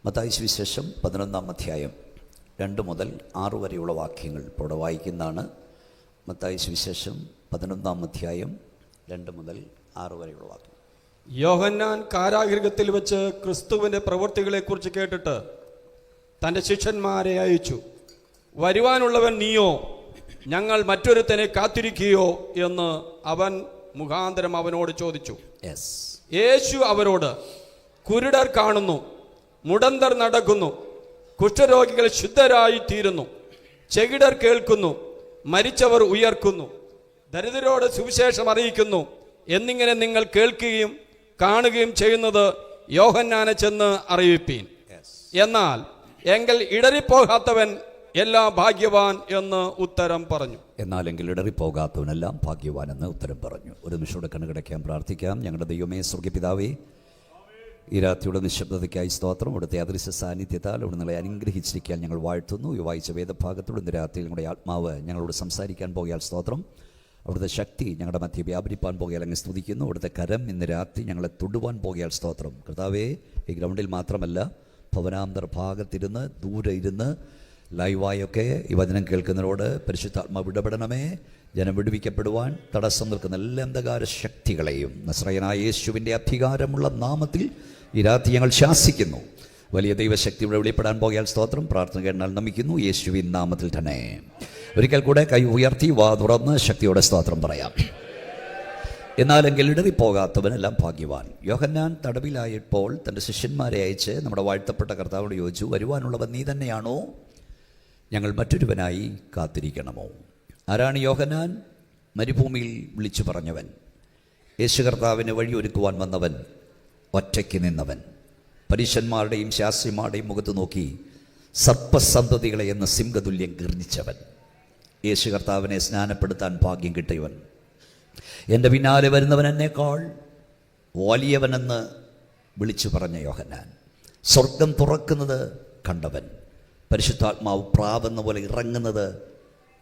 മത്തായി സുവിശേഷം 11-ാം അധ്യായം 2 മുതൽ 6 വരെയുള്ള വാക്യങ്ങൾ ഇപ്പോൾ ഇവിടെ വായിക്കുന്നതാണ്. മത്തായി സുവിശേഷം 11-ാം അധ്യായം 2 മുതൽ 6 വരെയുള്ള വാക്യം. യോഹന്നാൻ കാരാഗൃഹത്തിൽ വെച്ച് ക്രിസ്തുവിൻ്റെ പ്രവൃത്തികളെക്കുറിച്ച് കേട്ടിട്ട് തൻ്റെ ശിഷ്യന്മാരെ അയച്ചു. വരുവാനുള്ളവൻ നീയോ, ഞങ്ങൾ മറ്റൊരുത്തനെ കാത്തിരിക്കുകയോ എന്ന് അവൻ മുഖാന്തരം അവനോട് ചോദിച്ചു. യേശു അവരോട്, കുരുടർ കാണുന്നു, മുടന്തർ നടക്കുന്നു, കുഷ്ഠരോഗികൾ ശുദ്ധരായി തീരുന്നു, ചെകിടർ കേൾക്കുന്നു, മരിച്ചവർ ഉയർക്കുന്നു, ദരിദ്രരോട് സുവിശേഷം അറിയിക്കുന്നു എന്നിങ്ങനെ നിങ്ങൾ കേൾക്കുകയും കാണുകയും ചെയ്യുന്നത് യോഹന്നാനെ ചെന്ന് അറിയിപ്പീൻ. എന്നാൽ എങ്കിൽ ഇടറിപ്പോകാത്തവൻ എല്ലാം ഭാഗ്യവാൻ എന്ന് ഉത്തരം പറഞ്ഞു. എന്നാലെങ്കിൽ ഇടറിപ്പോകാത്തവനെല്ലാം ഭാഗ്യവാൻ എന്ന് ഉത്തരം പറഞ്ഞു. ഒരു നിമിഷത്തോടെ കണ്ണുകിടയ്ക്കാൻ പ്രാർത്ഥിക്കാം. ഞങ്ങളുടെ ദൈവമേ, സ്വർഗ്ഗപിതാവേ, ഈ രാത്രിയുടെ നിശബ്ദതയ്ക്കായി സ്തോത്രം. അവിടുത്തെ അദൃശ്യ സാന്നിധ്യത്താൽ അവിടെ നിങ്ങളെ അനുഗ്രഹിച്ചിരിക്കാൻ ഞങ്ങൾ വാഴ്ത്തുന്നു. ഈ വായിച്ച വേദഭാഗത്തോട് ഇന്ന് രാത്രിയിൽ ഞങ്ങളുടെ ആത്മാവ് ഞങ്ങളോട് സംസാരിക്കാൻ പോയാൽ സ്തോത്രം. അവിടുത്തെ ശക്തി ഞങ്ങളുടെ മധ്യ വ്യാപരിപ്പാൻ പോയാൽ അങ്ങ് സ്തുതിക്കുന്നു. അവിടുത്തെ കരം ഇന്ന് രാത്രി ഞങ്ങളെ തൊടുവാൻ പോയാൽ സ്തോത്രം. കർത്താവേ, ഈ ഗ്രൗണ്ടിൽ മാത്രമല്ല, ഭവനാന്തർ ഭാഗത്തിരുന്ന് ദൂരെ ഇരുന്ന് ലൈവായൊക്കെ ഈ വചനം കേൾക്കുന്നവരോട് പരിശുദ്ധാത്മാവ് ഇടപെടണമേ. ജനം വിടുവിക്കപ്പെടുവാൻ തടസ്സം നിൽക്കുന്ന എല്ലാ അന്ധകാര ശക്തികളെയും നസ്രയനായ യേശുവിൻ്റെ അധികാരമുള്ള നാമത്തിൽ ഈ രാത്രി ഞങ്ങൾ ശാസിക്കുന്നു. വലിയ ദൈവശക്തിയുടെ വെളിപ്പെടാൻ പോയാൽ സ്തോത്രം. പ്രാർത്ഥന കേട്ടാൽ നമിക്കുന്നു യേശുവിൻ നാമത്തിൽ തന്നെ. ഒരിക്കൽ കൂടെ കൈ ഉയർത്തി വാ തുറന്ന് ശക്തിയോടെ സ്തോത്രം പറയാം. എന്നാലെങ്കിൽ ഇടറിപ്പോകാത്തവനെല്ലാം ഭാഗ്യവാൻ. യോഹന്നാൻ തടവിലായപ്പോൾ തൻ്റെ ശിഷ്യന്മാരെ അയച്ച് നമ്മുടെ വാഴ്ത്തപ്പെട്ട കർത്താവോട് ചോദിച്ചു, വരുവാനുള്ളവൻ നീ തന്നെയാണോ, ഞങ്ങൾ മറ്റൊരുവനായി കാത്തിരിക്കണമോ? ആരാണ് യോഹന്നാൻ? മരുഭൂമിയിൽ വിളിച്ചു പറഞ്ഞവൻ, യേശു കർത്താവിന് വഴിയൊരുക്കുവാൻ വന്നവൻ, ഒറ്റയ്ക്ക് നിന്നവൻ, പരീശന്മാരുടെയും ശാസ്ത്രിമാരുടെയും മുഖത്ത് നോക്കി സർപ്പസന്തതികളെ എന്ന സിംഹതുല്യം ഗർജിച്ചവൻ, യേശു കർത്താവിനെ സ്നാനപ്പെടുത്താൻ ഭാഗ്യം കിട്ടിയവൻ, എൻ്റെ പിന്നാലെ വരുന്നവൻ എന്നേക്കാൾ വലിയവനെന്ന് വിളിച്ചു പറഞ്ഞ യോഹന്നാൻ, സ്വർഗം തുറക്കുന്നത് കണ്ടവൻ, പരിശുദ്ധാത്മാവ് പ്രാവെന്ന പോലെ ഇറങ്ങുന്നത്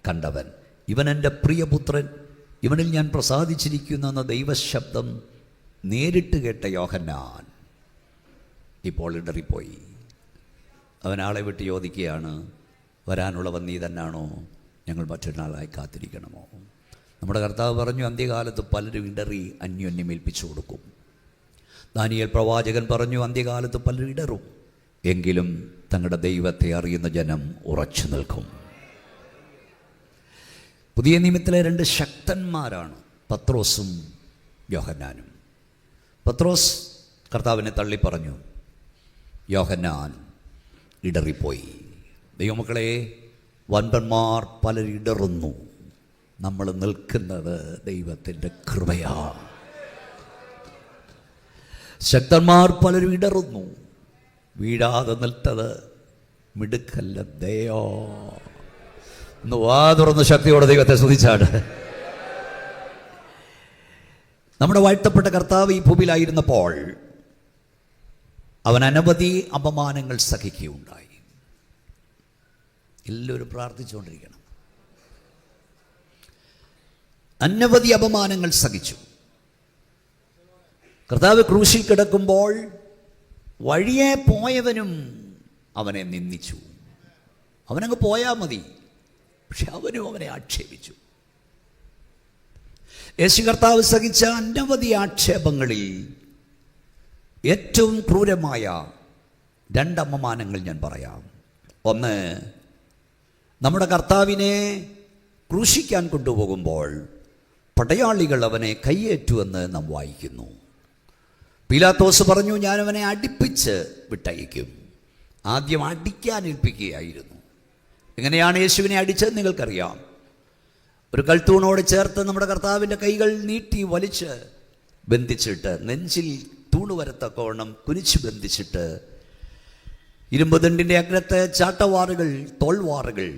കണ്ടവൻ, ഇവൻ എൻ്റെ പ്രിയപുത്രൻ, ഇവനിൽ ഞാൻ പ്രസാദിച്ചിരിക്കുന്നു എന്ന ദൈവശബ്ദം നേരിട്ട് കേട്ട യോഹന്നാൻ ഇപ്പോൾ ഇടറിപ്പോയി. അവൻ ആളെ വിട്ട് ചോദിക്കുകയാണ്, വരാനുള്ളവൻ നീ തന്നെയാണോ, ഞങ്ങൾ മറ്റൊരാളായി കാത്തിരിക്കണമോ? നമ്മുടെ കർത്താവ് പറഞ്ഞു, അന്ത്യകാലത്ത് പലരും ഇടറി അന്യോന്യം ഏൽപ്പിച്ചു കൊടുക്കും. ദാനിയേൽ പ്രവാചകൻ പറഞ്ഞു, അന്ത്യകാലത്ത് പലരും ഇടറും, എങ്കിലും തങ്ങളുടെ ദൈവത്തെ അറിയുന്ന ജനം ഉറച്ചു നിൽക്കും. പുതിയ നിയമത്തിലെ 2 ശക്തന്മാരാണ് പത്രോസും യോഹന്നാനും. പത്രോസ് കർത്താവിനെ തള്ളി പറഞ്ഞു, യോഹന്നാൻ ഇടറിപ്പോയി. ദൈവമക്കളെ, വൻപന്മാർ പലരും ഇടറുന്നു. നമ്മൾ നിൽക്കുന്നത് ദൈവത്തിൻ്റെ കൃപയാണ്. ശക്തന്മാർ പലരും ഇടറുന്നു. വീഴാതെ നിൽത്തത് മിടുക്കല്ല ദയോ. ഒന്ന് വാ തുറന്ന് ശക്തിയോടെ ദൈവത്തെ സ്തുതിച്ചാണ്. നമ്മുടെ വാഴ്ത്തപ്പെട്ട കർത്താവ് ഈ ഭൂമിയിലായിരുന്നപ്പോൾ അവൻ അനവധി അപമാനങ്ങൾ സഹിക്കുകയുണ്ടായി. എല്ലാവരും പ്രാർത്ഥിച്ചുകൊണ്ടിരിക്കണം. അനവധി അപമാനങ്ങൾ സഹിച്ചു. കർത്താവ് ക്രൂശിൽ കിടക്കുമ്പോൾ വഴിയെ പോയവനും അവനെ നിന്ദിച്ചു. അവനങ്ങ് പോയാൽ മതി, പക്ഷെ അവനും അവനെ ആക്ഷേപിച്ചു. യേശു കർത്താവ് സഹിച്ച അനവധി ആക്ഷേപങ്ങളിൽ ഏറ്റവും ക്രൂരമായ 2 അപമാനങ്ങൾ ഞാൻ പറയാം. ഒന്ന്, നമ്മുടെ കർത്താവിനെ ക്രൂശിക്കാൻ കൊണ്ടുപോകുമ്പോൾ പടയാളികൾ അവനെ കയ്യേറ്റുവെന്ന് നാം വായിക്കുന്നു. പീലാത്തോസ് പറഞ്ഞു, ഞാനവനെ അടിപ്പിച്ച് വിട്ടയക്കും. ആദ്യം അടിക്കാൻ ഏൽപ്പിക്കുകയായിരുന്നു. എങ്ങനെയാണ് യേശുവിനെ അടിച്ചത് നിങ്ങൾക്കറിയാം. ഒരു കൽത്തൂണോട് ചേർത്ത് നമ്മുടെ കർത്താവിൻ്റെ കൈകൾ നീട്ടി വലിച്ച് ബന്ധിച്ചിട്ട്, നെഞ്ചിൽ തൂണ് വരത്തക്കോണം കുനിച്ച് ബന്ധിച്ചിട്ട്, ഇരുമ്പുദണ്ടിൻ്റെ അഗ്രത്ത് ചാട്ടവാറുകൾ, തോൾവാറുകൾ,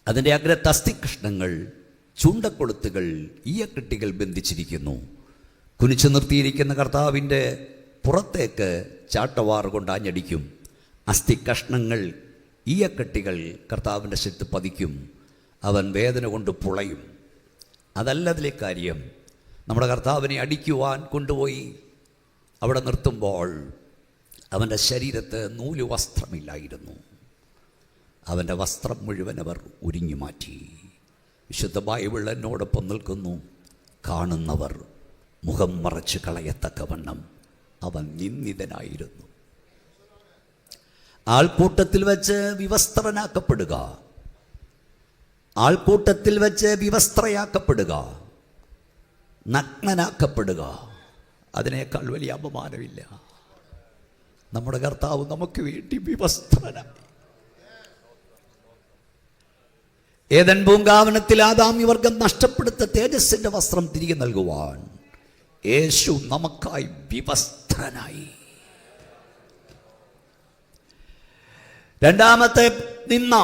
അതിൻ്റെ അഗ്രത്ത് അസ്ഥികഷ്ണങ്ങൾ, ചൂണ്ടക്കൊളുത്തുകൾ, ഈയക്കെട്ടികൾ ബന്ധിച്ചിരിക്കുന്നു. കുനിച്ചു നിർത്തിയിരിക്കുന്ന കർത്താവിൻ്റെ പുറത്തേക്ക് ചാട്ടവാറ് കൊണ്ട് ആഞ്ഞടിക്കും. അസ്ഥി കഷ്ണങ്ങൾ, ഈയക്കെട്ടികൾ കർത്താവിൻ്റെ ശക്തി പതിക്കും. അവൻ വേദന കൊണ്ട് പുളയും. അതല്ല അതിലെ കാര്യം. നമ്മുടെ കർത്താവിനെ അടിക്കുവാൻ കൊണ്ടുപോയി അവിടെ നിർത്തുമ്പോൾ അവൻ്റെ ശരീരത്ത് നൂല് വസ്ത്രമില്ലായിരുന്നു. അവൻ്റെ വസ്ത്രം മുഴുവൻ അവർ ഉരിഞ്ഞു മാറ്റി. വിശുദ്ധ ബൈബിൾ എന്നോടൊപ്പം നിൽക്കുന്നു. കാണുന്നവർ മുഖം മറച്ച് കളയത്തക്കവണ്ണം അവൻ നിന്ദിതനായിരുന്നു. ആൾക്കൂട്ടത്തിൽ വെച്ച് വിവസ്ത്രനാക്കപ്പെടുക, ആൾക്കൂട്ടത്തിൽ വെച്ച് വിവസ്ത്രയാക്കപ്പെടുക, നഗ്നനാക്കപ്പെടുക, അതിനേക്കാൾ വലിയ അപമാനമില്ല. നമ്മുടെ കർത്താവ് നമുക്ക് വേണ്ടി വിവസ്ത്രനായി. ഏദൻ പൂങ്കാവനത്തിൽ ആദാമ്യവർഗം നഷ്ടപ്പെടുത്ത തേജസ്സിന്റെ വസ്ത്രം തിരികെ നൽകുവാൻ യേശു നമുക്കായി വിവസ്ത്രനായി. രണ്ടാമത്തെ നിന്ന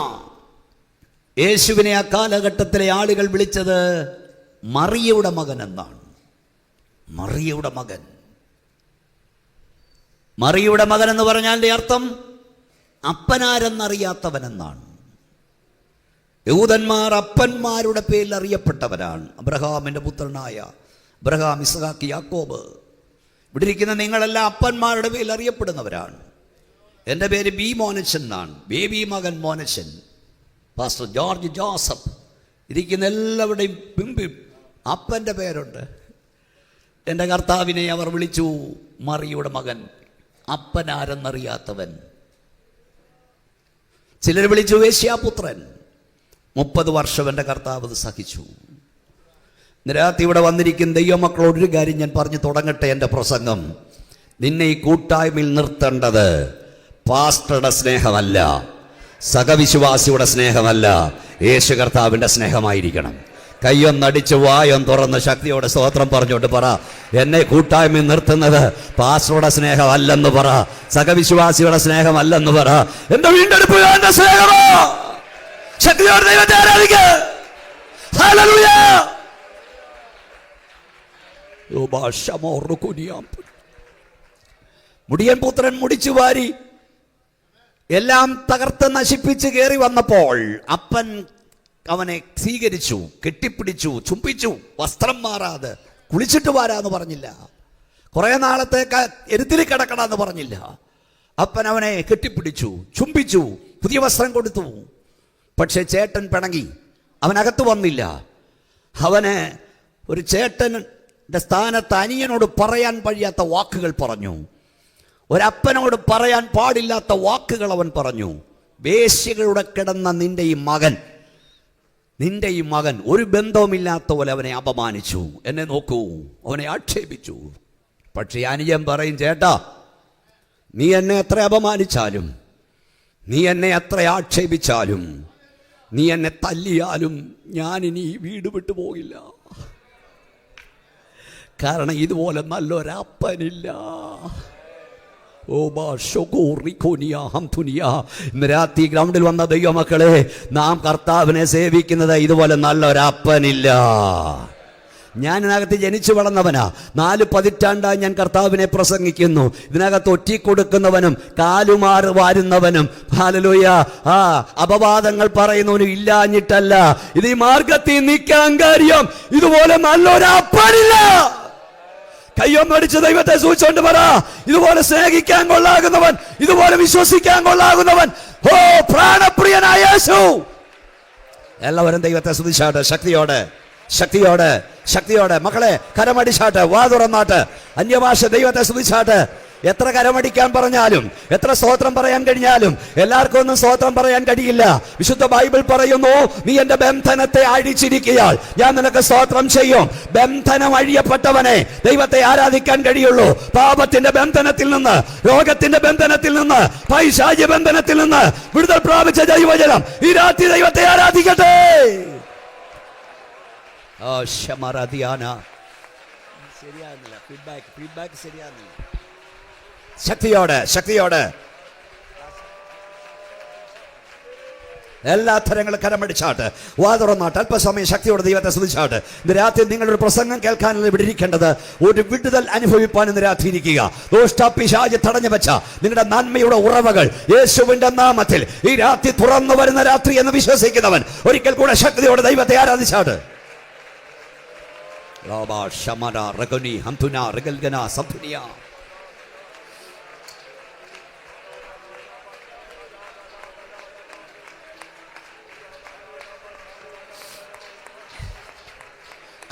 യേശുവിനെ ആ കാലഘട്ടത്തിലെ ആളുകൾ വിളിച്ചത് മറിയയുടെ മകൻ എന്നാണ്. മറിയയുടെ മകൻ. മറിയയുടെ മകൻ എന്ന് പറഞ്ഞാൽ അർത്ഥം അപ്പനാരെന്നറിയാത്തവൻ എന്നാണ്. യഹൂദന്മാർ അപ്പന്മാരുടെ പേരിൽ അറിയപ്പെട്ടവരാണ്. അബ്രഹാമിൻ്റെ പുത്രനായ അബ്രഹാം, ഇസ്ഹാക്ക്, യാക്കോബ്. ഇവിടെ ഇരിക്കുന്ന നിങ്ങളെല്ലാം അപ്പന്മാരുടെ പേരിൽ അറിയപ്പെടുന്നവരാണ്. എൻ്റെ പേര് ബി മോനച്ചൻ എന്നാണ്. ബേബി മകൻ മോനച്ചൻ, പാസ്റ്റർ ജോർജ് ജോസഫ്. ഇരിക്കുന്ന എല്ലാവരുടെയും പിമ്പി അപ്പൻ്റെ പേരുണ്ട്. എൻ്റെ കർത്താവിനെ അവർ വിളിച്ചു മറിയുടെ മകൻ, അപ്പനാരെന്നറിയാത്തവൻ. ചിലർ വിളിച്ചു വേശ്യാപുത്രൻ. 30 വർഷം എൻ്റെ കർത്താവ് അത് സഹിച്ചു. രാത്രി ഇവിടെ വന്നിരിക്കുന്ന ദൈവമക്കളോട് ഒരു കാര്യം ഞാൻ പറഞ്ഞു തുടങ്ങട്ടെ എൻ്റെ പ്രസംഗം. നിന്നെ ഈ കൂട്ടായ്മയിൽ നിർത്തേണ്ടത് പാസ്റ്ററുടെ സ്നേഹമല്ല, സഹവിശ്വാസിയുടെ സ്നേഹമല്ല, യേശു കർത്താവിൻ്റെ സ്നേഹമായിരിക്കണം. കയ്യൊന്നടിച്ച് വായം തുറന്ന് ശക്തിയോടെ സ്തോത്രം പറഞ്ഞുകൊണ്ട് പറ, എന്നെ കൂട്ടായ്മയിൽ നിർത്തുന്നത് പാസ്റ്ററുടെ സ്നേഹമല്ലെന്ന് പറ, സഹവിശ്വാസിയുടെ സ്നേഹമല്ലെന്ന് പറ. എന്റെ വീണ്ടെടുപ്പുകാരന്റെ സ്നേഹമോ? ശക്തിയോടെ ദൈവത്തെ ആരാധിക്കുക. ഹല്ലേലൂയ. മുടിയൻ പുത്രൻ മുടിച്ചു വാരി എല്ലാം തകർത്ത് നശിപ്പിച്ച് കയറി വന്നപ്പോൾ അപ്പൻ അവനെ സ്വീകരിച്ചു, കെട്ടിപ്പിടിച്ചു, ചുംബിച്ചു. വസ്ത്രം മാറാതെ കുളിച്ചിട്ട് വാരാന്ന് പറഞ്ഞില്ല, കുറെ നാളത്തേക്ക് എരുത്തിൽ കിടക്കണമെന്ന് പറഞ്ഞില്ല. അപ്പൻ അവനെ കെട്ടിപ്പിടിച്ചു, ചുംബിച്ചു, പുതിയ വസ്ത്രം കൊടുത്തു. പക്ഷെ ചേട്ടൻ പിണങ്ങി, അവനകത്ത് വന്നില്ല. അവന് ഒരു ചേട്ടൻ്റെ സ്ഥാനത്ത് അനിയനോട് പറയാൻ കഴിയാത്ത വാക്കുകൾ പറഞ്ഞു. ഒരപ്പനോട് പറയാൻ പാടില്ലാത്ത വാക്കുകൾ അവൻ പറഞ്ഞു. വേശ്യകളുടെ കിടന്ന നിന്റെ ഈ മകൻ ഒരു ബന്ധവുമില്ലാത്ത പോലെ അവനെ അപമാനിച്ചു. എന്നെ നോക്കൂ, അവനെ ആക്ഷേപിച്ചു. പക്ഷേ അനുജൻ പറയും, ചേട്ടാ, നീ എന്നെ എത്ര അപമാനിച്ചാലും, നീ എന്നെ എത്ര ആക്ഷേപിച്ചാലും, നീ എന്നെ തല്ലിയാലും ഞാനിനി വീട് വിട്ടു പോകില്ല. കാരണം ഇതുപോലെ നല്ലൊരപ്പനില്ല. ഇന്ന് രാത്രി ഗ്രൗണ്ടിൽ വന്ന ദൈവമക്കളെ, നാം കർത്താവിനെ സേവിക്കുന്നത് ഇതുപോലെ നല്ലൊരപ്പനില്ല. ഞാൻ ഇതിനകത്ത് ജനിച്ചു വളർന്നവനാ. 4 പതിറ്റാണ്ടായി ഞാൻ കർത്താവിനെ പ്രസംഗിക്കുന്നു. ഇതിനകത്ത് ഒറ്റിക്കൊടുക്കുന്നവനും കാലുമാറ് വാരുന്നവനും, ഹല്ലേലൂയ, അപവാദങ്ങൾ പറയുന്നവനും ഇല്ലാഞ്ഞിട്ടല്ല. ഇത് ഈ മാർഗത്തിൽ നിൽക്കാൻ കാര്യം ഇതുപോലെ നല്ലൊരപ്പനില്ല. കയ്യൊന്നടിച്ച് ദൈവത്തെ സൂചിച്ചുകൊണ്ട് പറ, ഇതുപോലെ സ്നേഹിക്കാൻ കൊള്ളാകുന്നവൻ, ഇതുപോലെ വിശ്വസിക്കാൻ കൊള്ളാകുന്നവൻ, ഓ പ്രാണപ്രിയനായ യേശു. എല്ലാവരും ദൈവത്തെ സ്തുതിച്ചാട്ടെ, ശക്തിയോടെ, ശക്തിയോടെ, ശക്തിയോടെ. മക്കളെ കരമടിച്ചാട്ടെ, വാ തുറന്നാട്ട്, അന്യഭാഷ ദൈവത്തെ സ്തുതിച്ചാട്ടെ. എത്ര കരമടിക്കാൻ പറഞ്ഞാലും, എത്ര സ്തോത്രം പറയാൻ കഴിഞ്ഞാലും എല്ലാവർക്കും ഒന്നും സ്തോത്രം പറയാൻ കഴിയില്ല. വിശുദ്ധ ബൈബിൾ പറയുന്നു, നീ എന്റെ ബന്ധനത്തെ അഴിച്ചിരിക്കയാൽ ഞാൻ നിനക്ക് സ്തോത്രം ചെയ്യും. ബന്ധനം അഴിയപ്പെട്ടവനെ ദൈവത്തെ ആരാധിക്കാൻ കഴിയുള്ളൂ. പാപത്തിന്റെ ബന്ധനത്തിൽ നിന്ന്, രോഗത്തിന്റെ ബന്ധനത്തിൽ നിന്ന്, പൈശാചിക ബന്ധനത്തിൽ നിന്ന് വിടുതൽ പ്രാപിച്ച ദൈവജനം ഈ രാത്രി ദൈവത്തെ ആരാധിക്കട്ടെ. ശരിയാകുന്നില്ല, ഫീഡ്ബാക്ക് ശരിയാകുന്നില്ല. ശക്തിയോടെ, ശക്തിയോടെ എല്ലാ തരങ്ങളും കരമടിച്ചാട്ട്, വാ തുറന്നാട്ട്, അല്പസമയം ശക്തിയോടെ ദൈവത്തെ സ്തുതിച്ചാട്ട്. ഇന്ന് രാത്രി നിങ്ങളൊരു പ്രസംഗം കേൾക്കാനുള്ള ഇവിടെ ഇരിക്കേണ്ടത് ഒരു വിടുതൽ അനുഭവിപ്പാൻ ഇന്ന് രാത്രി ഇരിക്കുക. ദുഷ്ടപിശാച് തടഞ്ഞു വെച്ച നിങ്ങളുടെ നന്മയുടെ ഉറവകൾ യേശുവിന്റെ നാമത്തിൽ ഈ രാത്രി തുറന്നു വരുന്ന രാത്രി എന്ന് വിശ്വസിക്കുന്നവൻ ഒരിക്കൽ കൂടെ ശക്തിയോടെ ദൈവത്തെ ആരാധിച്ചാട്ട്.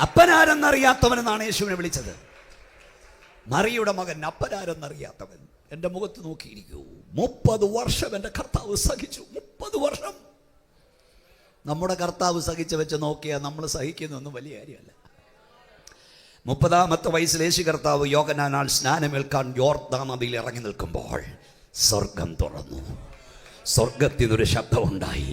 അപ്പനാരെന്നറിയാത്തവനെന്നാണ് യേശുവിനെ വിളിച്ചത്. മറിയുടെ മകൻ അപ്പനാരെന്നറിയാത്തവൻ. എൻ്റെ മുഖത്ത് നോക്കിയിരിക്കൂ. 30 വർഷം എൻ്റെ കർത്താവ് സഹിച്ചു. 30 വർഷം. നമ്മുടെ കർത്താവ് സഹിച്ച് വെച്ച് നോക്കിയാൽ നമ്മൾ സഹിക്കുന്നൊന്നും വലിയ കാര്യമല്ല. 30-ാമത്തെ വയസ്സിൽ യേശു കർത്താവ് യോഹന്നാനാൽ സ്നാനമേൽക്കാൻ യോർദാൻ നദിയിൽ ഇറങ്ങി നിൽക്കുമ്പോൾ സ്വർഗം തുറന്നു. സ്വർഗത്തിൽ നിന്നൊരു ശബ്ദമുണ്ടായി,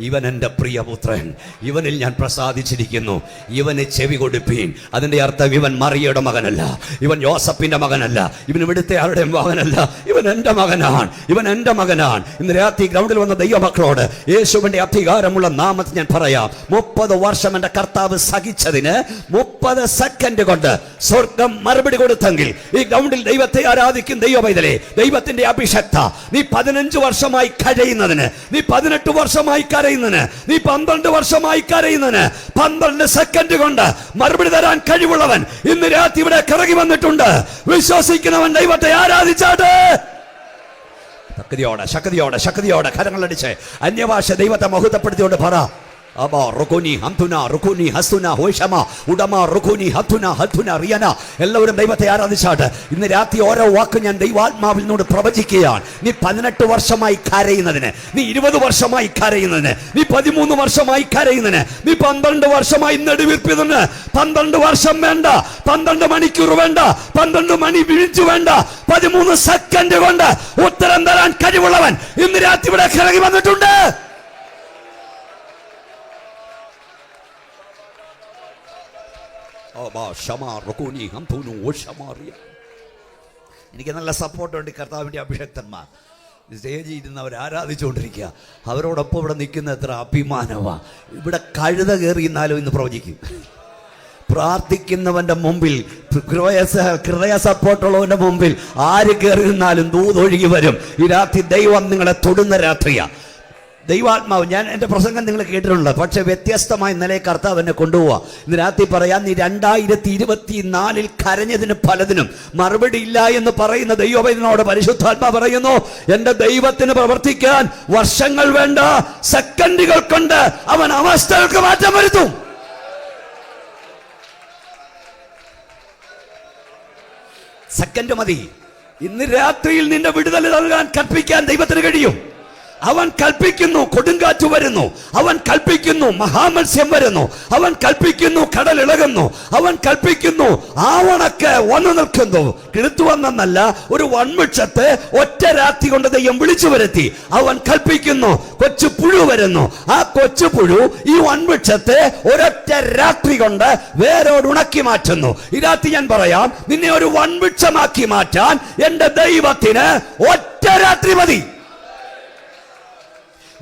ഇവൻ എൻ്റെ പ്രിയപുത്രൻ, ഇവനിൽ ഞാൻ പ്രസാദിച്ചിരിക്കുന്നു, ഇവന് ചെവി കൊടുപ്പീൻ. അതിൻ്റെ അർത്ഥം ഇവൻ മറിയയുടെ മകനല്ല, ഇവൻ യോസഫിൻ്റെ മകനല്ല, ഇവൻ ഇവിടുത്തെ ആരുടെയും മകനല്ല, ഇവൻ എൻ്റെ മകനാണ്, ഇവൻ എൻ്റെ മകനാണ്. ഇന്ന് രാത്രി ഗ്രൗണ്ടിൽ വന്ന ദൈവമക്കളോട് യേശുവിൻ്റെ അധികാരമുള്ള നാമത്തിൽ ഞാൻ പറയാം, 30 വർഷം എൻ്റെ കർത്താവ് സഹിച്ചതിന് 30 സെക്കൻഡ് കൊണ്ട് സ്വർഗം മറുപടി കൊടുത്തെങ്കിൽ ഈ ഗ്രൗണ്ടിൽ ദൈവത്തെ ആരാധിക്കും ദൈവ പൈതലേ, ദൈവത്തിന്റെ അഭിഷക്ത, നീ 15 വർഷമായി കരയുന്നതിന്, നീ 18 വർഷമായി കരയുന്നതിന്, നീ 12 വർഷമായി കരയുന്നതിന് 12 സെക്കൻഡ് കൊണ്ട് മറുപടി തരാൻ കഴിവുള്ളവൻ ഇന്ന് രാത്രി ഇവിടെ ഇറങ്ങി വന്നിട്ടുണ്ട്. വിശ്വസിക്കുന്നവൻ ദൈവത്തെ ആരാധിച്ചാട്ടെ. ശക്തിയോടെ ശക്തിയോടെ കരങ്ങളടിച്ച് അന്യഭാഷ ദൈവത്തെ മഹത്വപ്പെടുത്തിയോണ്ട് പറ. എല്ലാവരും ദൈവത്തെ ആരാധിച്ചാട്ട് ഇന്ന് രാത്രി ഓരോ വാക്കും ഞാൻ ദൈവാത്മാവിൽ നിന്നോട് പ്രവചിക്കുകയാണ്. നീ 18 വർഷമായി കരയുന്നതിന്, നീ 20 വർഷമായി കരയുന്നതിന്, നീ 13 വർഷമായി കരയുന്നതിന്, നീ 12 വർഷമായി നെടുവീർപ്പിന് 12 വർഷം വേണ്ട, 12 മണിക്കൂർ വേണ്ട, 12 മണി വിഴിച്ചു വേണ്ട, 13 സെക്കൻഡ് കൊണ്ട് ഉത്തരം തരാൻ കഴിവുള്ളവൻ ഇന്ന് രാത്രി ഇവിടെ ഇറങ്ങി വന്നിട്ടുണ്ട്. എനിക്ക് നല്ല സപ്പോർട്ടുണ്ട്. കർത്താവിൻ്റെ അഭിഷക്തന്മാർ സ്റ്റേജിൽ ഇരുന്നവർ ആരാധിച്ചുകൊണ്ടിരിക്കുക. അവരോടൊപ്പം ഇവിടെ നിൽക്കുന്ന എത്ര അഭിമാനമാണ്. ഇവിടെ കഴുത കയറിയെന്നാലും ഇന്ന് പ്രവചിക്കും. പ്രാർത്ഥിക്കുന്നവന്റെ മുമ്പിൽ, ഹൃദയ സപ്പോർട്ടുള്ളവന്റെ മുമ്പിൽ ആര് കയറിയിരുന്നാലും ദൂതൊഴുകി വരും. ഈ രാത്രി ദൈവം നിങ്ങളെ തൊടുന്ന രാത്രിയാണ്. ദൈവാത്മാവ്, ഞാൻ എൻ്റെ പ്രസംഗം നിങ്ങൾ കേട്ടിട്ടുണ്ട്, പക്ഷെ വ്യത്യസ്തമായ നിലയിൽ കർത്താവ് എന്നെ കൊണ്ടുപോവാ. ഇന്ന് രാത്രി പറയാം, നീ 2024 കരഞ്ഞതിന് പലതിനും മറുപടി ഇല്ല എന്ന് പറയുന്ന ദൈവവൈദ്യനോട് പരിശുദ്ധാത്മാ പറയുന്നു, എൻ്റെ ദൈവത്തിന് പ്രവർത്തിക്കാൻ വർഷങ്ങൾ വേണ്ട, സെക്കൻഡുകൾ കൊണ്ട് അവൻ അവസ്ഥകൾക്ക് മാറ്റം വരുത്തും. സെക്കൻഡ് മതി. ഇന്ന് രാത്രിയിൽ നിന്റെ വിടുതൽ നൽകാൻ കൽപ്പിക്കാൻ ദൈവത്തിന് കഴിയും. അവൻ കൽപ്പിക്കുന്നു, കൊടുങ്കാറ്റ് വരുന്നു. അവൻ കൽപ്പിക്കുന്നു, മഹാമത്സ്യം വരുന്നു. അവൻ കൽപ്പിക്കുന്നു, കടൽ ഇളകുന്നു. അവൻ കൽപ്പിക്കുന്നു, ആവണക്ക് വന്നു നിൽക്കുന്നു. കിളുത്തു വന്നെന്നല്ല, ഒരു വൻവൃക്ഷത്തെ ഒറ്റ രാത്രി കൊണ്ട് ദൈവം വിളിച്ചു വരുത്തി. അവൻ കൽപ്പിക്കുന്നു, കൊച്ചു പുഴു വരുന്നു. ആ കൊച്ചു പുഴു ഈ വൻവൃക്ഷത്തെ ഒരൊറ്റ രാത്രി കൊണ്ട് വേരോട് ഉണക്കി മാറ്റുന്നു. ഈ രാത്രി ഞാൻ പറയാം, നിന്നെ ഒരു വൻവൃക്ഷമാക്കി മാറ്റാൻ എന്റെ ദൈവത്തിന് ഒറ്റ രാത്രി മതി.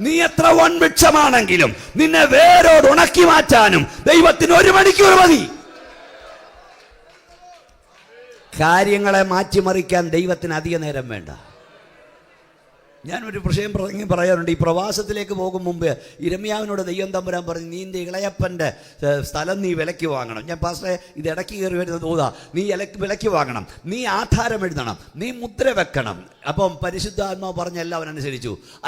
നീ എത്ര വൻവൃക്ഷമാണെങ്കിലും നിന്നെ വേരോട് ഉണക്കി മാറ്റാനും ദൈവത്തിന് 1 മണിക്കൂർ മതി. കാര്യങ്ങളെ മാറ്റിമറിക്കാൻ ദൈവത്തിന് അധിക നേരം വേണ്ട. ഞാനൊരു വിഷയം പറയാറുണ്ട്. ഈ പ്രവാസത്തിലേക്ക് പോകും മുമ്പ് ഇരമ്യാവിനോട് ദൈവം തമ്പുരാൻ പറഞ്ഞു, നീ എൻ്റെ ഇളയപ്പൻ്റെ സ്ഥലം നീ വിലയ്ക്ക് വാങ്ങണം. ഞാൻ പാസ്റ്ററെ ഇത് ഇടയ്ക്ക് കയറി വരുന്ന തോതാ, നീ വിലയ്ക്ക് വാങ്ങണം, നീ ആധാരം എഴുതണം, നീ മുദ്ര വെക്കണം. അപ്പം പരിശുദ്ധാത്മാവ് പറഞ്ഞ എല്ലാവരും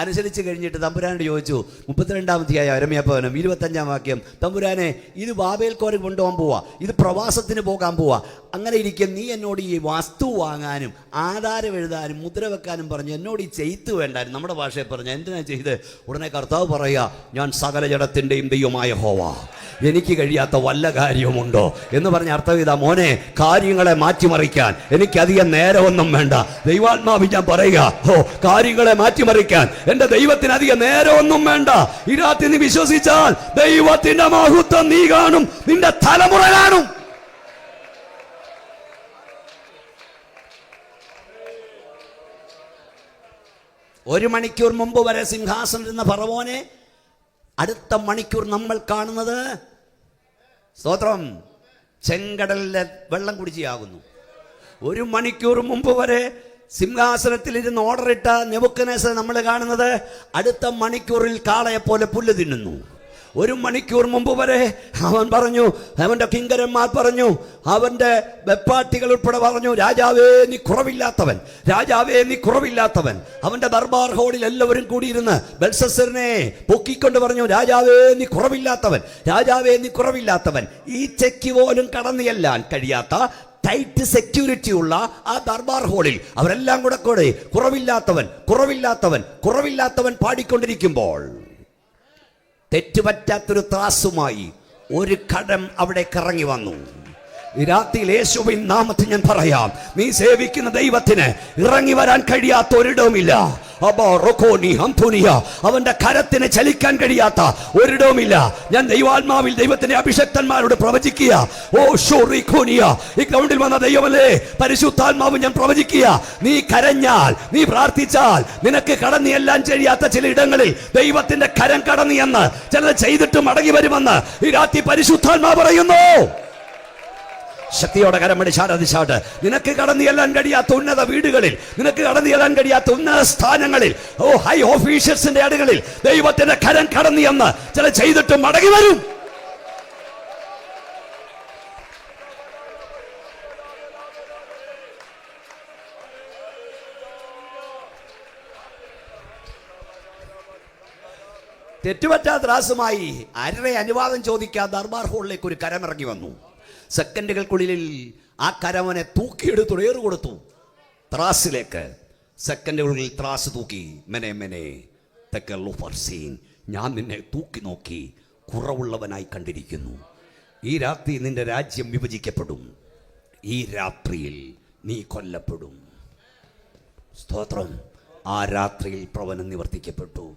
അനുസരിച്ച് കഴിഞ്ഞിട്ട് തമ്പുരാനോട് ചോദിച്ചു, 32-ാം അധ്യായം ഇരമ്യാപ്രവചനം 25-ാം വാക്യം, തമ്പുരാനെ ഇത് ബാബേൽ കോറിൽ കൊണ്ടുപോകാൻ പോവാ, ഇത് പ്രവാസത്തിന് പോകാൻ പോവാ. അങ്ങനെ ഇരിക്കും, നീ എന്നോട് ഈ വസ്തു വാങ്ങാനും ആധാരം എഴുതാനും മുദ്ര വെക്കാനും പറഞ്ഞു, എന്നോട് ഈ ചെയ്ത്ത് വേണ്ടായിരുന്നു. നമ്മുടെ ഭാഷയെ പറഞ്ഞ എന്തിനാ ചെയ്ത്? ഉടനെ കർത്താവ് പറയുക, ഞാൻ സകല ജഡത്തിൻ്റെയും ദൈവമായ യഹോവ, എനിക്ക് കഴിയാത്ത വല്ല കാര്യവുമുണ്ടോ എന്ന് പറഞ്ഞ അർത്ഥം ഇതാ, മോനെ, കാര്യങ്ങളെ മാറ്റിമറിക്കാൻ എനിക്കധികം നേരമൊന്നും വേണ്ട. ദൈവാത്മാവ് ഞാൻ പറയുക, കാര്യങ്ങളെ മാറ്റിമറിക്കാൻ എന്റെ ദൈവത്തിന് അധികം നേരമൊന്നും വേണ്ട. ഈ രാത്രി നീ വിശ്വസിച്ചാൽ ദൈവത്തിന്റെ മഹത്വം നീ കാണും, നിന്റെ തലമുറ കാണും. ഒരു മണിക്കൂർ മുമ്പ് വരെ സിംഹാസനം ഫറവോനെ, അടുത്ത മണിക്കൂർ നമ്മൾ കാണുന്നത് സ്തോത്രം ചെങ്കടലിലെ വെള്ളം കുടിച്ചാകുന്നു. 1 മണിക്കൂർ മുമ്പ് വരെ സിംഹാസനത്തിൽ ഇരുന്ന് ഓർഡറിട്ട നെബൂഖദ്നേസർ നമ്മൾ കാണുന്നത് അടുത്ത മണിക്കൂറിൽ കാളയെ പോലെ പുല്ല് തിന്നുന്നു. 1 മണിക്കൂർ മുമ്പ് വരെ അവൻ പറഞ്ഞു, അവന്റെ കിങ്കരന്മാർ പറഞ്ഞു, അവന്റെ വെപ്പാട്ടികൾ ഉൾപ്പെടെ പറഞ്ഞു, രാജാവേ നീ കുറവില്ലാത്തവൻ, രാജാവേ നീ കുറവില്ലാത്തവൻ. അവന്റെ ദർബാർ ഹോളിൽ എല്ലാവരും കൂടിയിരുന്ന് ബെൽഷസ്സറിനെ പൊക്കിക്കൊണ്ട് പറഞ്ഞു, രാജാവേ നീ കുറവില്ലാത്തവൻ, രാജാവേ നീ കുറവില്ലാത്തവൻ. ഈ ചെക്ക് പോലും കടന്നു ചെല്ലാൻ കഴിയാത്ത ടൈറ്റ് സെക്യൂരിറ്റി ഉള്ള ആ ദർബാർ ഹോളിൽ അവരെല്ലാം കൂടെ കുറവില്ലാത്തവൻ, കുറവില്ലാത്തവൻ, കുറവില്ലാത്തവൻ പാടിക്കൊണ്ടിരിക്കുമ്പോൾ തെറ്റുപറ്റാത്തൊരു ത്രാസുമായി ഒരു കടം അവിടെ ഇറങ്ങി വന്നു. ഈ രാത്രിയിൽ യേശുവിൻ നാമത്തിൽ ഞാൻ പറയാം, നീ സേവിക്കുന്ന ദൈവത്തിന് ഇറങ്ങി വരാൻ കഴിയാത്ത ഒരിടവുമില്ല. അവന്റെ കരത്തിന് ചലിക്കാൻ കഴിയാത്ത ഒരിടവുമില്ല. ഞാൻ ദൈവാത്മാവിൽ ദൈവത്തിന്റെ അഭിഷക്തന്മാരോട് പ്രവചിക്കുക. ഓ ഷോറിഖോനിയ, ഈ ഗ്രൗണ്ടിൽ വന്ന ദൈവമല്ലേ, പരിശുദ്ധാത്മാവ് ഞാൻ പ്രവചിക്കുക, നീ കരഞ്ഞാൽ, നീ പ്രാർത്ഥിച്ചാൽ നിനക്ക് കടന്നു ചെല്ലാൻ കഴിയാത്ത ചില ഇടങ്ങളിൽ ദൈവത്തിന്റെ കരം കടന്നു എന്ന് ചിലത് ചെയ്തിട്ട് മടങ്ങി വരുമെന്ന് ഈ രാത്രി പരിശുദ്ധാത്മാവ് പറയുന്നു. ശക്തിയോടെ കരമടിച്ച് ആരാധിച്ചാട്ട്. നിനക്ക് കടന്നു ചെല്ലാൻ കഴിയാത്ത ഉന്നത വീടുകളിൽ, നിനക്ക് കടന്നു ചെല്ലാൻ കഴിയാത്ത ഉന്നത സ്ഥാനങ്ങളിൽ, ഹൈ ഓഫീഷ്യൽസിന്റെ അടുകളിൽ ദൈവത്തിന്റെ കരം കടന്നു എന്ന് ചില ചെയ്തിട്ട് മടങ്ങി വരും. തെറ്റുപറ്റാത്ത ത്രാസുമായി ആരുടെ അനുവാദം ചോദിക്കാൻ ദർബാർ ഹോളിലേക്ക് ഒരു കരമിറങ്ങി വന്നു. സെക്കൻഡുകൾക്കുള്ളിൽ ആ കരവനെ തൂക്കിയെടുത്തു, ഏറ് കൊടുത്തു ത്രാസിലേക്ക്. സെക്കൻഡുകളിൽ ത്രാസ് തൂക്കി. ഞാൻ നിന്നെ തൂക്കി നോക്കി, കുറവുള്ളവനായി കണ്ടിരിക്കുന്നു. ഈ രാത്രി നിന്റെ രാജ്യം വിഭജിക്കപ്പെടും. ഈ രാത്രിയിൽ നീ കൊല്ലപ്പെടും. സ്തോത്രം. ആ രാത്രിയിൽ പ്രവചനം നിവർത്തിക്കപ്പെട്ടു.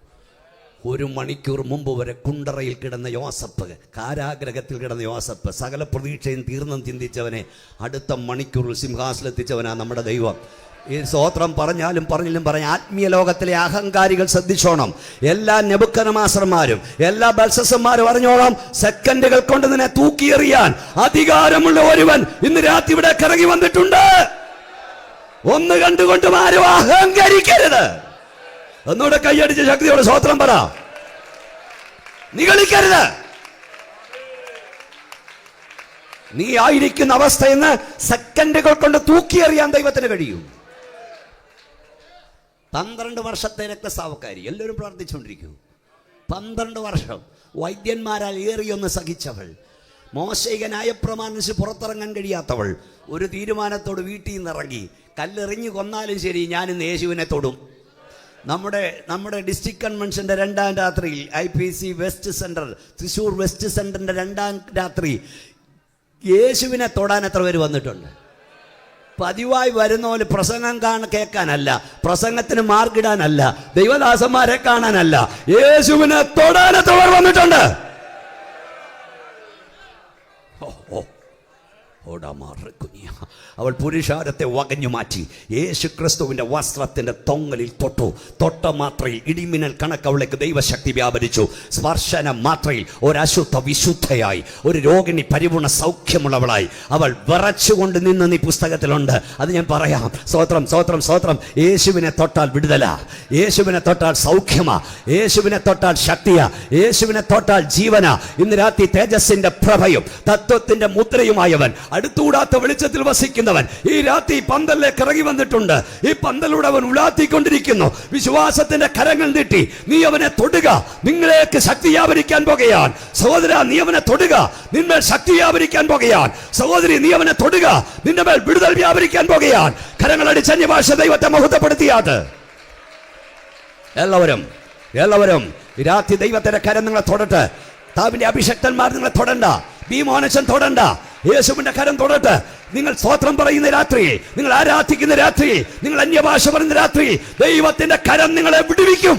1 മണിക്കൂർ മുമ്പ് വരെ കുണ്ടറയിൽ കിടന്ന യോസഫ്, കാരാഗ്രഹത്തിൽ കിടന്ന യോസഫ്, സകല പ്രതീക്ഷയും തീർന്നും ചിന്തിച്ചവനെ അടുത്ത മണിക്കൂറിൽ സിംഹാസനത്തിച്ചവനാ നമ്മുടെ ദൈവം. ഈ സ്തോത്രം പറഞ്ഞാലും പറഞ്ഞില്ലും പറഞ്ഞ ആത്മീയ ലോകത്തിലെ അഹങ്കാരികൾ ശ്രദ്ധിച്ചോണം. എല്ലാ നെബൂഖദ്നേസർമാരും എല്ലാ ബൽശസ്സർമാരും അറിഞ്ഞോളാം, സെക്കൻഡുകൾ കൊണ്ട് നിന്നെ തൂക്കിയെറിയാൻ അധികാരമുള്ള ഒരുവൻ ഇന്ന് രാത്രി ഇവിടെ ഇറങ്ങി വന്നിട്ടുണ്ട്. ഒന്ന് കണ്ടുകൊണ്ടും ആരും അഹങ്കരിക്കരുത്. ഒന്നുകൂടെ കൈയടിച്ച് ശക്തിയോടെ സ്തോത്രം പറ. നിഗളിക്കരുത്. നീ ആയിരിക്കുന്ന അവസ്ഥയെന്ന് സെക്കൻഡുകൾ കൊണ്ട് തൂക്കിയെറിയാൻ ദൈവത്തിന് കഴിയും. 12 വർഷത്തെ രക്തസ്രാവക്കാരി, എല്ലാവരും പ്രാർത്ഥിച്ചുകൊണ്ടിരിക്കൂ. 12 വർഷം വൈദ്യന്മാരാൽ ഏറിയൊന്ന് സഹിച്ചവൾ, മോശയിക ന്യായപ്രമാണിച്ച് പുറത്തിറങ്ങാൻ കഴിയാത്തവൾ, ഒരു തീരുമാനത്തോട് വീട്ടിൽ നിന്നിറങ്ങി, കല്ലെറിഞ്ഞു കൊന്നാലും ശരി ഞാനിന്ന് യേശുവിനെ തൊടും. നമ്മുടെ ഡിസ്ട്രിക്ട് കൺവെൻഷന്റെ 2ാം രാത്രിയിൽ IPC west centre, Thrissur west സെന്ററിന്റെ 2ാം രാത്രി യേശുവിനെ തൊടാൻ എത്ര പേര് വന്നിട്ടുണ്ട്? പതിവായി വരുന്ന പോലെ പ്രസംഗം കേൾക്കാനല്ല, പ്രസംഗത്തിന് മാർക്കിടാനല്ല, ദൈവദാസന്മാരെ കാണാനല്ല, യേശുവിനെ തൊടാൻ എത്ര പേർ വന്നിട്ടുണ്ട്? അവൾ പുരുഷാരത്തെ വകഞ്ഞു മാറ്റി യേശു ക്രിസ്തുവിന്റെ വസ്ത്രത്തിന്റെ തൊങ്ങലിൽ തൊട്ട മാത്രയിൽ ഇടിമിന്നൽ കണക്ക് അവളേക്ക് ദൈവശക്തി വ്യാപരിച്ചു. സ്പർശനം മാത്രയിൽ ഒരശുദ്ധ വിശുദ്ധയായി, ഒരു രോഗിണി പരിപൂർണ സൗഖ്യമുള്ളവളായി അവൾ വിറച്ചുകൊണ്ട് നിന്ന് ഈ പുസ്തകത്തിലുണ്ട്. അത് ഞാൻ പറയാം. സ്തോത്രം, സ്തോത്രം, സ്തോത്രം. യേശുവിനെ തൊട്ടാൽ വിടുതല, യേശുവിനെ തൊട്ടാൽ സൗഖ്യമാ, യേശുവിനെ തൊട്ടാൽ ശക്തിയാ, യേശുവിനെ തൊട്ടാൽ ജീവനാ. ഇന്ന് രാത്രി തേജസ്സിന്റെ പ്രഭയും തത്വത്തിന്റെ മുദ്രയുമായവൻ, അടുത്തൂടാത്ത വെളിച്ചത്തിൽ വസിക്കുന്നവൻ ഈ രാത്രി പന്തലിലേക്ക് ഇറങ്ങി വന്നിട്ടുണ്ട്. ഈ പന്തലൂടെ അവൻ ഉലാത്തിക്കൊണ്ടിരിക്കുന്നു. വിശ്വാസത്തിന്റെ കരങ്ങൾ നീട്ടി നീ അവനെ തൊടുക. നിങ്ങളേക്ക് ശക്തി വ്യാപരിക്കാൻ പോകുകയാൻ. സഹോദര, നീ അവനെ തൊടുക, നിന്മേൽ ശക്തി വ്യാപരിക്കാൻ പോകുകയാൻ. സഹോദരി, നീ അവനെ തൊടുക, നിന്റെ മേൽ വിടുതൽ വ്യാപരിക്കാൻ പോകുകയാൻ. കരങ്ങളടിച്ച് അന്യഭാഷ ദൈവത്തെ മഹത്വപ്പെടുത്തിയാട്ട്. എല്ലാവരും ഈ രാത്രി ദൈവത്തിന്റെ കരം നിങ്ങളെ തൊടട്ടെ. താവിന്റെ അഭിഷക്തന്മാർ നിങ്ങളെ തൊടണ്ട, ഭീമോനച്ചൻ തൊടണ്ട, യേശുവിന്റെ കരം തൊടട്ടെ. നിങ്ങൾ സ്തോത്രം പറയുന്ന രാത്രി, നിങ്ങൾ ആരാധിക്കുന്ന രാത്രി, നിങ്ങൾ അന്യഭാഷ പറയുന്ന രാത്രി ദൈവത്തിന്റെ കരം നിങ്ങളെ വിടുവിക്കും.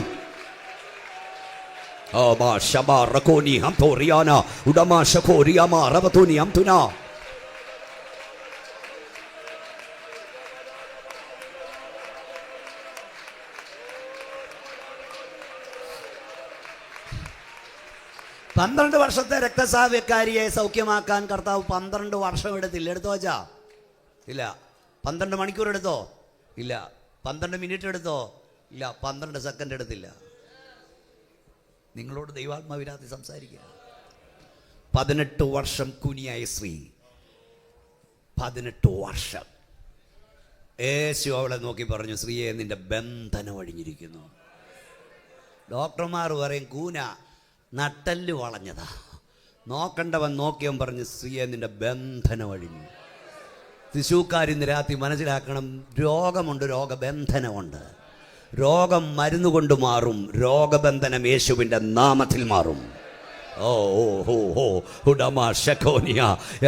പന്ത്രണ്ട് വർഷത്തെ രക്തസ്രാവക്കാരിയെ സൗഖ്യമാക്കാൻ കർത്താവ് 12 വർഷം എടുത്തില്ല. എടുത്തോ വെച്ചാ? ഇല്ല. 12 മണിക്കൂർ എടുത്തോ? ഇല്ല. 12 മിനിറ്റ് എടുത്തോ? ഇല്ല. 12 സെക്കൻഡ് എടുത്തില്ല. നിങ്ങളോട് ദൈവാത്മാവിനകത്ത് സംസാരിക്കുക. 18 വർഷം കുനിയായ സ്ത്രീ, 18 വർഷം. യേശു അവളെ നോക്കി പറഞ്ഞു, സ്ത്രീയെ നിന്റെ ബന്ധനം ഒഴിഞ്ഞിരിക്കുന്നു. ഡോക്ടർമാർ പറയും കൂന നട്ടല് വളഞ്ഞതാ. നോക്കണ്ടവൻ നോക്കിയവൻ പറഞ്ഞു, സ്ത്രീയെ നിന്റെ ബന്ധനം ഒഴിഞ്ഞു. തൃശ്ശൂക്കാരിന്ന് രാത്രി മനസ്സിലാക്കണം, രോഗമുണ്ട്, രോഗബന്ധനമുണ്ട്. രോഗം മരുന്നുകൊണ്ട് മാറും, രോഗബന്ധനം യേശുവിൻ്റെ നാമത്തിൽ മാറും.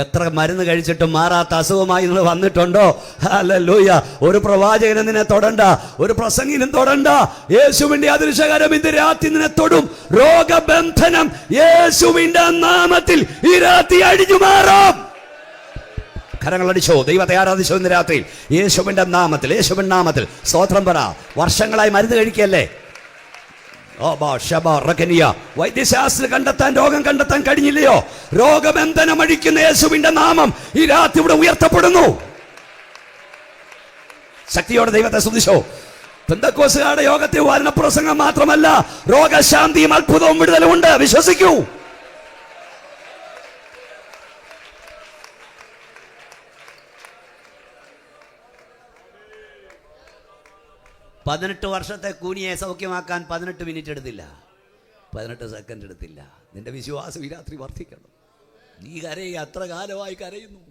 എത്ര മരുന്ന് കഴിച്ചിട്ട് മാറാത്ത അസുഖമായി നിങ്ങൾ വന്നിട്ടുണ്ടോ? ഹല്ലേലൂയ. ഒരു പ്രവാചകനും നിന്നെ തൊടണ്ട, ഒരു പ്രസംഗിനും തൊടണ്ട. യേശുവിന്റെ അദൃശ്യകരം ഇന്ന് രാത്രി നിന്നെ തൊടും. രോഗബന്ധനം യേശുവിന്റെ നാമത്തിൽ ഈ രാത്രി അഴിഞ്ഞു മാറും. കരങ്ങളടിച്ചോ, ദൈവത്തെ ആരാധിച്ചോ ഇന്ന് രാത്രി യേശുവിന്റെ നാമത്തിൽ. യേശുവിന്റെ നാമത്തിൽ സ്തോത്രം പറ. വർഷങ്ങളായി മരുന്ന് കഴിക്കല്ലേ? വൈദ്യശാസ്ത്രം കണ്ടെത്താൻ, രോഗം കണ്ടെത്താൻ കഴിഞ്ഞില്ലയോ? രോഗബന്ധനം അഴിക്കുന്ന യേശുവിന്റെ നാമം ഈ രാത്രി ഇവിടെ ഉയർത്തപ്പെടുന്നു. ശക്തിയോടെ ദൈവത്തെ സ്തുതിച്ചോ. പെന്തക്കോസ്തുകാരുടെ യോഗത്തെ വചന പ്രസംഗം മാത്രമല്ല, രോഗശാന്തിയും അത്ഭുതവും വിടുതലും ഉണ്ട്. വിശ്വസിക്കൂ. പതിനെട്ട് വർഷത്തെ കൂനിയെ സൗഖ്യമാക്കാൻ 18 മിനിറ്റ് എടുത്തില്ല, 18 സെക്കൻഡ് എടുത്തില്ല. നിന്റെ വിശ്വാസം ഈ രാത്രി വർദ്ധിക്കണം. നീ കരയുക. എത്ര കാലമായി കരയുന്നു,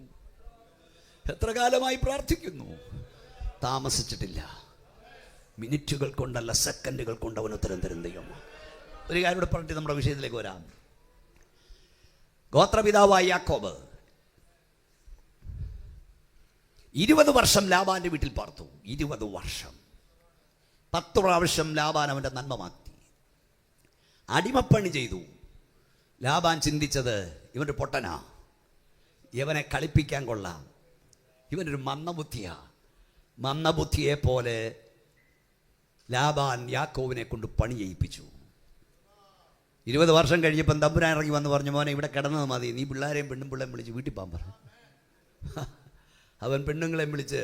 എത്ര കാലമായി പ്രാർത്ഥിക്കുന്നു. താമസിച്ചിട്ടില്ല. മിനിറ്റുകൾ കൊണ്ടല്ല, സെക്കൻഡുകൾ കൊണ്ട് അവൻ ഉത്തരം തരും ദൈവം. ഒരു കാര്യം കൂടെ പറഞ്ഞിട്ട് നമ്മുടെ വിഷയത്തിലേക്ക് വരാം. ഗോത്രപിതാവായ യാക്കോബ് 20 വർഷം ലാബാന്റെ വീട്ടിൽ പാർത്തു. 20 വർഷം. 10 പ്രാവശ്യം ലാബാൻ അവൻ്റെ നന്മ മാറ്റി. അടിമപ്പണി ചെയ്തു. ലാബാൻ ചിന്തിച്ചത്, ഇവൻ്റെ പൊട്ടനാ, ഇവനെ കളിപ്പിക്കാൻ കൊള്ളാം, ഇവനൊരു മന്ദബുദ്ധിയാ. മന്ദബുദ്ധിയെ പോലെ ലാബാൻ യാക്കോബിനെ കൊണ്ട് പണി ചെയ്യിപ്പിച്ചു. 20 വർഷം കഴിഞ്ഞപ്പം തമ്പുരാൻ ഇറങ്ങി വന്ന് പറഞ്ഞു, മോനെ ഇവിടെ കിടന്നത് മതി, നീ പിള്ളേരെയും പെണ്ണും വിളിച്ച് വീട്ടിൽ പോകാൻ പറഞ്ഞു. അവൻ പെണ്ണുങ്ങളെയും വിളിച്ച്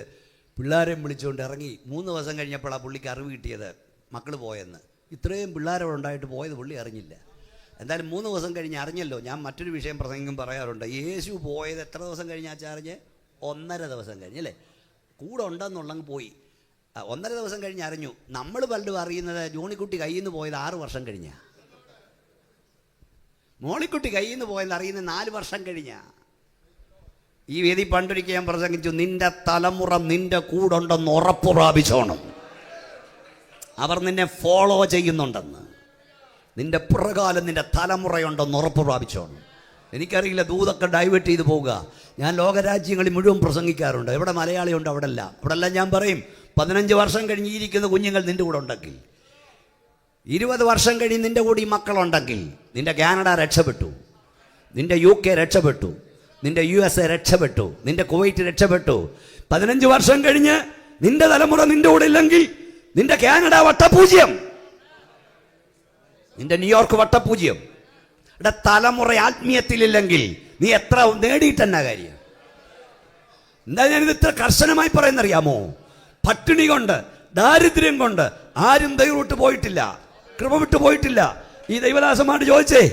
പിള്ളേരെയും വിളിച്ചുകൊണ്ട് ഇറങ്ങി. 3 ദിവസം കഴിഞ്ഞപ്പോഴാണ് പുള്ളിക്ക് അറിവ് കിട്ടിയത് മക്കൾ പോയെന്ന്. ഇത്രയും പിള്ളേരോടുണ്ടായിട്ട് പോയത് പുള്ളി അറിഞ്ഞില്ല. എന്തായാലും 3 ദിവസം കഴിഞ്ഞ് അറിഞ്ഞല്ലോ. ഞാൻ മറ്റൊരു വിഷയം പ്രസംഗം പറയാറുണ്ട്. യേശു പോയത് എത്ര ദിവസം കഴിഞ്ഞാച്ചാ അറിഞ്ഞ്? 1.5 ദിവസം കഴിഞ്ഞല്ലേ? കൂടെ ഉണ്ടെന്നുള്ളങ്ങ് പോയി. 1.5 ദിവസം കഴിഞ്ഞ് അറിഞ്ഞു. നമ്മൾ പലരും അറിയുന്നത് ജോണിക്കുട്ടി കയ്യിൽ നിന്ന് പോയത് 6 വർഷം കഴിഞ്ഞാ. മോളിക്കുട്ടി കയ്യിൽ നിന്ന് പോയത് അറിയുന്നത് 4 വർഷം കഴിഞ്ഞാ. ഈ വേദി പണ്ടൊരിക്കൽ ഞാൻ പ്രസംഗിച്ചു, നിന്റെ തലമുറ നിന്റെ കൂടുണ്ടെന്ന് ഉറപ്പ് പ്രാപിച്ചോണം. അവർ നിന്നെ ഫോളോ ചെയ്യുന്നുണ്ടെന്ന്, നിന്റെ പുറകാലം നിന്റെ തലമുറയുണ്ടെന്ന് ഉറപ്പ് പ്രാപിച്ചോണം. എനിക്കറിയില്ല, ദൂതൊക്കെ ഡൈവേർട്ട് ചെയ്ത് പോവുക. ഞാൻ ലോകരാജ്യങ്ങളിൽ മുഴുവൻ പ്രസംഗിക്കാറുണ്ട്. എവിടെ മലയാളി ഉണ്ട് അവിടെല്ലാം ഞാൻ പറയും, 15 വർഷം കഴിഞ്ഞ് ഇരിക്കുന്ന കുഞ്ഞുങ്ങൾ നിന്റെ കൂടെ ഉണ്ടെങ്കിൽ, 20 വർഷം കഴിഞ്ഞ് നിന്റെ കൂടെ ഈ മക്കളുണ്ടെങ്കിൽ, നിന്റെ കാനഡ രക്ഷപ്പെട്ടു, നിന്റെ UK രക്ഷപ്പെട്ടു, നിന്റെ USA രക്ഷപ്പെട്ടു, നിന്റെ കുവൈറ്റ് രക്ഷപ്പെട്ടു. 15 വർഷം കഴിഞ്ഞ് നിന്റെ തലമുറ നിന്റെ കൂടെ ഇല്ലെങ്കിൽ, നിന്റെ കാനഡ വട്ടപൂജ്യം, നിന്റെ ന്യൂയോർക്ക് വട്ടപൂജ്യം. ഇവിടെ തലമുറ ആത്മീയത്തിലില്ലെങ്കിൽ നീ എത്ര നേടിയിട്ടെന്നാ കാര്യം? എന്താ ഞാനിത് ഇത്ര കർശനമായി പറയുന്നറിയാമോ? പട്ടിണി കൊണ്ട്, ദാരിദ്ര്യം കൊണ്ട് ആരും ദൈവം വിട്ട് പോയിട്ടില്ല, കൃപ വിട്ട് പോയിട്ടില്ല. ഈ ദൈവദാസന്മാരോട് ചോദിച്ചേ,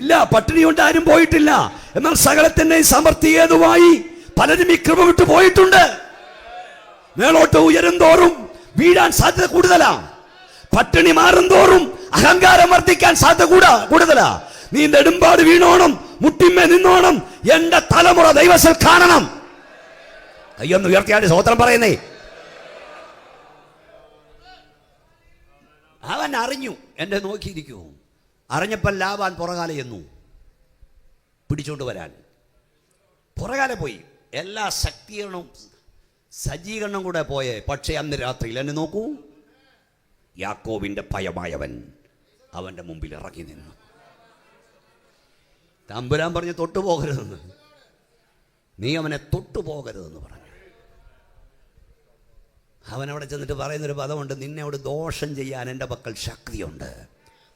ഇല്ല, പട്ടിണി കൊണ്ട് ആരും പോയിട്ടില്ല. എന്നാൽ സകലത്തിന്റെയും സമൃദ്ധിയേതുമായി പലരും ഈ കൃപ വിട്ട് പോയിട്ടുണ്ട്. മേലോട്ട് ഉയരും തോറും വീഴാൻ സാധ്യത കൂടുതലാ. പട്ടിണി മാറും തോറും അഹങ്കാരം വർദ്ധിക്കാൻ സാധ്യത കൂടുതലാ. നീ നെടുമ്പാട് വീണോണം, മുട്ടിന്മേ നിന്നോണം. എന്റെ തലമുറ ദൈവത്തിൽ കാണണം. അയ്യൊന്ന് ഉയർത്തിയാൽ സ്തോത്രം പറയുന്നേ. അവൻ അറിഞ്ഞു, എന്നെ നോക്കിയിരിക്കൂ. അറിഞ്ഞപ്പോൾ ലാബാൻ പുറകാലെ ചെന്നു പിടിച്ചോണ്ട് വരാൻ. പുറകാലെ പോയി. എല്ലാ സജ്ജീകരണവും കൂടെ പോയേ. പക്ഷേ അന്ന് രാത്രിയിൽ എന്നെ നോക്കൂ, യാക്കോബിന്റെ ഭയമായവൻ അവന്റെ മുമ്പിൽ ഇറങ്ങി നിന്നു. തമ്പുരാൻ പറഞ്ഞു, തൊട്ടുപോകരുതെന്ന്. നീ അവനെ തൊട്ടുപോകരുതെന്ന് പറഞ്ഞു. അവനവിടെ ചെന്നിട്ട് പറയുന്നൊരു പദമുണ്ട്, നിന്നെ അവിടെ ദോഷം ചെയ്യാൻ എൻ്റെ പക്കൽ ശക്തിയുണ്ട്.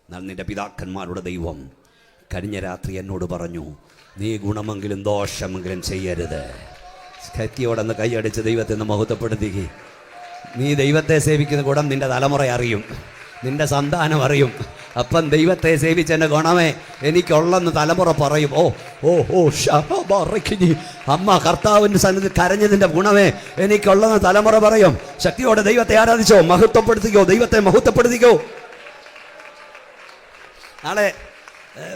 എന്നാൽ നിന്റെ പിതാക്കന്മാരുടെ ദൈവം കഴിഞ്ഞ രാത്രി എന്നോട് പറഞ്ഞു, നീ ഗുണമെങ്കിലും ദോഷമെങ്കിലും ചെയ്യരുത്. ശക്തിയോടൊന്ന് കൈയടിച്ച് ദൈവത്തെ ഒന്ന് മഹത്വപ്പെടുത്തുക. നീ ദൈവത്തെ സേവിക്കുന്ന ഗുണം നിന്റെ തലമുറ അറിയും, നിന്റെ സന്താനം അറിയും. അപ്പം ദൈവത്തെ സേവിച്ചെൻ്റെ ഗുണമേ എനിക്കുള്ളെന്ന് തലമുറ പറയും. ഓ ഓ ഓ ഷാബാറക്കിനി, അമ്മ കർത്താവിൻ്റെ സന്നിധി കരഞ്ഞതിൻ്റെ ഗുണമേ എനിക്കുള്ളെന്ന് തലമുറ പറയും. ശക്തിയോടെ ദൈവത്തെ ആരാധിച്ചോ, മഹത്വപ്പെടുത്തിക്കോ, ദൈവത്തെ മഹത്വപ്പെടുത്തിക്കോ. നാളെ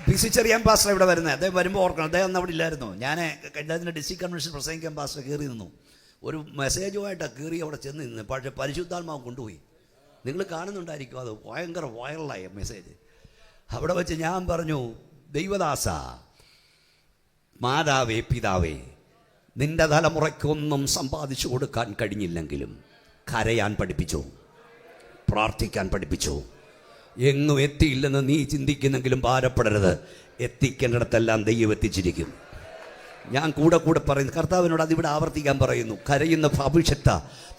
PC ചെറിയാൻ പാസ്റ്റർ ഇവിടെ വരുന്നത്. അദ്ദേഹം വരുമ്പോൾ ഓർക്കണം, അദ്ദേഹം ഒന്നും അവിടെ ഇല്ലായിരുന്നു. ഞാൻ കഴിഞ്ഞ ഡിസ്ട്രിക്ട് കൺവെൻഷൻ പ്രസംഗിക്കാൻ പാസ്റ്റർ കയറി നിന്നു. ഒരു മെസ്സേജുമായിട്ടാണ് കയറി അവിടെ ചെന്ന് നിന്ന്. പക്ഷേ പരിശുദ്ധാത്മാവ് കൊണ്ടുപോയി. നിങ്ങൾ കാണുന്നുണ്ടായിരിക്കും, അത് ഭയങ്കര വൈറലായ മെസ്സേജ്. അവിടെ വെച്ച് ഞാൻ പറഞ്ഞു, ദൈവദാസ, മാതാവേ, പിതാവേ, നിന്റെ തലമുറയ്ക്കൊന്നും സമ്പാദിച്ചു കൊടുക്കാൻ കഴിഞ്ഞില്ലെങ്കിലും കരയാൻ പഠിപ്പിച്ചു, പ്രാർത്ഥിക്കാൻ പഠിപ്പിച്ചു. എങ്ങും എത്തിയില്ലെന്ന് നീ ചിന്തിക്കുന്നെങ്കിലും ഭാരപ്പെടരുത്, എത്തിക്കേണ്ടിടത്തെല്ലാം ദൈവം എത്തിച്ചിരിക്കും. ഞാൻ കൂടെ കൂടെ പറയുന്നു, കർത്താവിനോട് അതിവിടെ ആവർത്തിക്കാൻ പറയുന്നു. കരയുന്ന ഭവിഷ്യത്ത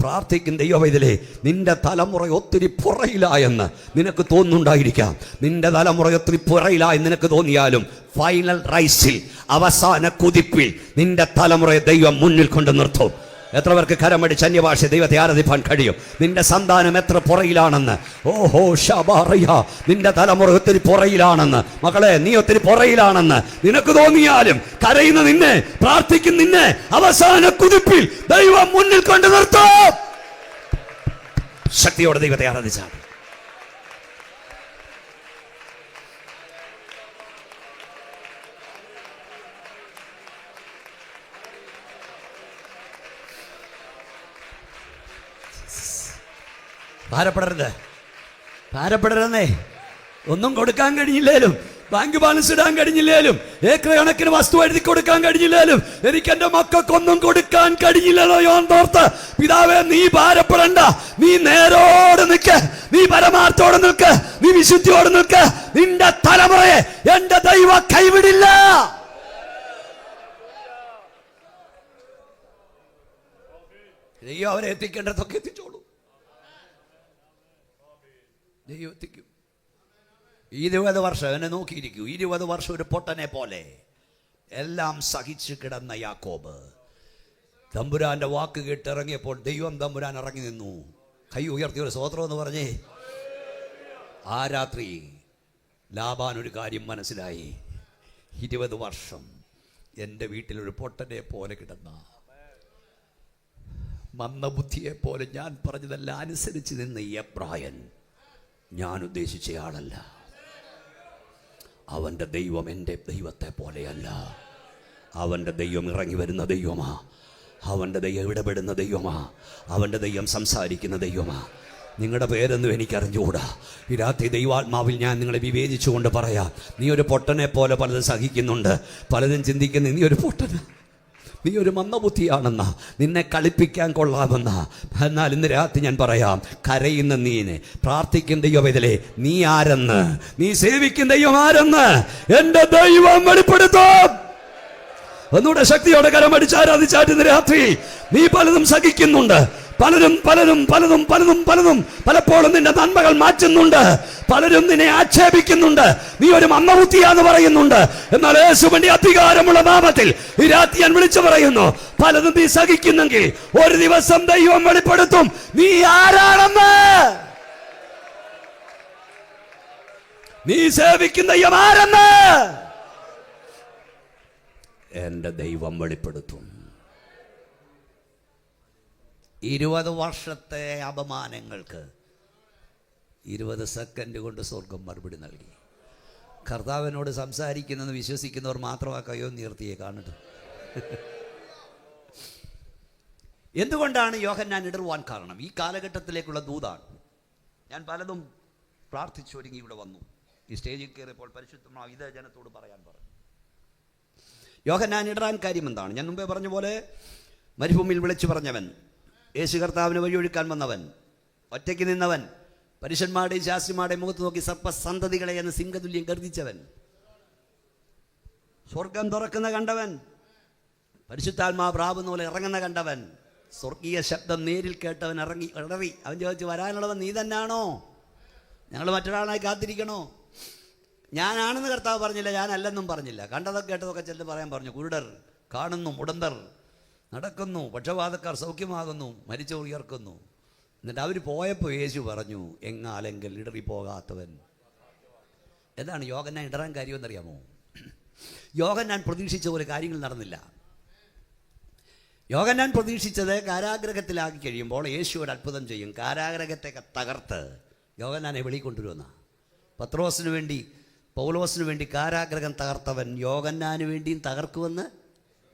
പ്രാർത്ഥിക്കുന്ന ദൈവവേദലേ, നിന്റെ തലമുറ ഒത്തിരി പുറയിലായെന്ന് നിനക്ക് തോന്നുന്നുണ്ടായിരിക്കാം. നിന്റെ തലമുറ ഒത്തിരി പുറയിലായി നിനക്ക് തോന്നിയാലും ഫൈനൽ റൈസിൽ, അവസാന കുതിപ്പിൽ നിന്റെ തലമുറയെ ദൈവം മുന്നിൽ കൊണ്ട് നിർത്തും. എത്ര പേർക്ക് കരമടിച്ച് അന്യഭാഷ ദൈവത്തെ ആരാധിപ്പാൻ കഴിയും? നിന്റെ സന്താനം എത്ര പുറയിലാണെന്ന്. ഓഹോ ഷബാറിയ, നിന്റെ തലമുറ ഒത്തിരി പുറയിലാണെന്ന്. മക്കളെ, നീ ഒത്തിരി പുറയിലാണെന്ന് നിനക്ക് തോന്നിയാലും കരയുന്ന നിന്നെ, പ്രാർത്ഥിക്കുന്ന നിന്നെ അവസാന കുതിപ്പിൽ ദൈവം മുന്നിൽ കൊണ്ട് നിർത്തും. ശക്തിയോടെ ദൈവത്തെ ആരാധിച്ചാൽ ഭാരപ്പെടരുന്നേ. ഒന്നും കൊടുക്കാൻ കഴിഞ്ഞില്ലേലും, ബാങ്ക് ബാലൻസ് ഇടാൻ കഴിഞ്ഞില്ലേലും, ഏക്കർ കണക്കിന് വസ്തു എഴുതി കൊടുക്കാൻ കഴിഞ്ഞില്ലേലും, എനിക്ക് എന്റെ മക്കൾക്കൊന്നും കൊടുക്കാൻ കഴിഞ്ഞില്ലല്ലോ യോർത്ത്, പിതാവേ നീ ഭാരപ്പെടണ്ട. നീ നേരോട് നിൽക്ക്, നീ പരമാർത്ഥത്തോടെ നിൽക്ക്, നീ വിശുദ്ധിയോട് നിൽക്ക്. നിന്റെ തലമുറയെ എന്റെ ദൈവം കൈവിടില്ല. ദൈവം അവരെ എത്തിക്കേണ്ടതൊക്കെ എത്തിച്ചോളൂ. ദൈവം എത്തിക്കും. 20 വർഷം എന്നെ നോക്കിയിരിക്കൂ. 20 വർഷം ഒരു പൊട്ടനെ പോലെ എല്ലാം സഹിച്ചു കിടന്ന യാക്കോബ് തമ്പുരാന്റെ വാക്ക് കേട്ട് ഇറങ്ങിയപ്പോൾ ദൈവം തമ്പുരാൻ ഇറങ്ങി നിന്നു. കൈ ഉയർത്തി ഒരു സ്തോത്രം എന്ന് പറഞ്ഞേ. ആ രാത്രി ലാബാൻ ഒരു കാര്യം മനസ്സിലായി. 20 വർഷം എൻ്റെ വീട്ടിലൊരു പൊട്ടനെ പോലെ കിടന്ന, മന്ദബുദ്ധിയെ പോലെ ഞാൻ പറഞ്ഞതെല്ലാം അനുസരിച്ച് നിന്ന് എബ്രായൻ ഞാൻ ഉദ്ദേശിച്ചയാളല്ല. അവൻ്റെ ദൈവം എൻ്റെ ദൈവത്തെ പോലെയല്ല. അവൻ്റെ ദൈവം ഇറങ്ങി വരുന്ന ദൈവമാ. അവൻ്റെ ദൈവം ഇടപെടുന്ന ദൈവമാ. അവൻ്റെ ദൈവം സംസാരിക്കുന്ന ദൈവമാ. നിങ്ങളുടെ പേരൊന്നും എനിക്കറിഞ്ഞുകൂടാ. ഈ രാത്രി ദൈവാത്മാവിൽ ഞാൻ നിങ്ങളെ വിവേചിച്ചുകൊണ്ട് പറയാം, നീ ഒരു പൊട്ടനെ പോലെ പലതും സഹിക്കുന്നുണ്ട്. പലതും ചിന്തിക്കുന്ന നീ ഒരു പൊട്ടന്, നീ ഒരു മന്ദബുദ്ധിയാണെന്ന, നിന്നെ കളിപ്പിക്കാൻ കൊള്ളാമെന്ന. എന്നാൽ ഇന്ന് രാത്രി ഞാൻ പറയാം, കരയുന്ന നീന്, പ്രാർത്ഥിക്കുന്ന ദൈവവേദലേ, നീ ആരെന്ന്, നീ സേവിക്കുന്ന ദൈവം ആരെന്ന് എന്റെ ദൈവം വെളിപ്പെടുത്തും. ഒന്നുകൂടെ ശക്തിയോടെ കരമടിച്ച് ആരാധിച്ചാട്ട് ഇന്ന് രാത്രി. നീ പലതും സഹിക്കുന്നുണ്ട്, പലരും പലരും പലതും പലതും പലതും പലപ്പോഴും നിന്റെ നന്മകൾ മാറ്റുന്നുണ്ട്. പലരും നിന്നെ ആക്ഷേപിക്കുന്നുണ്ട്, നീ ഒരു മന്ദബുദ്ധിയാന്ന് പറയുന്നുണ്ട്. എന്നാൽ യേശുവിന്റെ അധികാരമുള്ള നാമത്തിൽ ഈ രാത്രി ഞാൻ വിളിച്ചു പറയുന്നു, പലതും നീ സഹിക്കുന്നെങ്കിൽ ഒരു ദിവസം ദൈവം വെളിപ്പെടുത്തും നീ ആരാണെന്ന്. നീ സേവിക്കുന്ന ദൈവം ആരെന്ന് എന്റെ ദൈവം വെളിപ്പെടുത്തും. 20 വർഷത്തെ അപമാനങ്ങൾക്ക് 20 സെക്കൻഡ് കൊണ്ട് സ്വർഗം മറുപടി നൽകി. കർത്താവിനോട് സംസാരിക്കുന്നത് വിശ്വസിക്കുന്നവർ മാത്രമാ കയ്യോ നീർത്തിയെ കാണട്ടെ. എന്തുകൊണ്ടാണ് യോഹന്നാൻ ഇടറുവാൻ കാരണം? ഈ കാലഘട്ടത്തിലേക്കുള്ള ദൂതാണ്. ഞാൻ പലതും പ്രാർത്ഥിച്ചൊരുങ്ങി ഇവിടെ വന്നു. ഈ സ്റ്റേജിൽ കയറിയപ്പോൾ പരിശുദ്ധമാവ് ഇത് ജനത്തോട് പറയാൻ പറഞ്ഞു. യോഹന്നാൻ ഇടറാൻ കാര്യം എന്താണ്? ഞാൻ മുമ്പേ പറഞ്ഞ പോലെ മരുഭൂമിയിൽ വിളിച്ചു പറഞ്ഞവൻ, യേശു കർത്താവിന് വഴിയൊഴുക്കാൻ വന്നവൻ, ഒറ്റയ്ക്ക് നിന്നവൻ, പരീശന്മാരുടെയും ശാസ്ത്രിമാരുടെയും മുഖത്ത് നോക്കി സർപ്പസന്തതികളെ എന്ന് സിംഹതുല്യം ഗർജിച്ചവൻ, സ്വർഗം തുറക്കുന്ന കണ്ടവൻ, പരിശുദ്ധാത്മാ പ്രാവുന്ന പോലെ ഇറങ്ങുന്ന കണ്ടവൻ, സ്വർഗീയ ശബ്ദം നേരിൽ കേട്ടവൻ ഇടറി. അവൻ ചോദിച്ചു, വരാനുള്ളവൻ നീ തന്നെയാണോ? ഞങ്ങൾ മറ്റൊരാളായി കാത്തിരിക്കണോ? ഞാനാണെന്ന് കർത്താവ് പറഞ്ഞില്ല, ഞാനല്ലെന്നും പറഞ്ഞില്ല. കണ്ടതൊക്കെ കേട്ടതൊക്കെ ചെന്ന് പറയാൻ പറഞ്ഞു. കുരുടർ കാണുന്നു, മുടന്തർ നടക്കുന്നു, പക്ഷപാതക്കാർ സൗഖ്യമാകുന്നു, മരിച്ചവർ ഉയർക്കുന്നു. എന്നിട്ട് അവർ പോയപ്പോൾ യേശു പറഞ്ഞു, എങ്ങാലെങ്കിൽ ഇടറിപ്പോകാത്തവൻ എന്താണ് യോഹന്നാൻ ഇടറാൻ കാര്യമെന്നറിയാമോ? യോഹന്നാൻ പ്രതീക്ഷിച്ച പോലെ കാര്യങ്ങൾ നടന്നില്ല. യോഹന്നാൻ പ്രതീക്ഷിച്ചത് കാരാഗ്രഹത്തിലാക്കി കഴിയുമ്പോൾ യേശു ഒരു അത്ഭുതം ചെയ്യും, കാരാഗ്രഹത്തെയൊക്കെ തകർത്ത് യോഹന്നാനെ വെളിക്കൊണ്ടുവരുമെന്ന. പത്രോസിന് വേണ്ടി പൗലോസിന് വേണ്ടി കാരാഗ്രഹം തകർത്തവൻ യോഹന്നാന് വേണ്ടിയും തകർക്കുമെന്ന്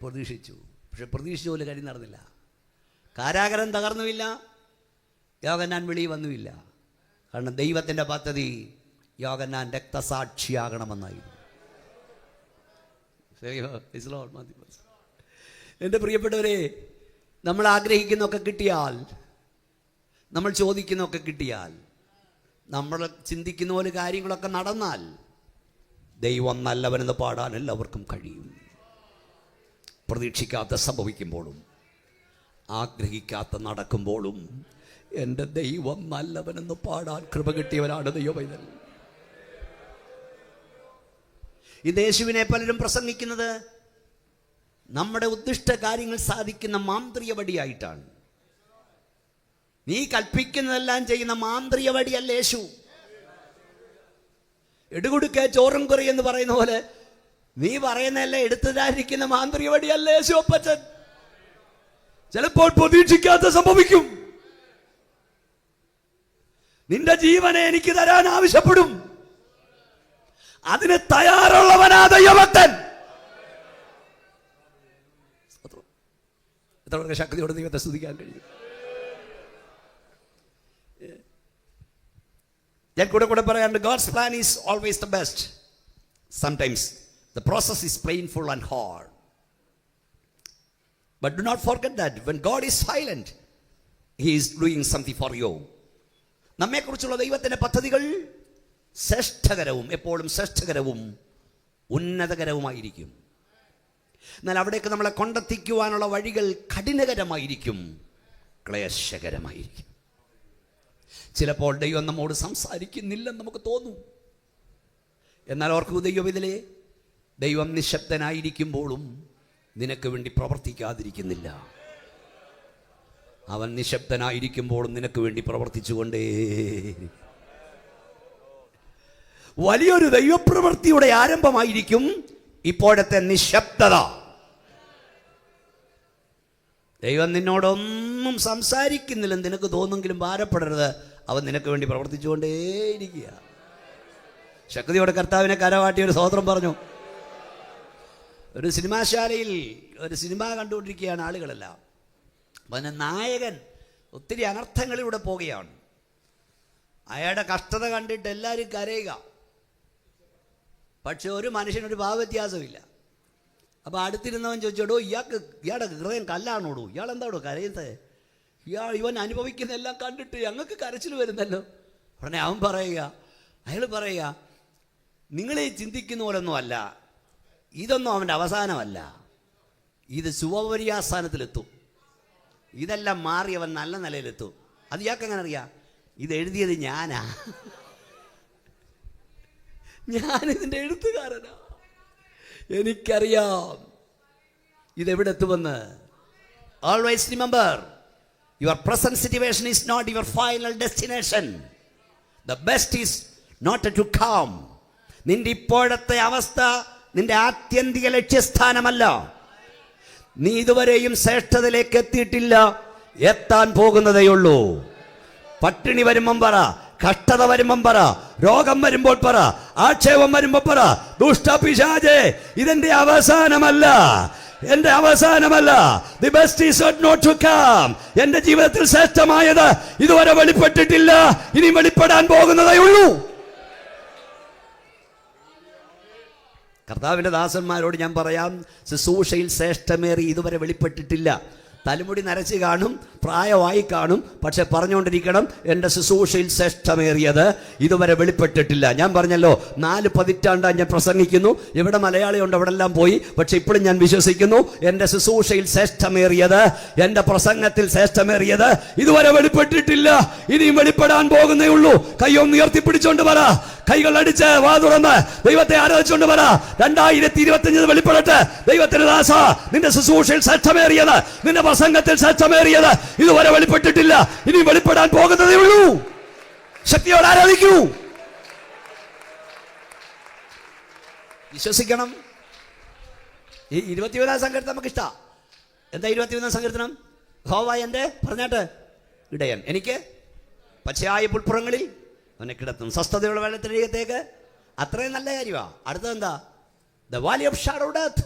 പ്രതീക്ഷിച്ചു. പക്ഷെ പ്രതീക്ഷിച്ച പോലെ കാര്യം നടന്നില്ല. കാരാഗ്രഹം തകർന്നുമില്ല, യോഹന്നാൻ വെളിയിൽ വന്നുമില്ല. കാരണം ദൈവത്തിൻ്റെ പദ്ധതി യോഹന്നാൻ രക്തസാക്ഷിയാകണമെന്നായിരുന്നു. എൻ്റെ പ്രിയപ്പെട്ടവരെ, നമ്മൾ ആഗ്രഹിക്കുന്നൊക്കെ കിട്ടിയാൽ, നമ്മൾ ചോദിക്കുന്നൊക്കെ കിട്ടിയാൽ, നമ്മൾ ചിന്തിക്കുന്ന പോലെ കാര്യങ്ങളൊക്കെ നടന്നാൽ ദൈവം നല്ലവനെന്ന് പാടാൻ എല്ലാവർക്കും കഴിയും. പ്രതീക്ഷിക്കാത്ത സംഭവിക്കുമ്പോഴും ആഗ്രഹിക്കാത്ത നടക്കുമ്പോഴും എൻ്റെ ദൈവം നല്ലവനെന്ന് പാടാൻ കൃപ കിട്ടിയവനാണ് ദൈവപൈതൽ. ഇത് യേശുവിനെ പലരും പ്രസംഗിക്കുന്നത് നമ്മുടെ ഉദ്ദിഷ്ട കാര്യങ്ങൾ സാധിക്കുന്ന മാന്ത്രിക വടിയായിട്ടാണ്. നീ കൽപ്പിക്കുന്നതെല്ലാം ചെയ്യുന്ന മാന്ത്രിക വടിയല്ല യേശു. എടുകൊടുക്ക ചോറും കുറി എന്ന് പറയുന്ന പോലെ നീ പറയുന്നതല്ല എടുത്തതായിരിക്കുന്ന മാന്ത്രിക വടിയല്ല യേശു അപ്പച്ചൻ. ചിലപ്പോൾ പ്രതീക്ഷിക്കാത്ത സംഭവിക്കും. നിന്റെ ജീവനെ എനിക്ക് തരാൻ ആവശ്യപ്പെടും. അതിന് തയ്യാറുള്ളവനാ ദൈവഭക്തൻ. എത്ര ശക്തിയോടെ ദൈവത്തെ സ്തുതിക്കാൻ കഴിയും. ഞാൻ കൂടെ പറയാണ്ട്, God's plan is always the best. Sometimes the process is painful and hard. But do not forget that when God is silent, He is doing something for you. നമ്മെക്കുറിച്ചുള്ള ദൈവത്തിൻ്റെ പദ്ധതികൾ ശ്രേഷ്ഠകരവും എപ്പോഴും ശ്രേഷ്ഠകരവും ഉന്നതകരവുമായിരിക്കും. എന്നാൽ അവിടേക്ക് നമ്മളെ കൊണ്ടെത്തിക്കുവാനുള്ള വഴികൾ കഠിനകരമായിരിക്കും, ക്ലേശകരമായിരിക്കും. ചിലപ്പോൾ ദൈവം നമ്മോട് സംസാരിക്കുന്നില്ലെന്ന് നമുക്ക് തോന്നും. എന്നാൽ ഓർക്കൂ ദൈവവിധലേ, ദൈവം നിശബ്ദനായിരിക്കുമ്പോഴും നിനക്ക് വേണ്ടി പ്രവർത്തിക്കാതിരിക്കുന്നില്ല. അവൻ നിശബ്ദനായിരിക്കുമ്പോഴും നിനക്ക് വേണ്ടി പ്രവർത്തിച്ചുകൊണ്ടേ. വലിയൊരു ദൈവപ്രവൃത്തിയുടെ ആരംഭമായിരിക്കും ഇപ്പോഴത്തെ നിശബ്ദത. ദൈവം നിന്നോടൊന്നും സംസാരിക്കുന്നില്ലെന്ന് നിനക്ക് തോന്നുമെങ്കിലും ഭാരപ്പെടരുത്. അവൻ നിനക്ക് വേണ്ടി പ്രവർത്തിച്ചുകൊണ്ടേയിരിക്കുക. ശക്തിയോടെ കർത്താവിനെ കരവാട്ടി ഒരു സ്തോത്രം പറഞ്ഞു. ഒരു സിനിമാശാലയിൽ ഒരു സിനിമ കണ്ടുകൊണ്ടിരിക്കുകയാണ് ആളുകളെല്ലാം. അപ്പം അതിന് നായകൻ ഒത്തിരി അനർത്ഥങ്ങളിലൂടെ പോവുകയാണ്. അയാളുടെ കഷ്ടത കണ്ടിട്ട് എല്ലാവരും കരയുക. പക്ഷെ ഒരു മനുഷ്യനൊരു ഭാവവ്യത്യാസമില്ല. അപ്പോൾ അടുത്തിരുന്നവൻ ചോദിച്ചോടോ, ഇയാളുടെ ഹൃദയം കല്ലാണോടോ, ഇയാളെന്താടോ കരയുന്നത്? ഇവൻ അനുഭവിക്കുന്നതെല്ലാം കണ്ടിട്ട് ഞങ്ങൾക്ക് കരച്ചിൽ വരുന്നല്ലോ. ഉടനെ അയാൾ പറയുക, നിങ്ങളീ ചിന്തിക്കുന്ന പോലൊന്നും അല്ല, ഇതൊന്നും അവൻ്റെ അവസാനമല്ല, ഇത് ശുഭപര്യാസ്ഥാനത്തിലെത്തും. ഇതെല്ലാം മാറി അവൻ നല്ല നിലയിലെത്തും. അത് ഇയാൾക്ക് എങ്ങനെ അറിയാം? ഇത് എഴുതിയത് ഞാനിതിൻ്റെ എഴുത്തുകാരനാ. എനിക്കറിയാം ഇതെവിടെ എത്തുമെന്ന്. Always remember, your present situation is not your final destination. The best is not to come. നിന്റെ ഇപ്പോഴത്തെ അവസ്ഥ നിന്റെ ആത്യന്തിക ലക്ഷ്യസ്ഥാനമല്ല. നീ ഇതുവരെയും ശ്രേഷ്ഠതയിലേക്ക് എത്തിയിട്ടില്ല, എത്താൻ പോകുന്നതേയുള്ളൂ. പട്ടിണി വരുമ്പം പറ, കഷ്ടത വരുമ്പം പറ, രോഗം വരുമ്പോൾ പറ, ആക്ഷേപം വരുമ്പോൾ പറ, ദുഷ്ടപിശാചേ ഇതെന്റെ അവസാനമല്ല, എന്റെ അവസാനമല്ല. The best is not to come. എന്റെ ജീവിതത്തിൽ ശ്രേഷ്ഠമായത് ഇതുവരെ വെളിപ്പെട്ടിട്ടില്ല, ഇനി വെളിപ്പെടാൻ പോകുന്നതേ ഉള്ളൂ. കർത്താവിൻ്റെ ദാസന്മാരോട് ഞാൻ പറയാം, ശുശ്രൂഷയിൽ ശ്രേഷ്ഠമേറി ഇതുവരെ വെളിപ്പെട്ടിട്ടില്ല. തലമുടി നരച്ച് കാണും, പ്രായമായി കാണും, പക്ഷെ പറഞ്ഞുകൊണ്ടിരിക്കണം, എൻ്റെ ശുശ്രൂഷയിൽ ശ്രേഷ്ഠമേറിയത് ഇതുവരെ വെളിപ്പെട്ടിട്ടില്ല. ഞാൻ പറഞ്ഞല്ലോ, 4 പതിറ്റാണ്ടായി ഞാൻ പ്രസംഗിക്കുന്നു. എവിടെ മലയാളിയുണ്ട് അവിടെ എല്ലാം പോയി. പക്ഷെ ഇപ്പോഴും ഞാൻ വിശ്വസിക്കുന്നു, എൻ്റെ ശുശ്രൂഷയിൽ ശ്രേഷ്ഠമേറിയത്, എൻ്റെ പ്രസംഗത്തിൽ ശ്രേഷ്ഠമേറിയത് ഇതുവരെ വെളിപ്പെട്ടിട്ടില്ല, ഇനിയും വെളിപ്പെടാൻ പോകുന്നേ ഉള്ളൂ. കൈയൊന്ന് ഉയർത്തിപ്പിടിച്ചോണ്ട് പറ, കൈകൾ അടിച്ച് വാ തുറന്ന് ദൈവത്തെ ആരാധിച്ചുകൊണ്ട് പറ, 2025 വെളിപ്പെടട്ടെ. ദൈവത്തിന്റെ ദാസ, നിന്റെ ശുശ്രൂഷയിൽ ശ്രേഷ്ഠമേറിയത്, നിന്റെ പ്രസംഗത്തിൽ ശ്രേഷ്ഠമേറിയത് ഇതുവരെ വെളിപ്പെട്ടിട്ടില്ല, ഇനി വെളിപ്പെടാൻ പോകുന്നതേ ഉള്ളൂ. ശക്തിയോടെ ആരാധിക്കൂ. വിശ്വസിക്കണം. ഈ 21 സങ്കീർത്തനം നമുക്ക് ഇഷ്ടമാണ്. എന്താ 21 സങ്കീർത്തനം? യഹോവ എൻ്റെ പറഞ്ഞാട്ട് ഇടയൻ, എനിക്ക് പച്ചയായ പുൽപ്പുറങ്ങളിൽ അവനെ കിടത്തും, സ്വസ്ഥതയുള്ള വെള്ളത്തിനരികത്തേക്ക്. അത്രയും നല്ല കാര്യമാണ്. അടുത്തത് എന്താ? The valley of shadow of death,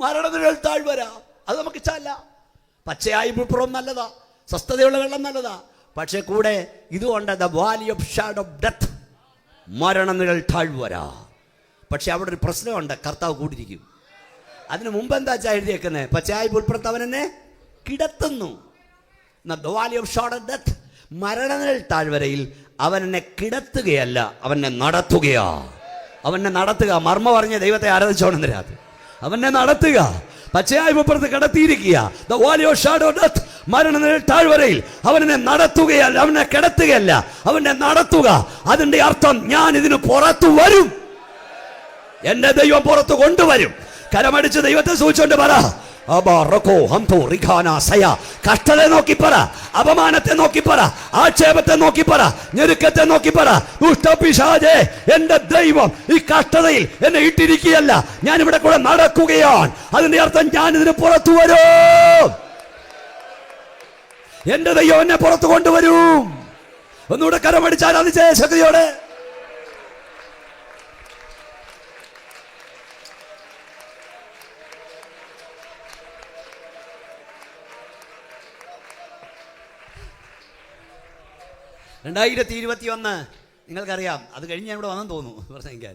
മരണനിഴൽ താഴ്വര. അത് നമുക്ക് ഇഷ്ടമല്ല. പച്ചയായ പുൽപ്പുറം നല്ലതാ, സ്വസ്ഥതയുള്ള വെള്ളം നല്ലതാ. പക്ഷെ കൂടെ ഇതുകൊണ്ട് the valley of shadow of death, മരണനിഴൽ താഴ്വര. പക്ഷെ അവിടെ ഒരു പ്രശ്നമുണ്ട്, കർത്താവ് കൂടിയിരിക്കും. അതിന് മുമ്പ് എന്താ വെച്ചാൽ എഴുതിയേക്കുന്നത്? പച്ചയായ പുൽപ്പുറത്ത് അവൻ എന്നെ കിടത്തുന്നു. The valley of shadow of death, മരണനിഴൽ താഴ്വരയിൽ അവൻ എന്നെ കിടത്തുകയല്ല, അവനെ നടത്തുകയാ. അവനെ നടത്തുക. മർമ്മ പറഞ്ഞ ദൈവത്തെ ആരാധിച്ചോണെന്ന് രാത്രി അവനെ നടത്തുക. പച്ചയായ പുൽപ്പുറത്ത് കിടത്തിയിരിക്കുക. The valley of shadow of death, മരണനിഴൽ താഴ്വരയിൽ അവനെ നടത്തുകയല്ല, അവനെ കിടത്തുകയല്ല, അവനെ നടത്തുക. അതിന്റെ അർത്ഥം ഞാൻ ഇതിന് പുറത്തു വരും, എന്റെ ദൈവം പുറത്തു കൊണ്ടുവരും. കരമടിച്ച് ദൈവത്തെ സൂചിച്ചുകൊണ്ട് പറ, കഷ്ടത്തെ നോക്കി പറ, അപമാനത്തെ നോക്കി പറ, ആക്ഷേപത്തെ നോക്കി പറ, ഞെരുക്കത്തെ നോക്കി പറ, ദുഷ്ടപിശാചേ എന്റെ ദൈവം ഈ കഷ്ടതയിൽ എന്നെ ഇട്ടിരിക്കുകയല്ല, ഞാൻ ഇവിടെ കൂടെ നടക്കുകയാണ്. അതിന്റെ അർത്ഥം ഞാൻ ഇതിന് പുറത്തു വരും, എന്റെ ദൈവം എന്നെ പുറത്തു കൊണ്ടുവരും. ഒന്നുകൂടെ കരമടിച്ചാൽ അതിശയ ശക്തിയോടെ. രണ്ടായിരത്തി 21 നിങ്ങൾക്കറിയാം. അത് കഴിഞ്ഞ് ഞാൻ ഇവിടെ വന്നെന്ന് തോന്നുന്നു പറഞ്ഞെങ്കിൽ.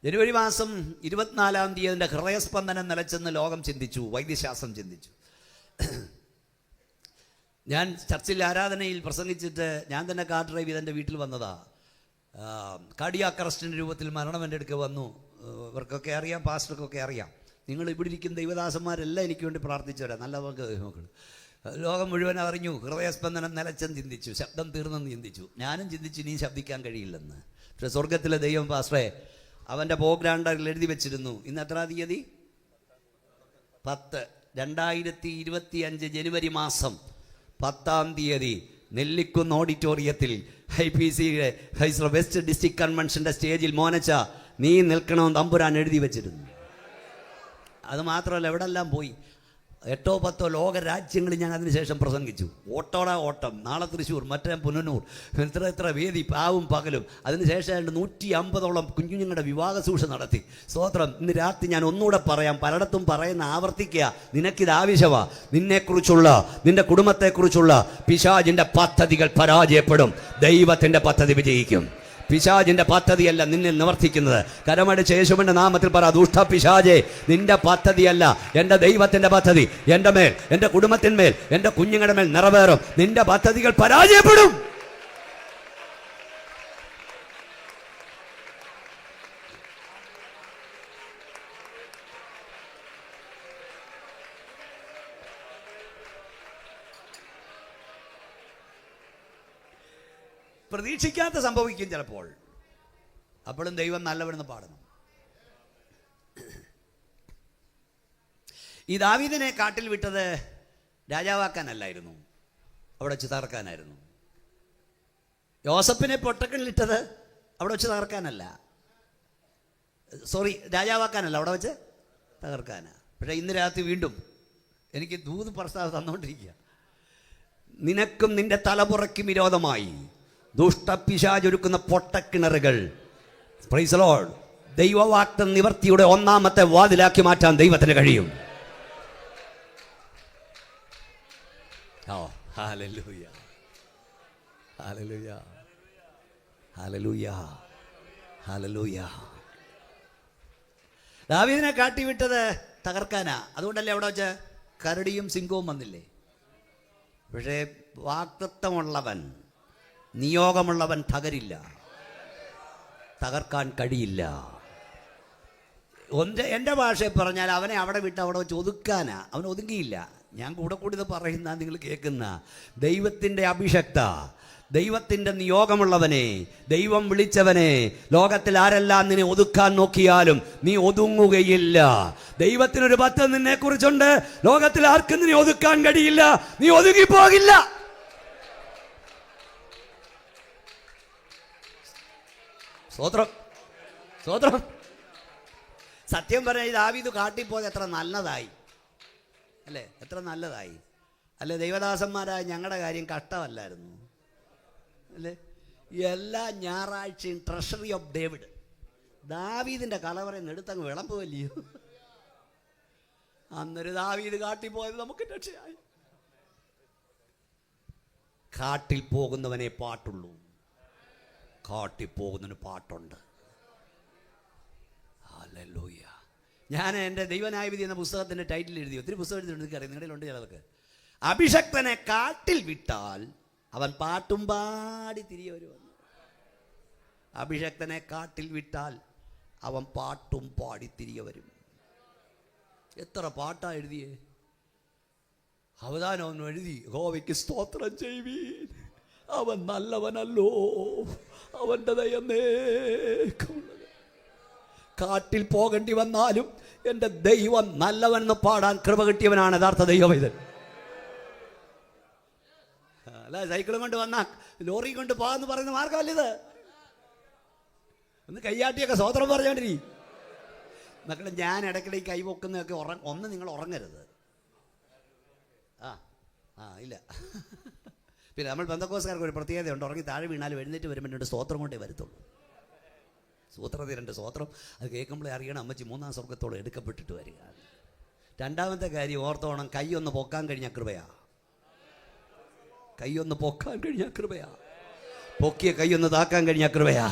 ജനുവരി മാസം 24-ാം തീയതി അതിൻ്റെ ഹൃദയസ്പന്ദനം നിലച്ചെന്ന് ലോകം ചിന്തിച്ചു, വൈദ്യശാസ്ത്രം ചിന്തിച്ചു. ഞാൻ ചർച്ചിൽ ആരാധനയിൽ പ്രസംഗിച്ചിട്ട് ഞാൻ തന്നെ കാർ ഡ്രൈവ് ചെയ്ത് എൻ്റെ വീട്ടിൽ വന്നതാ. കാർഡിയാക് അറസ്റ്റിൻ്റെ രൂപത്തിൽ മരണം എൻ്റെ അടുക്ക് വന്നു. ഇവർക്കൊക്കെ അറിയാം, പാസ്റ്റർക്കൊക്കെ അറിയാം. നിങ്ങൾ ഇവിടെ ഇരിക്കുന്ന ദൈവദാസന്മാരെല്ലാം എനിക്ക് വേണ്ടി പ്രാർത്ഥിച്ചു തരാം. നല്ല മക്കൾ ലോകം മുഴുവൻ അറിഞ്ഞു. ഹൃദയസ്പന്ദനം നിലച്ചെന്ന് ചിന്തിച്ചു, ശബ്ദം തീർന്നെന്ന് ചിന്തിച്ചു. ഞാനും ചിന്തിച്ചു ഇനിയും ശബ്ദിക്കാൻ കഴിയില്ലെന്ന്. പക്ഷെ സ്വർഗത്തിലെ ദൈവം പാസ്റ്ററെ അവൻ്റെ പ്രോഗ്രാമിൽ എഴുതി വെച്ചിരുന്നു. ഇന്ന് എത്ര തീയതി? 10, 2025 ജനുവരി മാസം 10-ാം തീയതി നെല്ലിക്കുന്ന് ഓഡിറ്റോറിയത്തിൽ IPCയുടെ വെസ്റ്റ് ഡിസ്ട്രിക്ട് കൺവെൻഷൻ്റെ സ്റ്റേജിൽ മോനച്ച നീ നിൽക്കണമെന്ന് തമ്പുരാൻ എഴുതി വെച്ചിരുന്നു. അത് മാത്രമല്ല, എവിടെല്ലാം പോയി 8 or 10 ലോക രാജ്യങ്ങളിൽ ഞാൻ അതിനുശേഷം പ്രസംഗിച്ചു. ഓട്ടോടാ ഓട്ടം, നാളെ തൃശ്ശൂർ, മറ്റേ പുനലൂർ, എത്ര വേദി പാവും പകലും. അതിനുശേഷം 150ഓളം കുഞ്ഞുങ്ങളുടെ വിവാഹ സൂക്ഷ നടത്തി. സ്തോത്രം. ഇന്ന് രാത്രി ഞാൻ ഒന്നുകൂടെ പറയാം, പലയിടത്തും പറയുന്ന ആവർത്തിക്കുക. നിനക്കിത് ആവശ്യമാണ്. നിന്നെക്കുറിച്ചുള്ള, നിന്റെ കുടുംബത്തെക്കുറിച്ചുള്ള പിശാചിൻ്റെ പദ്ധതികൾ പരാജയപ്പെടും, ദൈവത്തിൻ്റെ പദ്ധതി വിജയിക്കും. പിശാചിന്റെ പദ്ധതിയല്ല നിന്നിൽ നിവർത്തിക്കുന്നത്. കരമടിച്ച് യേശുവിന്റെ നാമത്തിൽ പറ, ദുഷ്ട പിശാചേ നിന്റെ പദ്ധതിയല്ല, എൻ്റെ ദൈവത്തിന്റെ പദ്ധതി എൻ്റെ മേൽ, എൻ്റെ കുടുംബത്തിന്മേൽ, എൻ്റെ കുഞ്ഞുങ്ങളുടെ മേൽ നിറവേറും. നിന്റെ പദ്ധതികൾ പരാജയപ്പെടും. പ്രതീക്ഷിക്കാത്ത സംഭവിക്കും ചിലപ്പോൾ. അപ്പോഴും ദൈവം നല്ലവനെന്ന് പാടണം. ഈ ദാവീദിനെ കാട്ടിൽ വിട്ടത് രാജാവാക്കാനല്ലായിരുന്നു, അവിടെ വെച്ച് തകർക്കാനായിരുന്നു. യോസഫിനെ പൊട്ടക്കണിലിട്ടത് അവിടെ വെച്ച് തകർക്കാനല്ല, രാജാവാക്കാനല്ല, അവിടെ വെച്ച് തകർക്കാനാ. പക്ഷേ ഇന്ന് രാത്രി വീണ്ടും എനിക്ക് ദൂത് പ്രസ്താവം തന്നുകൊണ്ടിരിക്കുക. നിനക്കും നിന്റെ തലമുറയ്ക്കും വിരോധമായി ദുഷ്ടപിശാചൊരുക്കുന്ന പൊട്ടക്കിണറുകൾ, പ്രൈസ് ദി ലോർഡ്, ദൈവവാക്തം നിവർത്തിയുടെ 1-ാമത്തെ വാതിലാക്കി മാറ്റാൻ ദൈവത്തിന് കഴിയും. Hallelujah, hallelujah, hallelujah, hallelujah. ദാവീദിനെ കാട്ടിവിട്ടത് തകർക്കാനാ. അതുകൊണ്ടല്ലേ അവിടെ വെച്ച് കരടിയും സിംഹവും വന്നില്ലേ? പക്ഷേ വാക്തത്വമുള്ളവൻ, നിയോഗമുള്ളവൻ തകരില്ല, തകർക്കാൻ കഴിയില്ല. എൻ്റെ ഭാഷയിൽ പറഞ്ഞാൽ അവനെ അവിടെ വിട്ട് അവിടെ വെച്ച് ഒതുക്കാനാ. അവൻ ഒതുങ്ങിയില്ല. ഞാൻ കൂടെ ഇത് പറയുന്ന നിങ്ങൾ കേൾക്കുന്ന ദൈവത്തിൻ്റെ അഭിഷക്ത, ദൈവത്തിൻ്റെ നിയോഗമുള്ളവനെ, ദൈവം വിളിച്ചവനെ, ലോകത്തിൽ ആരെല്ലാം നിന്നെ ഒതുക്കാൻ നോക്കിയാലും നീ ഒതുങ്ങുകയില്ല. ദൈവത്തിനൊരു പദ്ധതി നിന്നെ കുറിച്ചുണ്ട്. ലോകത്തിൽ ആർക്കും നിന്നെ ഒതുക്കാൻ കഴിയില്ല. നീ ഒതുങ്ങിപ്പോകില്ല. സ്തോത്രം, സ്തോത്രം. സത്യം പറഞ്ഞാൽ ദാവീദ് കാട്ടിപ്പോയത് എത്ര നല്ലതായി അല്ലേ, എത്ര നല്ലതായി അല്ലേ. ദൈവദാസന്മാരായ ഞങ്ങളുടെ കാര്യം കഷ്ടമല്ലായിരുന്നു അല്ലേ. എല്ലാ ഞായറാഴ്ചയും ട്രഷറി ഓഫ് ഡേവിഡ് ദാവീദിൻ്റെ കലവറയിൽ നിന്ന് എടുത്തങ്ങ് വിളമ്പുമല്ലയോ. അന്നൊരു ദാവീദ് കാട്ടിപ്പോയത് നമുക്ക് രക്ഷയായി. കാട്ടിൽ പോകുന്നവനെ പാട്ടുള്ളൂ, കാട്ടിൽ പോകുന്നതിന് പാട്ടുണ്ട്. ഹല്ലേലൂയ. ഞാൻ എൻ്റെ ദൈവന്യായവിധി എന്ന പുസ്തകത്തിൻ്റെ ടൈറ്റിൽ എഴുതി, ഒത്തിരി പുസ്തകം എഴുതിയിട്ടുണ്ട്, എനിക്കറിയാം, നിങ്ങളിലുണ്ട് ചിലർക്ക്. അഭിഷക്തനെ കാട്ടിൽ വിട്ടാൽ അവൻ പാട്ടും പാടി തിരികെ വരുമെന്ന്. അഭിഷക്തനെ കാട്ടിൽ വിട്ടാൽ അവൻ പാട്ടും പാടി തിരികെ വരും. എത്ര പാട്ടാ എഴുതിയേ. അവതാനം എഴുതി, യഹോവയ്ക്ക് സ്തോത്രം ചെയ്യുവീൻ, അവൻ നല്ലവനല്ലോ, അവൻ്റെ ദയന്നേക്കുള്ളത്. കാട്ടിൽ പോകേണ്ടി വന്നാലും എൻ്റെ ദൈവം നല്ലവനെന്ന് പാടാൻ കൃപ കിട്ടിയവനാണ് യഥാർത്ഥ ദൈവവേദൻ. അല്ല സൈക്കിളും കൊണ്ട് വന്നാ ലോറി കൊണ്ട് പോകാന്ന് പറയുന്ന മാർഗമല്ലിത്. ഒന്ന് കയ്യാട്ടിയൊക്കെ സ്തോത്രം പറഞ്ഞോണ്ടിരി മക്കളെ. ഞാൻ ഇടയ്ക്കിടെ കൈ പൊക്കുന്നതൊക്കെ ഒന്ന് നിങ്ങൾ ഉറങ്ങരുത്. ഇല്ല. പിന്നെ നമ്മൾ ബന്ധക്കോസുകാർക്ക് ഒരു പ്രത്യേകതയുണ്ട്, ഉറങ്ങി താഴെ വീണാലും എഴുന്നേറ്റ് വരുമ്പോൾ രണ്ട് സ്തോത്രം കൊണ്ടേ വരത്തുള്ളൂ. സൂത്രത്തിൽ രണ്ട് സ്തോത്രം, അത് കേൾക്കുമ്പോഴേ അറിയണം അമ്മച്ചി മൂന്നാം സ്വർഗത്തോളം എടുക്കപ്പെട്ടിട്ട് വരിക. രണ്ടാമത്തെ കാര്യം ഓർത്തോണം, കൈയൊന്ന് പൊക്കാൻ കഴിഞ്ഞാൽ കൃപയാ. കൈയൊന്ന് പൊക്കാൻ കഴിഞ്ഞാൽ കൃപയാ. പൊക്കിയ കൈയൊന്ന് താക്കാൻ കഴിഞ്ഞാൽ കൃപയാ.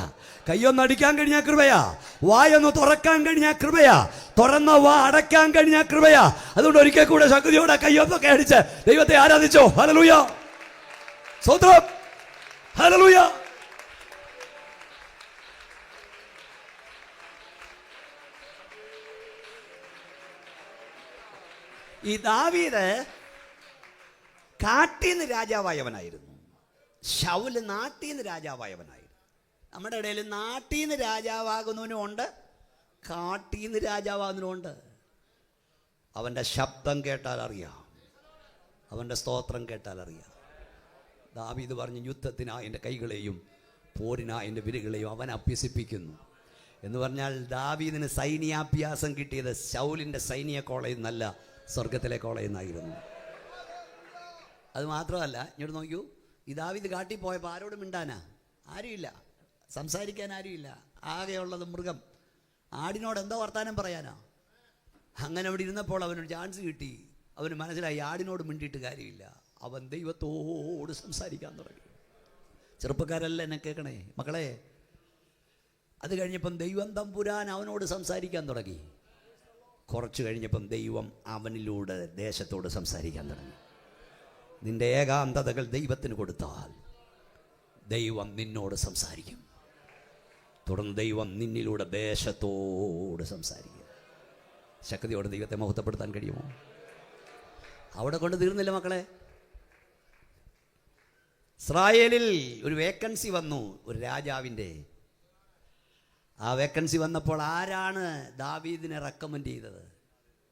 കൈയൊന്ന് അടിക്കാൻ കഴിഞ്ഞാൽ കൃപയാ. വായൊന്ന് തുറക്കാൻ കഴിഞ്ഞാൽ കൃപയാ. തുറന്ന വാ അടയ്ക്കാൻ കഴിഞ്ഞാൽ കൃപയാ. അതുകൊണ്ട് ഒരിക്കൽ കൂടെ ശക്തിയോടെ കൈയൊന്നൊക്കെ അടിച്ച് ദൈവത്തെ ആരാധിച്ചോ. ഹല്ലേലൂയ, സ്തോത്രം, ഹല്ലേലൂയ. ഈ ദാവീദ് കാട്ടീന്ന് രാജാവായവനായിരുന്നു, ശൗല് നാട്ടീന്ന് രാജാവായവനായിരുന്നു. നമ്മുടെ ഇടയിൽ നാട്ടീന്ന് രാജാവാകുന്നവനും ഉണ്ട്, കാട്ടീന്ന് രാജാവാകുന്നവനും ഉണ്ട്. അവൻ്റെ ശബ്ദം കേട്ടാൽ അറിയാം, അവൻ്റെ സ്തോത്രം കേട്ടാൽ അറിയാം. ദാവീദ് പറഞ്ഞു, യുദ്ധത്തിനായി എൻ്റെ കൈകളെയും പോരിനായി എൻ്റെ വിരലുകളെയും അവൻ അഭ്യസിപ്പിക്കുന്നു എന്ന് പറഞ്ഞാൽ ദാവീദിന് സൈന്യാഭ്യാസം കിട്ടിയത് ശൗലിൻ്റെ സൈനിക കോളേജിൽ നിന്നല്ല, സ്വർഗത്തിലെ കോളേജിൽ നിന്നായിരുന്നു. അത് മാത്രമല്ല, ഇങ്ങോട്ട് നോക്കൂ, ഈ ദാവീദ് കാട്ടിൽ പോയപ്പോൾ ആരോടും മിണ്ടാനാ ആരുമില്ല, സംസാരിക്കാൻ ആരുമില്ല. ആകെയുള്ളത് മൃഗം. ആടിനോട് എന്തോ വർത്താനം പറയാനാ. അങ്ങനെ അവിടെ ഇരുന്നപ്പോൾ അവനൊരു ചാൻസ് കിട്ടി. അവന് മനസ്സിലായി ആടിനോട് മിണ്ടിയിട്ട് കാര്യമില്ല, അവൻ ദൈവത്തോട് സംസാരിക്കാൻ തുടങ്ങി. ചെറുപ്പക്കാരെല്ലാം എന്നെ കേൾക്കണേ മക്കളെ. അത് കഴിഞ്ഞപ്പം ദൈവം തമ്പുരാൻ അവനോട് സംസാരിക്കാൻ തുടങ്ങി. കുറച്ച് കഴിഞ്ഞപ്പം ദൈവം അവനിലൂടെ ദേശത്തോട് സംസാരിക്കാൻ തുടങ്ങി. നിന്റെ ഏകാന്തതകൾ ദൈവത്തിന് കൊടുത്താൽ ദൈവം നിന്നോട് സംസാരിക്കും. തുടർന്ന് ദൈവം നിന്നിലൂടെ ദേശത്തോട് സംസാരിക്കും. ശക്തിയോടെ ദൈവത്തെ മഹത്വപ്പെടുത്താൻ കഴിയുമോ? അവിടെ കൊണ്ട് തീർന്നില്ല മക്കളെ. ഇസ്രായേലിൽ ഒരു വേക്കൻസി വന്നു, ഒരു രാജാവിൻ്റെ. ആ വേക്കൻസി വന്നപ്പോൾ ആരാണ് ദാവീദിനെ റെക്കമെൻഡ് ചെയ്തത്?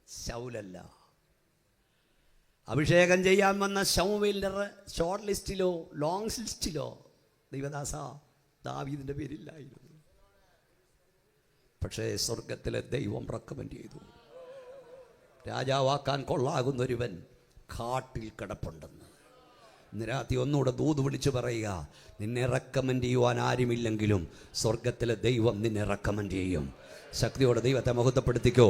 ശൗലല്ല. അഭിഷേകം ചെയ്യാൻ വന്ന ശമൂവേലിൻ്റെ ഷോർട്ട് ലിസ്റ്റിലോ ലോങ് ലിസ്റ്റിലോ ദൈവദാസ ദാവീദിൻ്റെ പേരില്ലായിരുന്നു. പക്ഷേ സ്വർഗത്തിലെ ദൈവം റെക്കമെൻഡ് ചെയ്തു. രാജാവാക്കാൻ കൊള്ളാകുന്നൊരുവൻ കാട്ടിൽ കിടപ്പുണ്ടെന്ന്. ഇന്ന് രാത്രി ഒന്നുകൂടെ ദൂത് വിളിച്ച് പറയുക, നിന്നെ റെക്കമെൻഡ് ചെയ്യുവാൻ ആരുമില്ലെങ്കിലും സ്വർഗത്തിലെ ദൈവം നിന്നെ റെക്കമെൻഡ് ചെയ്യും. ശക്തിയോടെ ദൈവത്തെ മഹത്വപ്പെടുത്തിക്കോ.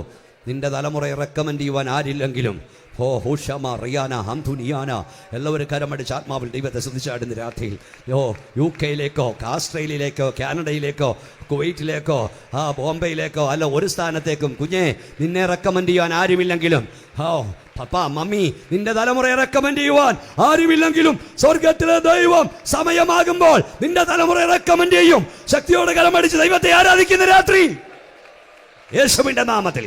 നിന്റെ തലമുറയെ റെക്കമെൻഡ് ചെയ്യുവാൻ ആരില്ലെങ്കിലും ഹോ ഹൂഷമ റിയാന ഹംധുനിയാന എല്ലാവരും കരമടിച്ച് ആത്മാവിൽ ദൈവത്തെ ശ്രദ്ധിച്ചാടുന്ന രാത്രിയിൽ UK-യിലേക്കോ ഓസ്ട്രേലിയയിലേക്കോ കാനഡയിലേക്കോ കുവൈറ്റിലേക്കോ ബോംബെയിലേക്കോ അല്ല ഒരു സ്ഥാനത്തേക്കും കുഞ്ഞെ നിന്നെ റെക്കമെൻഡ് ചെയ്യാൻ ആരുമില്ലെങ്കിലും പപ്പ മമ്മി നിന്റെ തലമുറയെ റെക്കമെൻഡ് ചെയ്യുവാൻ ആരുമില്ലെങ്കിലും സ്വർഗത്തിലെ ദൈവം സമയമാകുമ്പോൾ നിന്റെ തലമുറയെ റെക്കമെൻഡ് ചെയ്യും. ശക്തിയോടെ കരമടിച്ച് ദൈവത്തെ ആരാധിക്കുന്ന രാത്രി യേശുവിന്റെ നാമത്തിൽ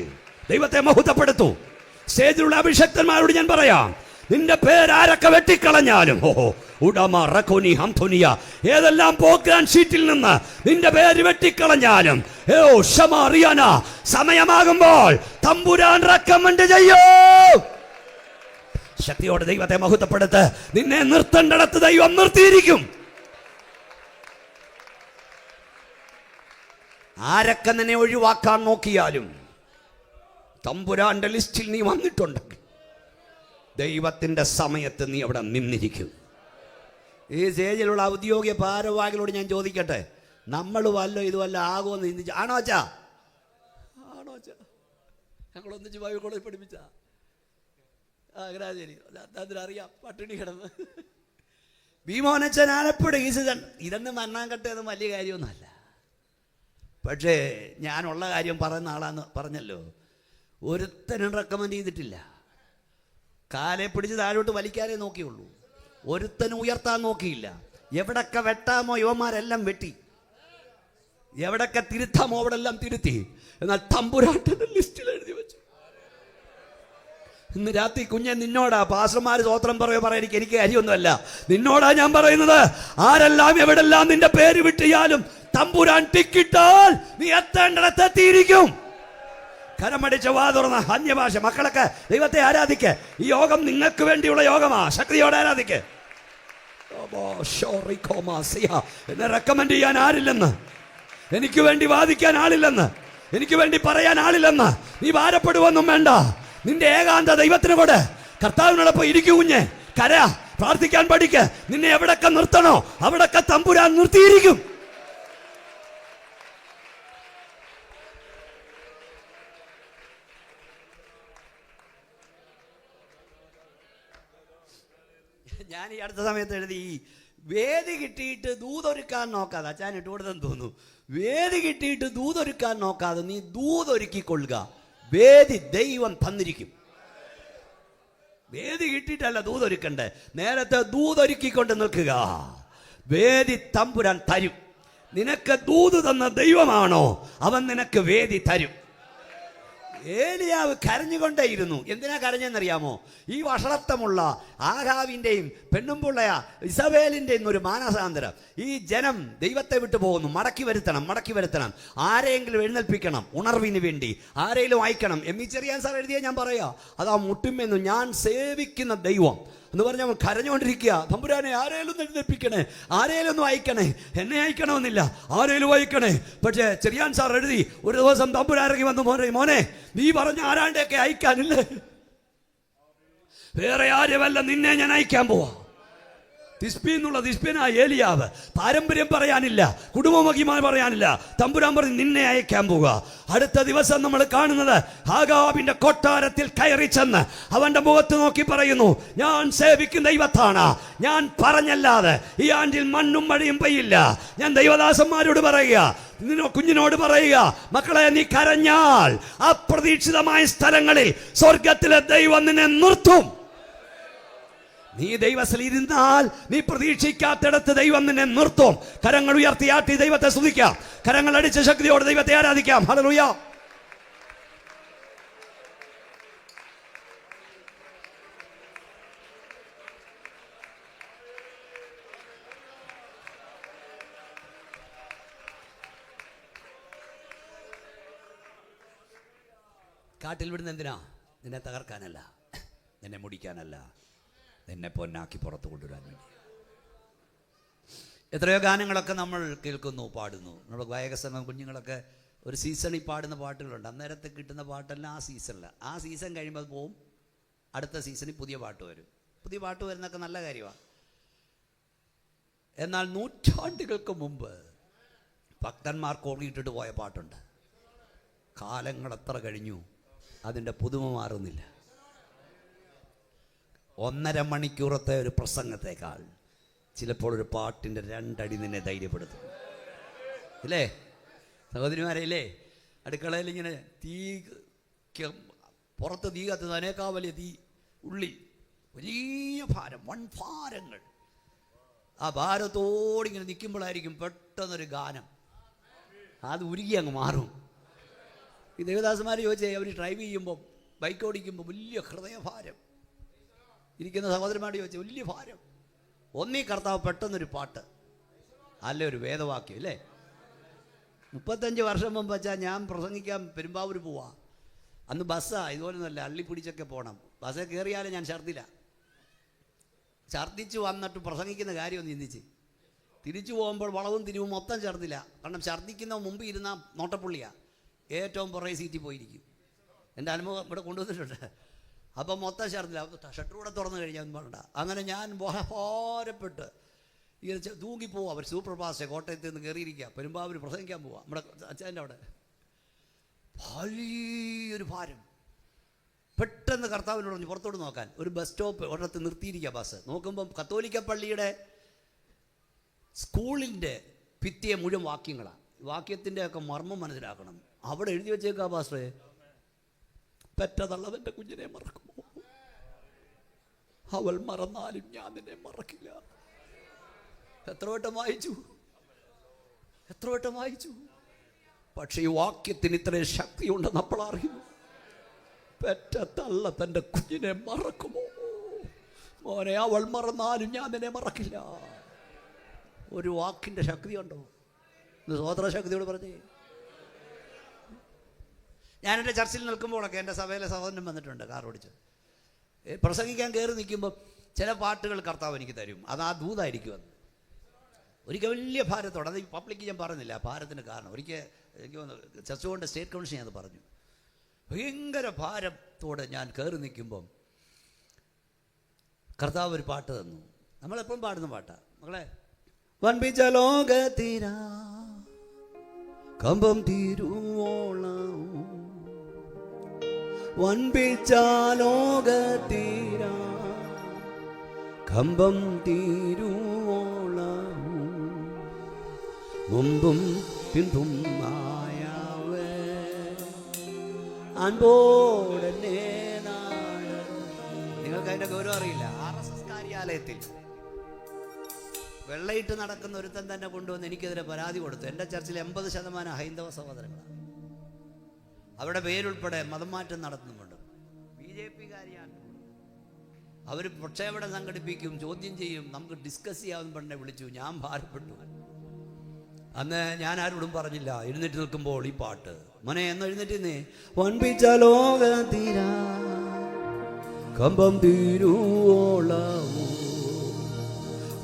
ദൈവത്തെ മഹത്വപ്പെടുത്തു. സ്റ്റേജിലുള്ള അഭിഷക്തന്മാരോട് ഞാൻ പറയാം, നിന്റെ പേരാരൊക്കെ വെട്ടിക്കളഞ്ഞാലും ഉടമ റഖോനി ഹംധുനിയ ഏതെല്ലാം പ്രോഗ്രാം ഷീറ്റിൽ നിന്ന് നിന്റെ പേര് വെട്ടിക്കളഞ്ഞാലും റിയാന സമയമാകുമ്പോൾ തമ്പുരാൻ റെക്കമെൻഡ് ചെയ്യൂ. ശക്തിയോടെ ദൈവത്തെ മഹത്വപ്പെടുത്ത്. നിന്നെ നിർത്തേണ്ടിടത്ത് ദൈവം നിർത്തിയിരിക്കും. ആരൊക്കെ നിന്നെ ഒഴിവാക്കാൻ നോക്കിയാലും തമ്പുരാന്റെ ലിസ്റ്റിൽ നീ വന്നിട്ടുണ്ടെങ്കിൽ ദൈവത്തിൻ്റെ സമയത്ത് നീ അവിടെ നിന്നിരിക്കും. ഈ സ്റ്റേജിലുള്ള ഔദ്യോഗിക ഭാരവാഹികളോട് ഞാൻ ചോദിക്കട്ടെ, നമ്മൾ വല്ലോ ഇതുവല്ല ആകുമെന്ന് ചിന്തിച്ചു ആണോ അച്ഛാ? ആണോ അച്ഛാ? ഞങ്ങളൊന്നിച്ച് ബൈബിൾ കോളേജ് പഠിപ്പിച്ച ശരി അറിയാം, പട്ടിണി കിടന്ന് ഭീമോനച്ഛൻ ആലപ്പുഴ ഈ സീസൺ ഇതൊന്നും മണ്ണാങ്കട്ടയൊന്നും വലിയ കാര്യമൊന്നുമല്ല. പക്ഷേ ഞാനുള്ള കാര്യം പറയുന്ന ആളാന്ന് പറഞ്ഞല്ലോ. ഒരുത്തനും റെക്കമെൻഡ് ചെയ്തിട്ടില്ല. കാലെ പിടിച്ച് താഴോട്ട് വലിക്കാനേ നോക്കിയുള്ളൂ. ഒരുത്തനും ഉയർത്താൻ നോക്കിയില്ല. എവിടൊക്കെ വെട്ടാമോ യുവന്മാരെല്ലാം വെട്ടി, എവിടൊക്കെ തിരുത്താമോ അവിടെ എല്ലാം തിരുത്തി. എന്നാൽ തമ്പുരാന്റെ ലിസ്റ്റിൽ എഴുതി വെച്ചു. ഇന്ന് രാത്രി കുഞ്ഞെ നിന്നോടാ പാസ്റ്റർമാർ സ്വോത്രം പറയാൻ എനിക്ക് കാര്യമൊന്നുമല്ല, നിന്നോടാ ഞാൻ പറയുന്നത്. ആരെല്ലാം എവിടെല്ലാം നിന്റെ പേര് വിട്ടിയാലും തമ്പുരാൻ ടിക്കിട്ടാൽ നീ എത്തേണ്ടിടത്ത് എത്തിയിരിക്കും. കരമടിച്ച വാ തുറന്ന അന്യഭാഷ മക്കളൊക്കെ ദൈവത്തെ ആരാധിക്ക്. ഈ യോഗം നിങ്ങൾക്ക് വേണ്ടിയുള്ള യോഗമാ. ശക്തിയോടെ ആരാധിക്ക്. എന്നെ റെക്കമെൻഡ് ചെയ്യാൻ ആരില്ലെന്ന്, എനിക്ക് വേണ്ടി വാദിക്കാൻ ആളില്ലെന്ന്, എനിക്ക് വേണ്ടി പറയാൻ ആളില്ലെന്ന് നീ ഭാരപ്പെടുവൊന്നും വേണ്ട. നിന്റെ ഏകാന്ത ദൈവത്തിന് കൂടെ കർത്താവിനോടൊപ്പം ഇരിക്കൂ കുഞ്ഞെ. കര പ്രാർത്ഥിക്കാൻ പഠിക്ക്. നിന്നെ എവിടൊക്കെ നിർത്തണോ അവിടൊക്കെ തമ്പുരാൻ നിർത്തിയിരിക്കും. ഞാൻ ഈ അടുത്ത സമയത്ത് എഴുതി, വേദി കിട്ടിയിട്ട് ദൂതൊരുക്കാൻ നോക്കാതെ, അച്ഛൻ ഇട്ടുകൊടുത്തെന്ന് തോന്നുന്നു, വേദി കിട്ടിയിട്ട് ദൂതൊരുക്കാൻ നോക്കാതെ നീ ദൂതൊരുക്കിക്കൊള്ളുക. വേദി ദൈവം തന്നിരിക്കും. വേദി കിട്ടിയിട്ടല്ല ദൂതൊരുക്കണ്ടേ, നേരത്തെ ദൂതൊരുക്കിക്കൊണ്ട് നിൽക്കുക. വേദി തമ്പുരാൻ തരും. നിനക്ക് ദൂത് തന്ന ദൈവമാണോ അവൻ നിനക്ക് വേദി തരും. ഏലിയാവ് കരഞ്ഞുകൊണ്ടേയിരുന്നു. എന്തിനാ കരഞ്ഞെന്നറിയാമോ? ഈ വഷളത്വമുള്ള ആഹാവിൻ്റെയും പെണ്ണുമ്പുള്ളയ ഇസബേലിൻ്റെയും ഒരു മാനസാന്തരം. ഈ ജനം ദൈവത്തെ വിട്ടു പോകുന്നു. മടക്കി വരുത്തണം. ആരെയെങ്കിലും എഴുന്നേൽപ്പിക്കണം, ഉണർവിന് വേണ്ടി ആരെങ്കിലും അയക്കണം. ചെറിയാൻ സാർ എഴുതിയ ഞാൻ പറയാ, അതാ മുട്ടുമെന്നു ഞാൻ സേവിക്കുന്ന ദൈവം എന്ന് പറഞ്ഞാൽ കരഞ്ഞുകൊണ്ടിരിക്കുക. തമ്പുരാനെ ആരേലും എഴുന്നേൽപ്പിക്കണേ, ആരേലും ഒന്ന് അയക്കണേ. എന്നെ അയക്കണമെന്നില്ല, ആരേലും അയക്കണേ. പക്ഷേ ചെറിയാൻ സാർ എഴുതി, ഒരു ദിവസം തമ്പുരാൻ ഇറങ്ങി വന്നു, മോനെ നീ പറഞ്ഞ ആരാണ്ടൊക്കെ അയക്കാനില്ലേ, വേറെ ആരുമല്ല, നിന്നെ ഞാൻ അയക്കാൻ പോവാ. തിസ്ബീനായ ഏലിയാവ്. പാരമ്പര്യം പറയാനില്ല, കുടുംബമഹിമാൻ പറയാനില്ല. തമ്പുരാൻ പറഞ്ഞ് നിന്നെ അയക്കാൻ പോവുക. അടുത്ത ദിവസം നമ്മൾ കാണുന്നത് ആഹാബിന്റെ കൊട്ടാരത്തിൽ കയറി ചെന്ന് അവന്റെ മുഖത്ത് നോക്കി പറയുന്നു, ഞാൻ സേവിക്കുന്ന ദൈവത്താണ്. ഞാൻ പറഞ്ഞല്ലാതെ ഈ ആണ്ടിൽ മണ്ണും മഴയും പെയ്യില്ല. ഞാൻ ദൈവദാസന്മാരോട് പറയുക, കുഞ്ഞിനോട് പറയുക, മക്കളെ നീ കരഞ്ഞാൽ അപ്രതീക്ഷിതമായ സ്ഥലങ്ങളിൽ സ്വർഗത്തിലെ ദൈവം നിന്നെ നിർത്തും. നീ ദൈവത്തിൽ ഇരുന്നാൽ നീ പ്രതീക്ഷിക്കാത്തിടത്ത് ദൈവം നിന്നെ നിർത്തും. കരങ്ങൾ ഉയർത്തിയാട്ടി ദൈവത്തെ സ്തുതിക്കാം. കരങ്ങൾ അടിച്ച ശക്തിയോടെ ദൈവത്തെ ആരാധിക്കാം. ഹല്ലേലൂയ. കാട്ടിൽ വിടുന്ന എന്തിനാ? നിന്നെ തകർക്കാനല്ല, നിന്നെ മുടിക്കാനല്ല, നിന്നെ പൊന്നാക്കി പുറത്തു കൊണ്ടുവരാൻ വേണ്ടി. എത്രയോ ഗാനങ്ങളൊക്കെ നമ്മൾ കേൾക്കുന്നു, പാടുന്നു. നമ്മുടെ ഗായക സംഘം കുഞ്ഞുങ്ങളൊക്കെ ഒരു സീസണിൽ പാടുന്ന പാട്ടുകളുണ്ട്. അന്നേരത്തെ കിട്ടുന്ന പാട്ടെല്ലാം ആ സീസണിൽ, ആ സീസൺ കഴിയുമ്പോൾ പോവും, അടുത്ത സീസണിൽ പുതിയ പാട്ട് വരും. പുതിയ പാട്ട് വരുന്നതൊക്കെ നല്ല കാര്യമാണ്. എന്നാൽ നൂറ്റാണ്ടുകൾക്ക് മുമ്പ് ഭക്തന്മാർ കോറിയിട്ടിട്ട് പോയ പാട്ടുണ്ട്. കാലങ്ങൾ എത്ര കഴിഞ്ഞു, അതിൻ്റെ പുതുമ മാറുന്നില്ല. 1.5 മണിക്കൂറത്തെ ഒരു പ്രസംഗത്തേക്കാൾ ചിലപ്പോൾ ഒരു പാട്ടിൻ്റെ 2 അടി നിന്നെ ധൈര്യപ്പെടുത്തും. ഇല്ലേ സഹോദരിമാരല്ലേ? അടുക്കളയിൽ ഇങ്ങനെ പുറത്ത് തീ കത്തുന്നത്, അതിനേക്കാൾ വലിയ തീ ഉള്ളി, വലിയ ഭാരം, വൻഭാരങ്ങൾ. ആ ഭാരത്തോടിങ്ങനെ നിൽക്കുമ്പോഴായിരിക്കും പെട്ടെന്നൊരു ഗാനം, അത് ഉരുകി അങ്ങ് മാറും. ഈ ദേവദാസന്മാർ ചോദിച്ചേ, അവർ ഡ്രൈവ് ചെയ്യുമ്പോൾ, ബൈക്ക് ഓടിക്കുമ്പോൾ വലിയ ഹൃദയഭാരം ഇരിക്കുന്ന സഹോദരന്മാരോട് ചോദിച്ചാൽ വലിയ ഭാരം. ഒന്നീ കർത്താവ് പെട്ടെന്നൊരു പാട്ട്, അല്ല ഒരു വേദവാക്യം. അല്ലേ? 35 വർഷം മുമ്പ് വെച്ചാൽ ഞാൻ പ്രസംഗിക്കാൻ പെരുമ്പാവൂർ പോവാ. അന്ന് ബസ്സാണ്, ഇതുപോലൊന്നുമല്ല, അള്ളിപ്പിടിച്ചൊക്കെ പോകണം. ബസ്സിൽ കയറിയാലും ഞാൻ ഛർദ്ദിച്ചു വന്നിട്ട് പ്രസംഗിക്കുന്ന കാര്യം ഒന്ന് ചിന്തിച്ച്. തിരിച്ചു പോകുമ്പോൾ വളവും തിരിവും മൊത്തം ഛർദ്ദില്ല. കാരണം ഛർദ്ദിക്കുന്ന മുമ്പ് ഇരുന്ന നോട്ടപ്പുള്ളിയാണ്, ഏറ്റവും പുറകെ സീറ്റിൽ പോയിരിക്കും. എൻ്റെ അനുഭവം ഇവിടെ കൊണ്ടുവന്നിട്ടുണ്ട്. അപ്പം മൊത്തം ഷർട്ടില്ല, ഷട്ടർ കൂടെ തുറന്നു കഴിഞ്ഞാൽ വേണ്ട. അങ്ങനെ ഞാൻ ഭാരപ്പെട്ട് ഇങ്ങനെ തൂങ്ങിപ്പോവുക. അവർ സൂപ്പർ ഫാസ്റ്റ് കോട്ടയത്ത് നിന്ന് കയറിയിരിക്കുക, പെരുമ്പാവൂർ പ്രസംഗിക്കാൻ പോവുക. നമ്മുടെ അച്ഛൻ്റെ അവിടെ വലിയൊരു ഭാരം. പെട്ടെന്ന് കർത്താവിനോട് പറഞ്ഞു പുറത്തോട്ട് നോക്കാൻ. ഒരു ബസ് സ്റ്റോപ്പ് ഒരിടത്ത് നിർത്തിയിരിക്കുക ബസ്. നോക്കുമ്പം കത്തോലിക്ക പള്ളിയുടെ സ്കൂളിൻ്റെ ഭിത്തിയെ മുഴുവൻ വാക്യങ്ങളാണ്. വാക്യത്തിൻ്റെയൊക്കെ മർമ്മം മനസ്സിലാക്കണം. അവിടെ എഴുതി വെച്ചേക്കാ പാസ്റ്ററെ, പെറ്റതള്ളവൻ്റെ കുഞ്ഞിനെ മറക്കുമോ, അവൾ മറന്നാലും ഞാൻ നിന്നെ മറക്കില്ല. എത്ര വട്ടം വായിച്ചു. പക്ഷേ ഈ വാക്യത്തിന് ഇത്രയും ശക്തിയുണ്ടെന്ന് അപ്പോൾ അറിയുന്നു. പെറ്റതള്ള തൻ്റെ കുഞ്ഞിനെ മറക്കുമോ, മോനെ അവൾ മറന്നാലും ഞാൻ നിന്നെ മറക്കില്ല. ഒരു വാക്കിൻ്റെ ശക്തിയുണ്ടോ? ഇത് സ്വതന്ത്ര ശക്തിയോട് പറഞ്ഞേ. ഞാൻ എൻ്റെ ചർച്ചിൽ നിൽക്കുമ്പോഴൊക്കെ എൻ്റെ സഭയിലെ സഹോദരൻ വന്നിട്ടുണ്ട് കാർ ഓടിച്ച്. പ്രസംഗിക്കാൻ കയറി നിൽക്കുമ്പോൾ ചില പാട്ടുകൾ കർത്താവ് എനിക്ക് തരും. അത് ആ ദൂതായിരിക്കുമെന്ന്. ഒരിക്കൽ വലിയ ഭാരത്തോടെ, അത് ഈ പബ്ലിക്ക് ഞാൻ പറഞ്ഞില്ല ഭാരത്തിന് കാരണം. ഒരിക്കൽ എനിക്ക് ചർച്ച കൊണ്ട് സ്റ്റേറ്റ് കൗൺസിൽ ഞാൻ പറഞ്ഞു. ഭയങ്കര ഭാരത്തോടെ ഞാൻ കയറി നിൽക്കുമ്പം കർത്താവ് ഒരു പാട്ട് തന്നു. നമ്മളെപ്പോഴും പാടുന്ന പാട്ടാ മക്കളെ. വൻപിച്ച ലോകത്തിര കമ്പം തീരുവോളം, വൻപിച്ച ലോകത്തിര കമ്പം തീരുവോളം, മുമ്പും പിൻപും ആയവേ അൻപോടനെ നാട്. നിങ്ങൾക്ക് അതിൻ്റെ ഗൗരവം അറിയില്ല. RSS കാര്യാലയത്തിൽ വെള്ളയിട്ട് നടക്കുന്ന ഒരുത്തൻ തന്നെ കൊണ്ടുവന്ന് എനിക്കെതിരെ പരാതി കൊടുത്തു. എൻ്റെ ചർച്ചിൽ 80% ഹൈന്ദവ സഹോദരങ്ങളാണ്. അവിടെ പേരുൾപ്പെടെ മതം മാറ്റം നടത്തുന്നുണ്ട്. BJP കാര്യമാണ്. അവർ പ്രക്ഷേപണം സംഘടിപ്പിക്കും, ചോദ്യം ചെയ്യും, നമുക്ക് ഡിസ്കസ് ചെയ്യാമെന്ന് പറഞ്ഞെ വിളിച്ചു. ഞാൻ ഭാരപ്പെട്ടു. അന്ന് ഞാൻ ആരോടും പറഞ്ഞില്ല. എഴുന്നേറ്റ് നിൽക്കുമ്പോൾ ഈ പാട്ട് മോനെ എന്ന് എഴുന്നേറ്റ് വൻപിച്ച ലോകത്തിര കമ്പം തീരുവോളവും,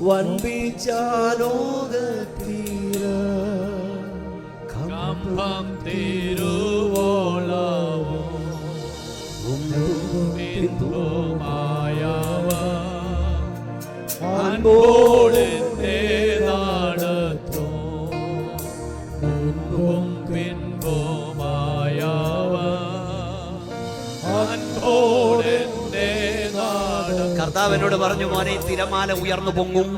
വൻപിച്ച ലോകത്തിര കമ്പം തീരുവോളവും, അൻപോടെ നടത്തും കർത്താവ് എന്നോട് പറഞ്ഞു, മോനെ തിരമാല ഉയർന്നു പൊങ്ങും,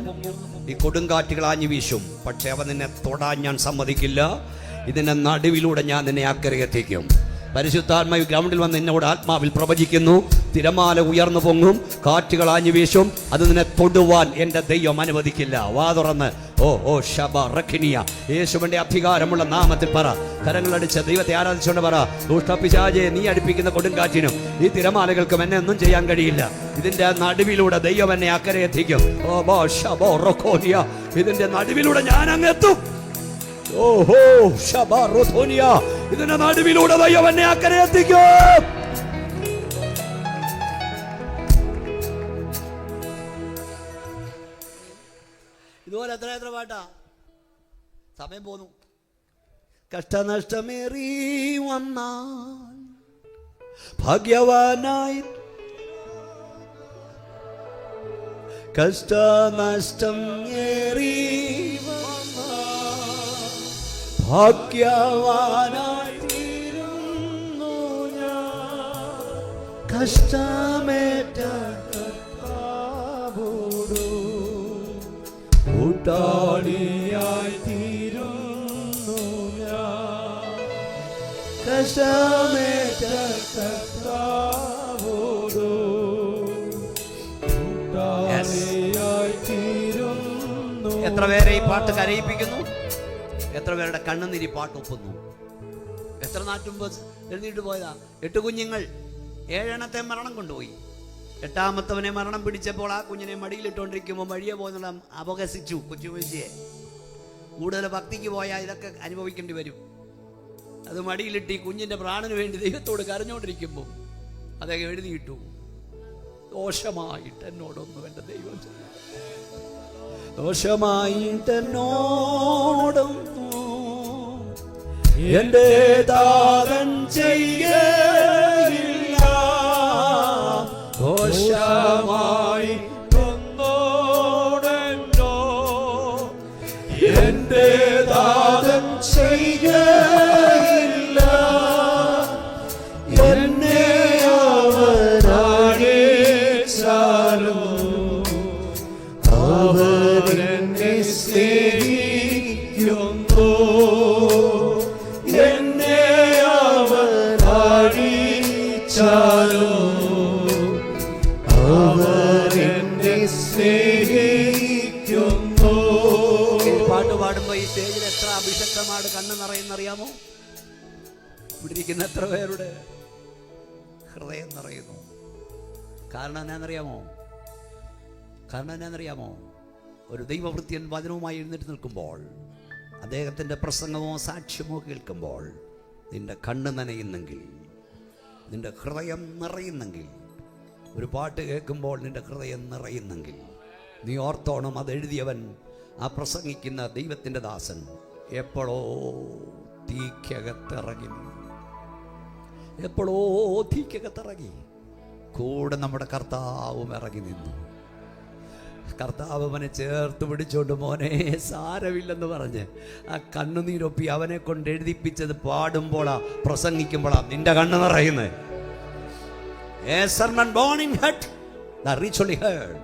ഈ കൊടുങ്കാറ്റുകൾ ആഞ്ഞു വീശും, പക്ഷെ അവ നിന്നെ തൊടാൻ ഞാൻ സമ്മതിക്കില്ല. ഇതിന്റെ നടുവിലൂടെ ഞാൻ നിന്നെ അക്കരെ എത്തിക്കും. പരിശുദ്ധാത്മാവ് ഗ്രൗണ്ടിൽ വന്ന് എന്നോട് ആത്മാവിൽ പ്രവചിക്കുന്നു, തിരമാല ഉയർന്നു പൊങ്ങും, കാറ്റുകൾ ആഞ്ഞു വീശും, അത് നിന്നെ തൊടുവാൻ എൻ്റെ ദൈവം അനുവദിക്കില്ല. വാ തുറന്ന് ഓ ശബ റഖിനിയ, യേശുവിന്റെ അധികാരമുള്ള നാമത്തിൽ പറ. കരങ്ങളടിച്ച് ദൈവത്തെ ആരാധിച്ചുകൊണ്ട് പറ, ദുഷ്ടപിശാചേ നീ അടുപ്പിക്കുന്ന കൊടുങ്കാറ്റിനും ഈ തിരമാലകൾക്കും എന്നെ ഒന്നും ചെയ്യാൻ കഴിയില്ല. ഇതിന്റെ നടുവിലൂടെ ദൈവം എന്നെ അക്കരെ എത്തിക്കും. ഇതിന്റെ നടുവിലൂടെ ഞാൻ അങ്ങെത്തും. ഓഹോ ശബാറോഥോനിയ, ഇതിന്റെ നടുവിലൂടെ ദൈവം എന്നെ അക്കരെ എത്തിക്കും. ഇതുപോലെ എത്ര പാട്ടാ. സമയം പോന്നു. കഷ്ടനഷ്ടമേറി വന്നാൽ ഭാഗ്യവാനായി, കഷ്ടനഷ്ടം ഏറി ഭാഗ്യവാനായി തീരുന്നു ഞാൻ, കഷ്ടമേറ്റ കർത്താവോടു കൂട്ടാളിയായി തീരുന്നു ഞാൻ, കഷ്ടമേറ്റ കർത്താവോടു കൂട്ടാളിയായി തീരുന്നു. എത്ര പേരെ ഈ പാട്ട് കരയിപ്പിക്കുന്നു, എത്ര പേരുടെ കണ്ണുനീരി പാട്ട് ഒപ്പുന്നു. എത്ര നാട്ടുമ്പ് എഴുന്നേറ്റ് പോയതാ. 8 കുഞ്ഞുങ്ങൾ, 7 മരണം കൊണ്ടുപോയി. 8ാമത്തവനെ മരണം പിടിച്ചപ്പോൾ ആ കുഞ്ഞിനെ മടിയിലിട്ടുകൊണ്ടിരിക്കുമ്പോൾ വഴിയെ പോകുന്ന അപഹസിച്ചു കൊച്ചുമേശിയെ. കൂടുതൽ ഭക്തിക്ക് പോയാൽ ഇതൊക്കെ അനുഭവിക്കേണ്ടി വരും. അത് മടിയിലിട്ട് ഈ കുഞ്ഞിന്റെ പ്രാണന് വേണ്ടി ദൈവത്തോട് കരഞ്ഞുകൊണ്ടിരിക്കുമ്പോൾ അദ്ദേഹം എഴുതിയിട്ടു, ദോഷമായിട്ട് എന്നോടൊന്നും എൻ്റെ ദൈവം ദോഷമായിട്ടെന്നോടൊന്നും എൻ്റെ താതൻ ചെയ്യയില്ല, നിറയുന്നറിയാമോ? ഇവിടെ ഇരിക്കുന്ന എത്ര പേരുടെ ഹൃദയം നിറയുന്നു? കാരണം എന്നാന്നറിയാമോ? ഒരു ദൈവവൃത്യൻ വചനവുമായി എഴുന്നേറ്റ് നിൽക്കുമ്പോൾ, അദ്ദേഹത്തിൻ്റെ പ്രസംഗമോ സാക്ഷ്യമോ കേൾക്കുമ്പോൾ നിന്റെ കണ്ണ് നനയുന്നെങ്കിൽ, നിന്റെ ഹൃദയം നിറയുന്നെങ്കിൽ, ഒരു പാട്ട് കേൾക്കുമ്പോൾ നിന്റെ ഹൃദയം നിറയുന്നെങ്കിൽ, നീ ഓർത്തോണം, അത് എഴുതിയവൻ, ആ പ്രസംഗിക്കുന്ന ദൈവത്തിൻ്റെ ദാസൻ എപ്പോഴോ തീക്കകത്തിറങ്ങി കൂടെ നമ്മുടെ കർത്താവും ഇറങ്ങി നിന്നു. കർത്താവ് അവനെ ചേർത്ത് പിടിച്ചോണ്ട്, മോനെ സാരമില്ലെന്ന് പറഞ്ഞ് ആ കണ്ണുനീരൊപ്പി അവനെ കൊണ്ട് എഴുതിപ്പിച്ചത് പാടുമ്പോഴാ, പ്രസംഗിക്കുമ്പോഴാ നിന്റെ കണ്ണ് നിറയുന്നത്. A sermon born in heart that richly heard.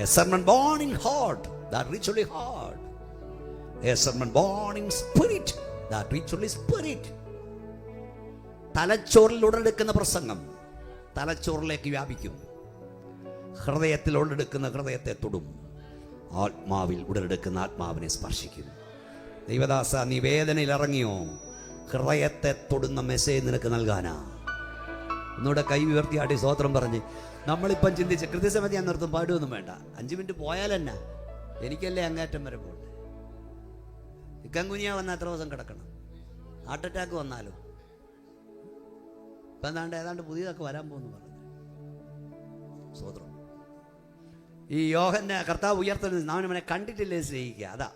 A sermon born in heart that richly heard. A sermon born in spirit that richly spirit. തലച്ചോറിൽ ഉടലെടുക്കുന്ന പ്രസംഗം തലച്ചോറിലേക്ക് വ്യാപിക്കും. ഹൃദയത്തിൽ ഉടലെടുക്കുന്ന ഹൃദയത്തെ തൊടും. ആത്മാവിൽ ഉടലെടുക്കുന്ന ആത്മാവിനെ സ്പർശിക്കും. ദൈവദാസ, നീ വേദനയിൽ ഇറങ്ങിയോ? ഹൃദയത്തെ തൊടുന്ന മെസ്സേജ് നിനക്ക് നൽകാനാ. ഒന്നുകൂടെ കൈ ഉയർത്തിയാട്ടി സ്തോത്രം പറഞ്ഞ് നമ്മളിപ്പം ചിന്തിച്ച് കൃത്യസമയത്ത് ഞാൻ നിർത്തും, പാടുമൊന്നും വേണ്ട, 5 മിനിറ്റ് പോയാലെന്നാ, എനിക്കല്ലേ അങ്ങേറ്റം വരെ പോകണ്ടേ? ഇക്കങ്കുനിയ വന്നാൽ എത്ര ദിവസം കിടക്കണം? ഹാർട്ട് അറ്റാക്ക് വന്നാലോ? ഇപ്പം ഏതാണ്ട് പുതിയതൊക്കെ വരാൻ പോകുന്നു പറഞ്ഞു. സ്തോത്രം. ഈ യോഹന്നെ കർത്താവ് ഉയർത്തുന്നത് നാം അവനെ കണ്ടിട്ടില്ലേ സ്നേഹിക്കുക. അതാ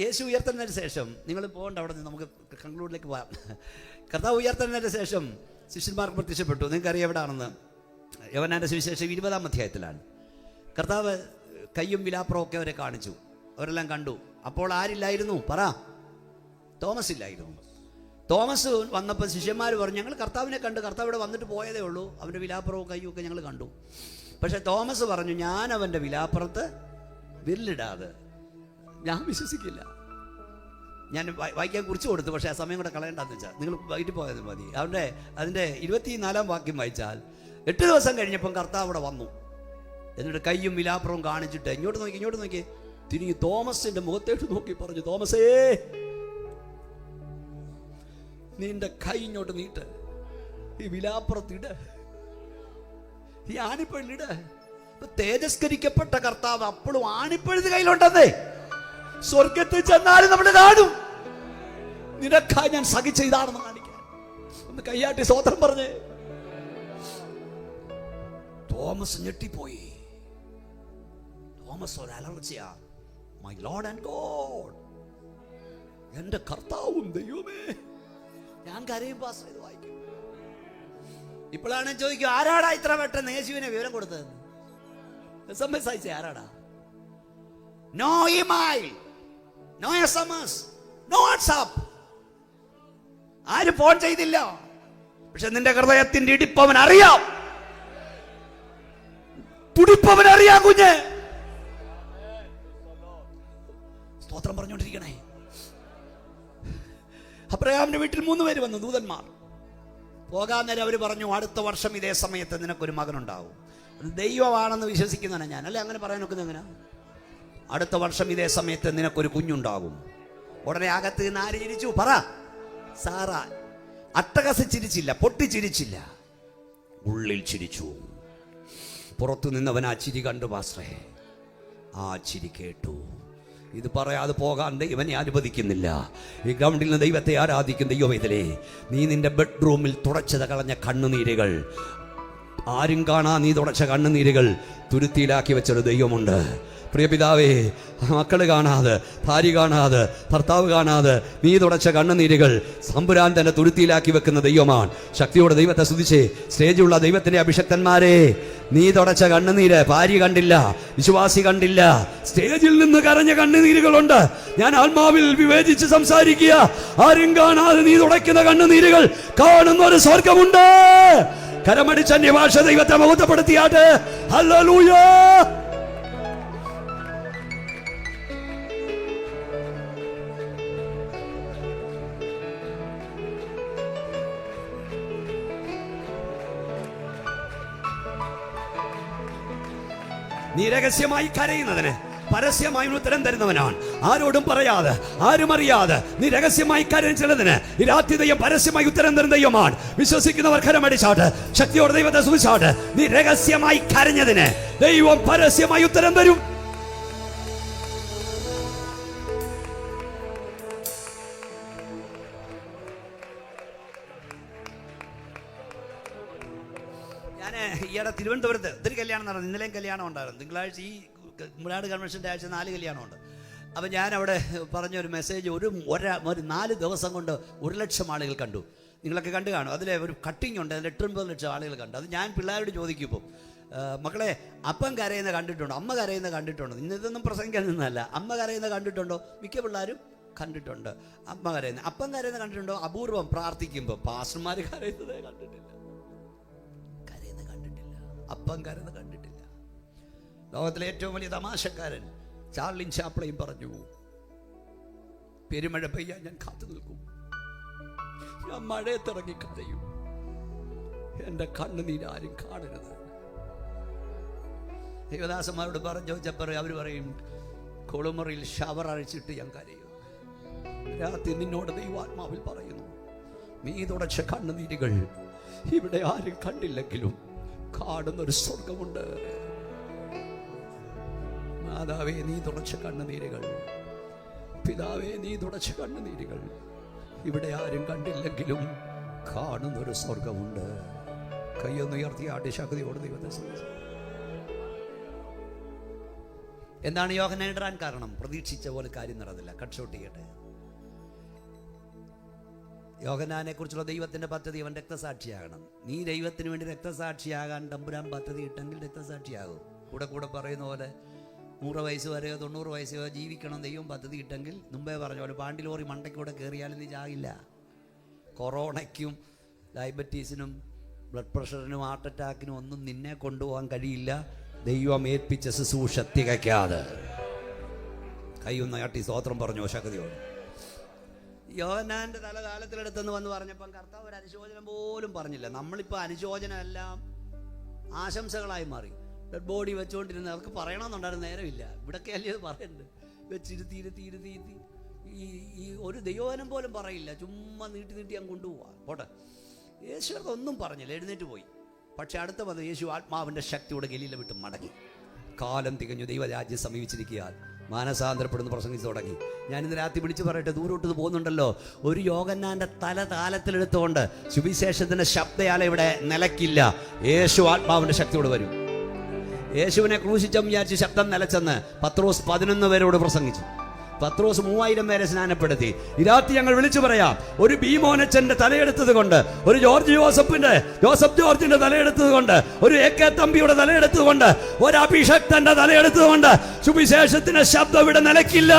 യേശു ഉയർത്തുന്നതിന് ശേഷം, നിങ്ങൾ പോകണ്ട, അവിടെ നിന്ന് നമുക്ക് കൺക്ലൂഡിലേക്ക് പോകാം. കർത്താവ് ഉയർത്തുന്നതിന് ശേഷം ശിഷ്യന്മാർക്ക് പ്രത്യക്ഷപ്പെട്ടു. നിങ്ങൾക്കറിയാം എവിടെയാണെന്ന്. യോഹന്നാന്റെ സുവിശേഷം 20-ാം അധ്യായത്തിലാണ്. കർത്താവ് കയ്യും വിലാപ്പുറവും ഒക്കെ അവരെ കാണിച്ചു. അവരെല്ലാം കണ്ടു. അപ്പോൾ ആരില്ലായിരുന്നു? പറ. തോമസ് ഇല്ലായിരുന്നു. തോമസ് വന്നപ്പോൾ ശിഷ്യന്മാർ പറഞ്ഞു, ഞങ്ങൾ കർത്താവിനെ കണ്ട്, കർത്താവ് ഇവിടെ വന്നിട്ട് പോയതേ ഉള്ളൂ, അവൻ്റെ വിലാപ്പുറവും കയ്യും ഒക്കെ ഞങ്ങൾ കണ്ടു. പക്ഷെ തോമസ് പറഞ്ഞു, ഞാൻ അവൻ്റെ വിലാപ്പുറത്ത് വിരലിടാതെ ഞാൻ വിശ്വസിക്കില്ല. ഞാൻ വായിക്കാൻ കുറിച്ച് കൊടുത്തു, പക്ഷേ ആ സമയം കൂടെ കളയണ്ടെന്ന് വെച്ചാൽ നിങ്ങൾ വൈകിട്ട് പോയത് മതി. അതിൻ്റെ 24-ാം വാക്യം വായിച്ചാൽ, 8 ദിവസം കഴിഞ്ഞപ്പം കർത്താവ് ഇവിടെ വന്നു. എന്നിട്ട് കയ്യും വിലാപ്പുറവും കാണിച്ചിട്ട് ഇങ്ങോട്ട് നോക്കി തിരിഞ്ഞ് തോമസിന്റെ മുഖത്തേക്ക് നോക്കി പറഞ്ഞു, തോമസേ, നിന്റെ കൈ ഇങ്ങോട്ട് നീട്ട്, ഈ വിലാപ്പുറത്തിട്, ഈ ആണിപ്പഴുതിട്. തേജസ്കരിക്കപ്പെട്ട കർത്താവ് അപ്പോഴും ആണിപ്പഴുത് കയ്യിലുണ്ടെന്നേ. സ്വർഗത്തിൽ ചെന്നാലും നമ്മൾ കാണും. നിനക്കായി ഞാൻ സഹിച്ച ഇതാണെന്ന് കാണിക്കാൻ. ഒന്ന് കയ്യാട്ടി സ്തോത്രം പറഞ്ഞേ. തോമസ് ഞെട്ടിപ്പോയി. തോമസ് ഒരു അലർച്ചയാ. മൈ ലോർഡ് ആൻഡ് ഗോഡ്, എന്റെ കർത്താവും ദൈവമേ. ഞാൻ കരയും പാസ്റ്റർ, ഇത് വായിക്കും. ഇപ്പോഴാണ് ചോദിക്കും, ആരാടാ ഇത്ര പെട്ടെന്ന് യേശുവിനെ വിവരം കൊടുത്തതെന്ന്? SMS അയച്ച ആരാടാ? No email, no SMS, no WhatsApp. ആരും ഫോൺ ചെയ്തില്ല. പക്ഷെ നിന്റെ ഹൃദയത്തിന്റെ ഇടിപ്പവൻ അറിയാം, തുടിപ്പവൻ അറിയാം. കുഞ്ഞ് സ്തോത്രം പറഞ്ഞോണ്ടിരിക്കണേ. അബ്രഹാമിന്റെ വീട്ടിൽ 3 പേര് വന്നു, ദൂതന്മാർ. പോകാൻ നേരം അവർ പറഞ്ഞു, അടുത്ത വർഷം ഇതേ സമയത്ത് നിനക്കൊരു മകനുണ്ടാവും. ദൈവമാണെന്ന് വിശ്വസിക്കുന്നവനാ ഞാൻ. അല്ലെ അങ്ങനെ പറയാൻ നോക്കുന്നത് എങ്ങനെയാ? അടുത്ത വർഷം ഇതേ സമയത്ത് നിനക്കൊരു കുഞ്ഞുണ്ടാകും. ഉടനെ അകത്ത് നിന്ന് ആര് ചിരിച്ചു? പറ. സാറ. അട്ടഹസിച്ചിരിച്ചില്ല, പൊട്ടിച്ചിരിച്ചില്ല, ഉള്ളിൽ ചിരിച്ചു. പുറത്തു നിന്നവൻ ആ ചിരി കണ്ടു പാസ്റ്ററേ. ആ ചിരി കേട്ടു. ഇത് പറയാതെ പോകാൻ ദൈവനെ അനുവദിക്കുന്നില്ല. ഈ ഗ്രൗണ്ടിൽ നിന്ന് ദൈവത്തെ ആരാധിക്കുന്ന ദൈവവേദലേ, നീ നിന്റെ ബെഡ്റൂമിൽ തുടച്ചത് കളഞ്ഞ കണ്ണുനീരുകൾ, ആരും കാണാ നീ തുടച്ച കണ്ണുനീരുകൾ തുരുത്തിയിലാക്കി വെച്ചൊരു ദൈവമുണ്ട്. പ്രിയ പിതാവേ, മക്കള് കാണാതെ, ഭാര്യ കാണാതെ, ഭർത്താവ് കാണാതെ നീ തുടച്ച കണ്ണുനീരുകൾ തമ്പുരാൻ തന്നെ തുരുത്തിയിലാക്കി വെക്കുന്ന ദൈവമാണ്. ശക്തിയോടെ ദൈവത്തെ സ്തുതിച്ചേ. സ്റ്റേജിലുള്ള ദൈവത്തിന്റെ അഭിഷക്തന്മാരെ, നീ തുടച്ച കണ്ണുനീര് ഭാര്യ കണ്ടില്ല, വിശ്വാസി കണ്ടില്ല. സ്റ്റേജിൽ നിന്ന് കരഞ്ഞ കണ്ണുനീരുകളുണ്ട്. ഞാൻ ആത്മാവിൽ വിവേചിച്ച് സംസാരിക്കുക. ആരും കാണാതെ നീ തുടയ്ക്കുന്ന കണ്ണുനീരുകൾ കാണുന്ന ഒരു സ്വർഗമുണ്ട്. കരമടിച്ച അന്യഭാഷ ദൈവത്തെ മഹത്വപ്പെടുത്തിയാട്ടെ. ഹല്ലേലൂയ. നീ രഹസ്യമായി കരയുന്നതിന് പരസ്യമായി ഉത്തരം തരുന്നവനാണ്. ആരോടും പറയാതെ, ആരും അറിയാതെ നീ രഹസ്യമായി കാര്യം ചിലതിന് ഈ രാത്രി ദൈവം പരസ്യമായി ഉത്തരം തരുന്ന ദൈവമാണ്. വിശ്വസിക്കുന്നവർ കരമടിച്ചാട്ട്, ശക്തിയോടെ ദൈവത്തെ സ്തുതിച്ചാട്ട്. നീ രഹസ്യമായി കരഞ്ഞതിന് ദൈവം പരസ്യമായി ഉത്തരം തരും. ഞാൻ ഈയിടെ തിരുവനന്തപുരത്ത് ഒത്തിരി കല്യാണം നടന്നു. ഇന്നലെയും കല്യാണം ഉണ്ടായിരുന്നു. തിങ്കളാഴ്ച ഈ മുരാട് കൺവെൻഷൻ്റെ ആഴ്ച 4 കല്യാണമുണ്ട്. അപ്പം ഞാൻ അവിടെ പറഞ്ഞൊരു മെസ്സേജ് ഒരു 4 ദിവസം കൊണ്ട് 1,00,000 ആളുകൾ കണ്ടു. നിങ്ങളൊക്കെ കണ്ടു കാണും. അതിലെ ഒരു കട്ടിങ് ഉണ്ട്, അതിൽ 8-9 ലക്ഷം ആളുകൾ കണ്ടു. അത് ഞാൻ പിള്ളേരോട് ചോദിക്കുമ്പോൾ, മക്കളെ അപ്പം കരയുന്ന കണ്ടിട്ടുണ്ടോ, അമ്മ കരയുന്ന കണ്ടിട്ടുണ്ടോ? ഇതൊന്നും പ്രസംഗിക്കാൻ നിന്നല്ല. അമ്മ കരയുന്ന കണ്ടിട്ടുണ്ടോ? മിക്ക പിള്ളേരും കണ്ടിട്ടുണ്ട്. അമ്മ കരയുന്ന, അപ്പം കരയുന്ന കണ്ടിട്ടുണ്ടോ? അപൂർവം പ്രാർത്ഥിക്കുമ്പോൾ. പാസ്റ്റർമാർ കരയുന്നതേ കണ്ടിട്ടില്ല, അപ്പം കരയുന്ന കണ്ടിട്ടില്ല. ലോകത്തിലെ ഏറ്റവും വലിയ തമാശക്കാരൻ ചാർലിൻ ചാപ്ലിൻ പറഞ്ഞു, പെരുമഴ പെയ്യാൻ ഞാൻ കാത്തു നിൽക്കും, ഞാൻ മഴയത്തിറങ്ങി കരയും, എൻ്റെ കണ്ണുനീരാരും കാണരുത്. ദേവദാസന്മാരോട് പറഞ്ഞു ചോദിച്ചപ്പോൾ അവർ പറയും, കുളിമുറിയിൽ ഷവർ അഴിച്ചിട്ട് ഞാൻ കരയും. രാത്രി നിന്നോട് ദൈവാത്മാവിൽ പറയുന്നു, നീ തുടച്ച കണ്ണുനീരുകൾ ഇവിടെ ആരും കണ്ടില്ലെങ്കിലും കാണുന്നൊരു സ്വർഗമുണ്ട്. മാതാവേ, നീ തുടച്ച കണ്ണുനീരുകൾ, പിതാവേ, നീ തുടച്ച കണ്ണുനീരുകൾ ഇവിടെ ആരും കണ്ടില്ലെങ്കിലും കാണുന്നൊരു സ്വർഗമുണ്ട്. കയ്യൊന്നുയർത്തി ആട്ടി ശക്തിയോട് ദൈവത്തെ സ്തുതിച്ചു. എന്താണ് യോഹന്നാൻ ഇടാൻ കാരണം? പ്രതീക്ഷിച്ച പോലെ കാര്യം നടന്നില്ല. കട്ട്ഷോട്ട് ചെയ്യട്ടെ. യോഹന്നാനെ കുറിച്ചുള്ള ദൈവത്തിന്റെ പദ്ധതി, അവൻ രക്തസാക്ഷിയാകണം. നീ ദൈവത്തിന് വേണ്ടി രക്തസാക്ഷിയാകാൻ തമ്പുരാൻ പദ്ധതി ഇട്ടെങ്കിൽ രക്തസാക്ഷിയാകും. കൂടെ പറയുന്ന പോലെ 100 വയസ്സ് വരെയോ 90 വയസ്സ് വരെയോ ജീവിക്കണം ദൈവം പദ്ധതി ഇട്ടെങ്കിൽ, മുമ്പേ പറഞ്ഞ പോലെ പാണ്ടി ലോറി മണ്ടയ്ക്കൂടെ കയറിയാലും നീ ചാകില്ല. കൊറോണയ്ക്കും ഡയബറ്റീസിനും ബ്ലഡ് പ്രഷറിനും ഹാർട്ട് അറ്റാക്കിനും ഒന്നും നിന്നെ കൊണ്ടുപോകാൻ കഴിയില്ല, ദൈവം ഏൽപ്പിച്ച ശുശ്രൂഷ തികയ്ക്കാതെ. കൈയൊന്ന് ആട്ടി സ്തോത്രം പറഞ്ഞോ ശക്തിയോട്. യോഹന്നാന്റെ തലകാലത്തിലെടുത്തെന്ന് വന്ന് പറഞ്ഞപ്പം കർത്താവ് ഒരു അനുശോചനം പോലും പറഞ്ഞില്ല. നമ്മളിപ്പോൾ അനുശോചനം എല്ലാം ആശംസകളായി മാറി. ഡെഡ് ബോഡി വെച്ചുകൊണ്ടിരുന്ന അവർക്ക് പറയണമെന്നുണ്ടായിരുന്നു, നേരമില്ല. ഇവിടൊക്കെ അല്ലേ അത് പറയുന്നുണ്ട്, വെച്ചിരുത്തി ഈ ഒരു ദൈവവചനം പോലും പറയില്ല, ചുമ്മാ നീട്ടി ഞാൻ കൊണ്ടുപോവാ. പോട്ടെ, യേശു ഒന്നും പറഞ്ഞില്ല, എഴുന്നേറ്റ് പോയി. പക്ഷെ അടുത്ത വന്ന് യേശു ആത്മാവിൻ്റെ ശക്തിയോടെ ഗലീല വിട്ട് മടങ്ങി. കാലം തികഞ്ഞു, ദൈവരാജ്യം സമീപിച്ചിരിക്കുകയാൽ മാനസാന്തരപ്പെടുന്നു പ്രസംഗിച്ച് തുടങ്ങി. ഞാനിന്ന് രാത്രി വിളിച്ച് പറയട്ടെ, ദൂരോട്ട് പോകുന്നുണ്ടല്ലോ, ഒരു യോഹന്നാന്റെ തല താലത്തിലെടുത്തുകൊണ്ട് സുവിശേഷത്തിന്റെ ശബ്ദയാല ഇവിടെ നിലയ്ക്കില്ല. യേശു ആത്മാവിന്റെ ശക്തിയോട് വരും. യേശുവിനെ ക്രൂശിച്ചം വിചാരിച്ച് ശബ്ദം നിലച്ചെന്ന് പത്രോസ് 11 പേരോട് പ്രസംഗിച്ചു. പത്രോസ് 3000 പേരെ സ്നാനപ്പെടുത്തി. ഈ രാത്രി ഞങ്ങൾ വിളിച്ചു പറയാം, ഒരു ഭീമോനച്ചന്റെ തലയെടുത്തത് കൊണ്ട്, ഒരു ജോസഫ് ജോർജിന്റെ തലയെടുത്തത് കൊണ്ട്, ഒരു AK തമ്പിയുടെ തലയെടുത്തത് കൊണ്ട്, ഒരു അഭിഷക്തന്റെ തലയെടുത്തത് കൊണ്ട് സുവിശേഷത്തിന്റെ ശബ്ദം ഇവിടെ നിലയ്ക്കില്ല.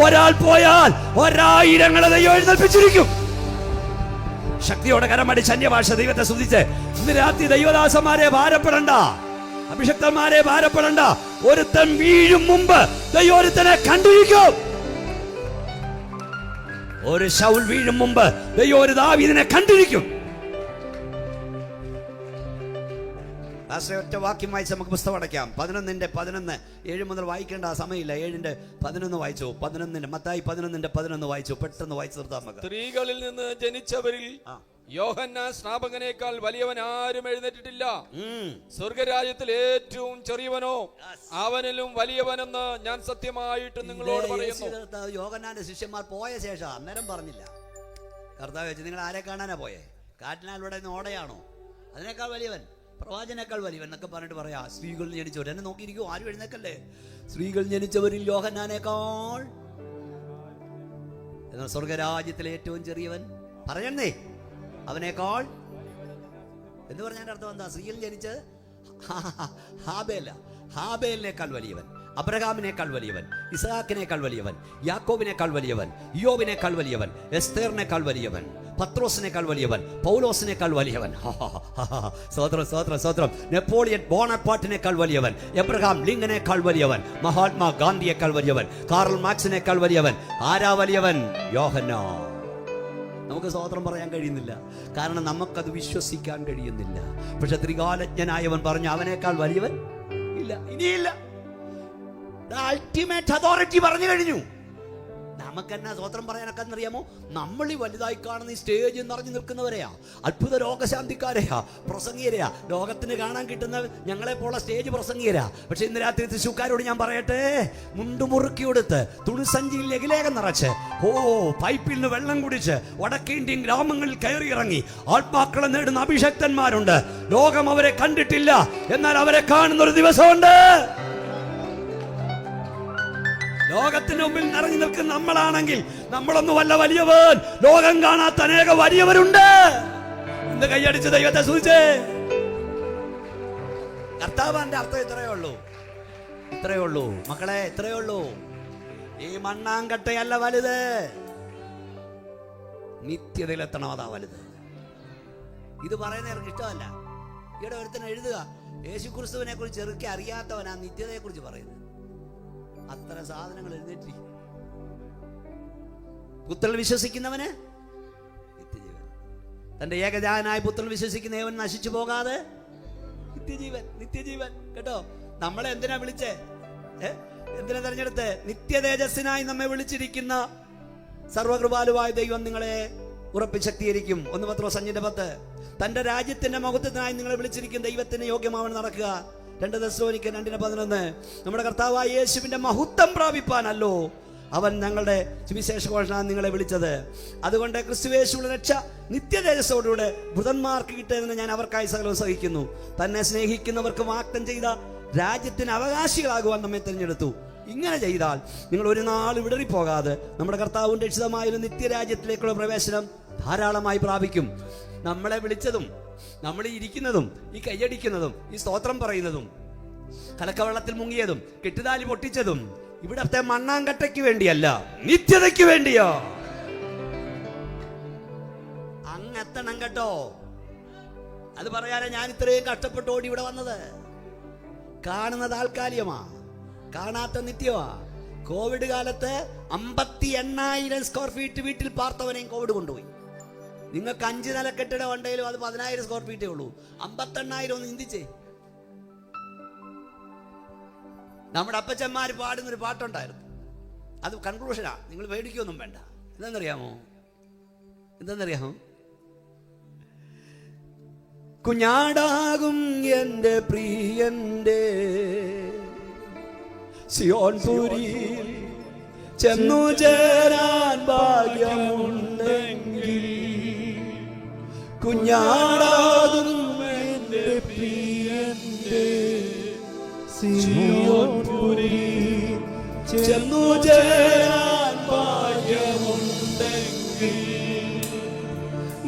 ഒരാൾ പോയാൽ 1000 ദൈവം എഴുന്നേൽപ്പിച്ചിരിക്കും. ശക്തിയോടെ കരമടിച്ച് അന്യഭാഷ ദൈവത്തെ സ്തുതിച്ച് ഇന്ന് രാത്രി ദൈവദാസന്മാരെ ഭാരപ്പെടണ്ട, അഭിഷക്തന്മാരെ ഭാരപ്പെടണ്ട. ഒരുത്തൻ വീഴും മുമ്പ് ദൈവം ഒരുത്തനെ കണ്ടിരിക്കും. ഒരു ശൗൽ വീഴും മുമ്പ് ദൈവം ഒരു ദാവീദിനെ കണ്ടിരിക്കും. ഒറ്റ വാക്യം വായിച്ച് നമുക്ക് പുസ്തകം അടയ്ക്കാം. 11:11 7 മുതൽ വായിക്കേണ്ട സമയമില്ല. 7:11 വായിച്ചു. 11 മത്തായി 11:11 വായിച്ചു. പെട്ടെന്ന് വായിച്ചു നിർത്താം നമുക്ക്. സ്ത്രീകളിൽ നിന്ന് ജനിച്ചവരിൽ യോഹന്നാൻ സ്നാപകനേക്കാൾ വലിയവൻ ആരും എഴുന്നേറ്റിട്ടില്ല. സ്വർഗരാജ്യത്തിൽ ഏറ്റവും ചെറിയവനോ അവനിലും വലിയവനെന്ന് ഞാൻ സത്യമായിട്ട് നിങ്ങളോട് പറയുന്നു. യോഹന്നാന്റെ ശിഷ്യന്മാർ പോയ ശേഷം അന്നേരം പറഞ്ഞില്ല. കർത്താവ് വെച്ച് നിങ്ങൾ ആരെ കാണാനാ പോയേ? കാറ്റിനാലൂടെ ഓടയാണോ? അതിനേക്കാൾ വലിയവൻ, പ്രവാചനേക്കാൾ വലിയവൻ എന്നൊക്കെ പറഞ്ഞിട്ട് പറയാ. സ്ത്രീകൾ ജനിച്ചവർ എന്നെ നോക്കിയിരിക്കും, ആരും എഴുന്നേക്കല്ലേ. സ്ത്രീകൾ ജനിച്ചവരിൽ യോഹന്നാനേക്കാൾ, എന്നാൽ സ്വർഗരാജ്യത്തിലെ ഏറ്റവും ചെറിയവൻ പറയണേ അവനേക്കാൾ. എന്ന് പറഞ്ഞതിന്റെ അർത്ഥം എന്താ? സ്ത്രീയിൽ ജനിച്ചത് ഹാബേലിനേക്കാൾ വലിയവൻ, അബ്രഹാമിനേക്കാൾ വലിയവൻ, ഇസ്ഹാക്കിനേക്കാൾ വലിയവൻ, യാക്കോബിനേക്കാൾ വലിയവൻ, യോബിനേക്കാൾ വലിയവൻ, എസ്തേറിനേക്കാൾ വലിയവൻ, പത്രോസിനേക്കാൾ വലിയവൻ, പൗലോസിനേക്കാൾ വലിയവൻ. സ്തോത്രം. നെപ്പോളിയൻ ബോണപ്പാർട്ടിനേക്കാൾ വലിയവൻ, എബ്രഹാം ലിങ്കനേക്കാൾ വലിയവൻ, മഹാത്മാ ഗാന്ധിയേക്കാൾ വലിയവൻ, കാർൽ മാർക്സിനേക്കാൾ വലിയവൻ. ആരാ വലിയവൻ? യോഹന്നാൻ. നമുക്ക് സ്തോത്രം പറയാൻ കഴിയുന്നില്ല, കാരണം നമുക്കത് വിശ്വസിക്കാൻ കഴിയുന്നില്ല. പക്ഷെ ത്രികാലജ്ഞനായവൻ പറഞ്ഞു അവനേക്കാൾ വലിയവൻ ഇല്ല, ഇനിയില്ല. അൾട്ടിമേറ്റ് അതോറിറ്റി പറഞ്ഞു കഴിഞ്ഞു. നമുക്കെന്നാ സ്വതന്ത്രം പറയാനൊക്കെ എന്നറിയാമോ? നമ്മൾ ഈ വലുതായി കാണുന്ന ഈ സ്റ്റേജ് നിറഞ്ഞു നിൽക്കുന്നവരെയാ, അത്ഭുത രോഗശാന്തിക്കാരെയാ, പ്രസംഗിയരെയാ, ലോകത്തിന് കാണാൻ കിട്ടുന്ന ഞങ്ങളെ പോലെ സ്റ്റേജ് പ്രസംഗിയരാ. പക്ഷെ ഇന്ന് രാത്രി തൃശ്ശൂക്കാരോട് ഞാൻ പറയട്ടെ, മുണ്ടുമുറുക്കി കൊടുത്ത് തുണിസഞ്ചിയിൽ ലഘുലേഖം നിറച്ച് പൈപ്പിൽ നിന്ന് വെള്ളം കുടിച്ച് വടക്കേ ഇന്ത്യൻ ഗ്രാമങ്ങളിൽ കയറി ഇറങ്ങി ആത്മാക്കളെ നേടുന്ന അഭിഷക്തന്മാരുണ്ട്. ലോകം അവരെ കണ്ടിട്ടില്ല, എന്നാൽ അവരെ കാണുന്ന ഒരു ദിവസമുണ്ട്. ലോകത്തിന് മുമ്പിൽ നിറഞ്ഞു നിൽക്കുന്ന നമ്മളാണെങ്കിൽ നമ്മളൊന്നുമല്ല വലിയവൻ. ലോകം കാണാത്ത അനേക വലിയവരുണ്ട്. ഇന്ന് കൈയടിച്ച് ദൈവത്തെ സ്തുതിച്ചേ. കർത്താവിന്റെ അർത്ഥം ഇത്രയേ ഉള്ളൂ, ഇത്രയേ ഉള്ളൂ മക്കളെ, ഇത്രയേ ഉള്ളൂ. ഈ മണ്ണാങ്കട്ടയല്ല വലുത്, നിത്യതയിലെത്തണം, അതാ വലുത്. ഇത് പറയുന്ന എനിക്ക് ഇഷ്ടമല്ല. ഇവിടെ ഒരുത്തൻ എഴുതുക യേശുക്രിസ്തുവിനെ കുറിച്ച് ചെറുക്കി അറിയാത്തവനാ നിത്യതയെ കുറിച്ച് പറയുന്നത്. അത്ര സാധനങ്ങൾ എഴുന്നേറ്റിരിക്കും. പുത്രൻ വിശ്വസിക്കുന്നവന് നിത്യജീവൻ, തന്റെ ഏകജാതനായ പുത്രൻ വിശ്വസിക്കുന്നവൻ നശിച്ചു പോകാതെ നിത്യജീവൻ. നിത്യജീവൻ കേട്ടോ. നമ്മളെ എന്തിനാ വിളിച്ചേ? എന്തിനാ തെരഞ്ഞെടുത്ത്? നിത്യതേജസ്സിനായി നമ്മെ വിളിച്ചിരിക്കുന്ന സർവകൃപാലുവായ ദൈവം നിങ്ങളെ ഉറപ്പിശക്തീകരിക്കും. 1 പത്രോസ് 5:10. തന്റെ രാജ്യത്തിന്റെ മഹത്വത്തിനായി നിങ്ങളെ വിളിച്ചിരിക്കുന്ന ദൈവത്തിന് യോഗ്യമാവൻ നടക്കുക. 2 തെസ്സലോനിക്കർ 2:11. നമ്മുടെ കർത്താവായ യേശുവിന്റെ മഹത്വം പ്രാപിപ്പാനല്ലോ അവൻ ഞങ്ങളുടെ സുവിശേഷ ഘോഷണ നിങ്ങളെ വിളിച്ചത്. അതുകൊണ്ട് ക്രിസ്തുയേശുവിന്റെ രക്ഷ നിത്യതേജസ്സോടുകൂടെ ഭൃതന്മാർക്ക് കിട്ടുന്നതിന് ഞാൻ അവർക്കായി സകലവും സഹിക്കുന്നു. തന്നെ സ്നേഹിക്കുന്നവർക്ക് വാഗ്ദത്തം ചെയ്ത രാജ്യത്തിന് അവകാശികളാകുവാൻ നമ്മെ തിരഞ്ഞെടുത്തു. ഇങ്ങനെ ചെയ്താൽ നിങ്ങൾ ഒരു നാൾ വിടറിപ്പോകാതെ നമ്മുടെ കർത്താവിന്റെ രക്ഷിതമായൊരു നിത്യരാജ്യത്തിലേക്കുള്ള പ്രവേശനം ധാരാളമായി പ്രാപിക്കും. നമ്മളെ വിളിച്ചതും നമ്മൾ ഇരിക്കുന്നതും ഈ കൈയടിക്കുന്നതും ഈ സ്തോത്രം പറയുന്നതും കലക്കവെള്ളത്തിൽ മുങ്ങിയതും കെട്ടുതാലി പൊട്ടിച്ചതും ഇവിടത്തെ മണ്ണാങ്കട്ടയ്ക്ക് വേണ്ടിയല്ല, നിത്യതയ്ക്ക് വേണ്ടിയോ. അങ്ങെത്തണം കേട്ടോ. അത് പറയാനാ ഞാൻ ഇത്രയും കഷ്ടപ്പെട്ട് ഓടി ഇവിടെ വന്നത്. കാണുന്നത് താൽക്കാലികമാ, കാണാത്ത നിത്യമാ. കോവിഡ് കാലത്ത് 58,000 സ്ക്വയർ ഫീറ്റ് വീട്ടിൽ പാർത്തവനെയും കോവിഡ് കൊണ്ടുപോയി. നിങ്ങൾക്ക് 5 നില കെട്ടിടം ഉണ്ടെങ്കിലും അത് 10,000 സ്ക്വയർ ഫീറ്റേ ഉള്ളൂ. 58,000 ഒന്ന് ചിന്തിച്ചേ. നമ്മുടെ അപ്പച്ചന്മാർ പാടുന്നൊരു പാട്ടുണ്ടായിരുന്നു, അത് കൺക്ലൂഷനാ, നിങ്ങൾ പേടിക്കൊന്നും വേണ്ട. എന്താണെന്നറിയാമോ? കുഞ്ഞാടാകും എൻ്റെ പ്രിയന്റെ സിയോൻപുരിയിൽ ചെന്നു ചേരാൻ ഭാഗ്യമുണ്ടെങ്കിൽ, കുഞ്ഞാടാകും എൻ്റെ പ്രിയന്റെ സിയോൻപുരിയിൽ ചെന്നു ചേരാൻ ഭാഗ്യമുണ്ടെങ്കിൽ,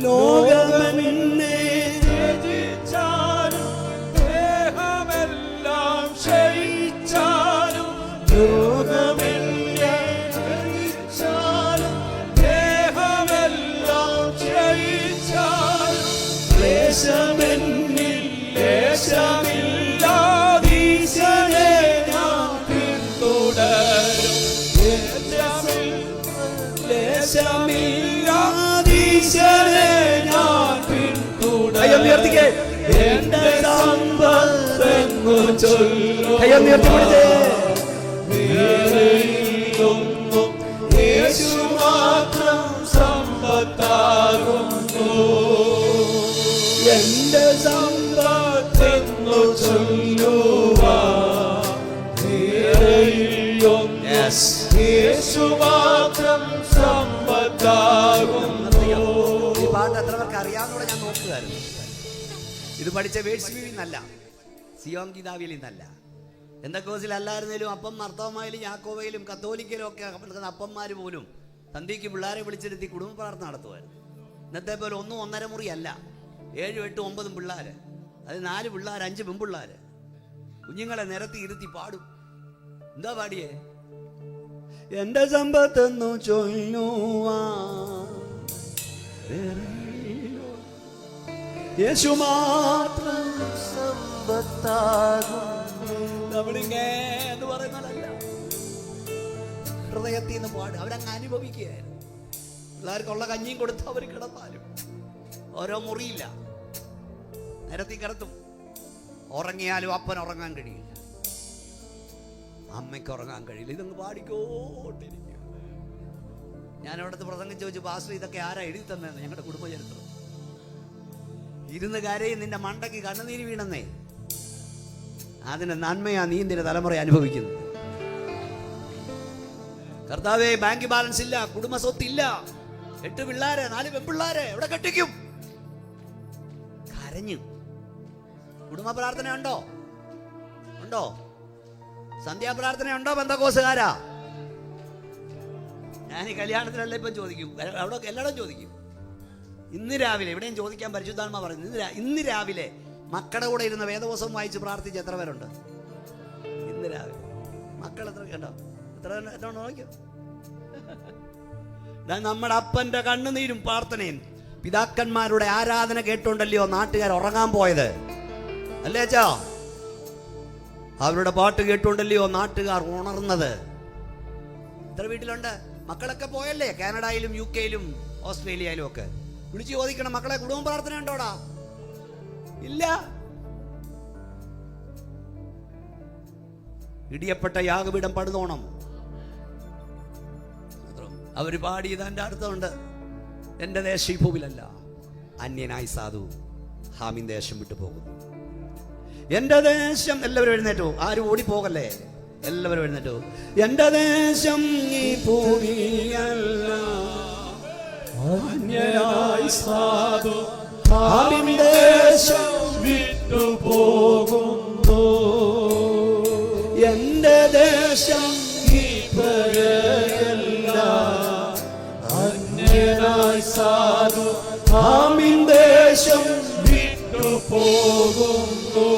ലോകമെന്നെ ത്യജിച്ചാലും ദേഹമെല്ലാം ക്ഷയിച്ചാലും, ലോകമെന്നെ ത്യജിച്ചാലും ദേഹമെല്ലാം ക്ഷയിച്ചാലും, ലേശമെന്നിൽ ലേശമില്ലാതീശനെ ഞാൻ പിന്തുടരും. ലേശമില്ലാതീശനെ ഞാൻ പിന്തുടരും. എന്റെ സമ്പത്തെന്നു ചൊല്ലും. വേറെയൊന്നും യേശു മാത്രം സമ്പത്താകുന്നു. എന്റെ സമ്പത്തെന്നു ചൊല്ലുവാൻ വേറെയൊന്നും യേശു മാത്രം സമ്പത്താകുന്നു. ഈ പാട്ട് എത്ര പേർക്ക് അറിയാവുന്നൂടെ ഞാൻ നോക്കുകയായിരുന്നു. ഇത് പഠിച്ച വേഴ്സിൽ നിന്നല്ല, സിയോൻ ഗീതാവിൽ നിന്നല്ല. എന്തൊക്കോസിലല്ലായിരുന്നേലും അപ്പം മർത്തോമായാലും യാക്കോബയിലും കത്തോലിക്കയിലും ഒക്കെ അപ്പന്മാർ പോലും സന്ധ്യയ്ക്ക് പിള്ളേരെ വിളിച്ചിരുത്തി കുടുംബ പ്രാർത്ഥന നടത്തുമായിരുന്നു. ഇന്നത്തെ പോലെ 1, 1.5 മുറിയല്ല, 7, 8, 9 പിള്ളേർ, അത് 4 പിള്ളേർ, 5 പെൺപിള്ളേർ. കുഞ്ഞുങ്ങളെ നിരത്തി ഇരുത്തി പാടും. എന്താ പാടിയേ? എന്റെ സമ്പത്തെന്നു ചൊല്ലുവാൻ യേശു മാത്രം സമ്പത്താകുന്നു. നമ്മളിങ്ങേന്ന് പറയുന്നതല്ല, ഹൃദയത്തിൽ നിന്ന് പാടും. അവരങ്ങ് അനുഭവിക്കുകയായിരുന്നു. പിള്ളേർക്കുള്ള കഞ്ഞിയും കൊടുത്ത് അവർ കിടന്നാലും ഓരോ മുറിയില്ല, നിരത്തി കിടത്തും. ഉറങ്ങിയാലും അപ്പൻ ഉറങ്ങാൻ കഴിയില്ല. അമ്മയ്ക്ക് ഉറങ്ങാൻ കഴിയില്ല, ഇതങ്ങ് പാടിക്കോണ്ടിരിക്കും. ഞാൻ അവിടുത്തെ പ്രസംഗിച്ച് ചോദിച്ചു, പാസ്റ്റർ ഇതൊക്കെ ആരാ എഴുതി തന്നെന്ന്? ഞങ്ങളുടെ കുടുംബചരിത്രം. ഇരുന്ന് കരയും, നിന്റെ മണ്ടയ്ക്ക് കണ്ണുനീര് വീണെന്നേ. അതിന്റെ നന്മയാ നീ നിന്റെ തലമുറ അനുഭവിക്കുന്നത്. കർത്താവേ, ബാങ്ക് ബാലൻസ് ഇല്ല, കുടുംബ സ്വത്തില്ല, 8 പിള്ളേരെ, 4 പെൺപിള്ളേരെ എവിടെ കെട്ടിക്കും? കരഞ്ഞു. കുടുംബ പ്രാർത്ഥന ഉണ്ടോ? ഉണ്ടോ? സന്ധ്യാപ്രാർത്ഥന ഉണ്ടോ? ബന്ധക്കോസുകാരാ? ഞാൻ ഈ കല്യാണത്തിനല്ല ഇപ്പം ചോദിക്കും, അവിടെ എല്ലായിടും ചോദിക്കും. ഇന്ന് രാവിലെ എവിടെയും ചോദിക്കാൻ പരിശുദ്ധാത്മാ പറയുന്നത്, ഇന്ന് രാവിലെ മക്കളുടെ കൂടെ ഇരുന്ന് വേദപുസ്തകം വായിച്ച് പ്രാർത്ഥിച്ച് എത്ര പേരുണ്ട്? ഇന്ന് രാവിലെ മക്കൾ എത്ര കണ്ടോ? എത്ര നോക്കിയോ? നമ്മുടെ അപ്പന്റെ കണ്ണുനീരും പ്രാർത്ഥനയും പിതാക്കന്മാരുടെ ആരാധന കേട്ടോണ്ടല്ലയോ നാട്ടുകാർ ഉറങ്ങാൻ പോയത്, അല്ലേ അച്ഛാ? അവരുടെ പാട്ട് കേട്ടോണ്ടല്ലയോ നാട്ടുകാർ ഉണർന്നത്. ഇത്ര വീട്ടിലുണ്ട്, മക്കളൊക്കെ പോയല്ലേ കാനഡയിലും UK യിലും ഓസ്ട്രേലിയയിലും ഒക്കെ. വിളിച്ചു ചോദിക്കണം, മക്കളെ കുടുംബ പ്രാർത്ഥന ഉണ്ടോടാ? ഇല്ല. ഇടിയപ്പെട്ട യാഗപീഠം പണിതോണം. അവര് പാടിയത് എൻ്റെ അർത്ഥമുണ്ട്, എൻ്റെ ദേശം ഈ ഭൂവിലല്ല, അന്യനായി സാധു ഹാമിൻ ദേശം വിട്ടു പോകുന്നു. എൻ്റെ ദേശം, എല്ലാവരും എഴുന്നേറ്റോ, ആരും ഓടിപ്പോകല്ലേ, എല്ലാവരും എഴുന്നേറ്റോ. എൻ്റെ ദേശം ഈ ഭൂമിയല്ല, അന്യനായി സാധു ഹാമിൻ ദേശം വിട്ടു പോകുന്നു. എൻ്റെ ദേശം ഈ ഭൂമിയല്ല, അന്യനായി സാധു ഹാമിൻ ദേശം വിട്ടു പോകുന്നു.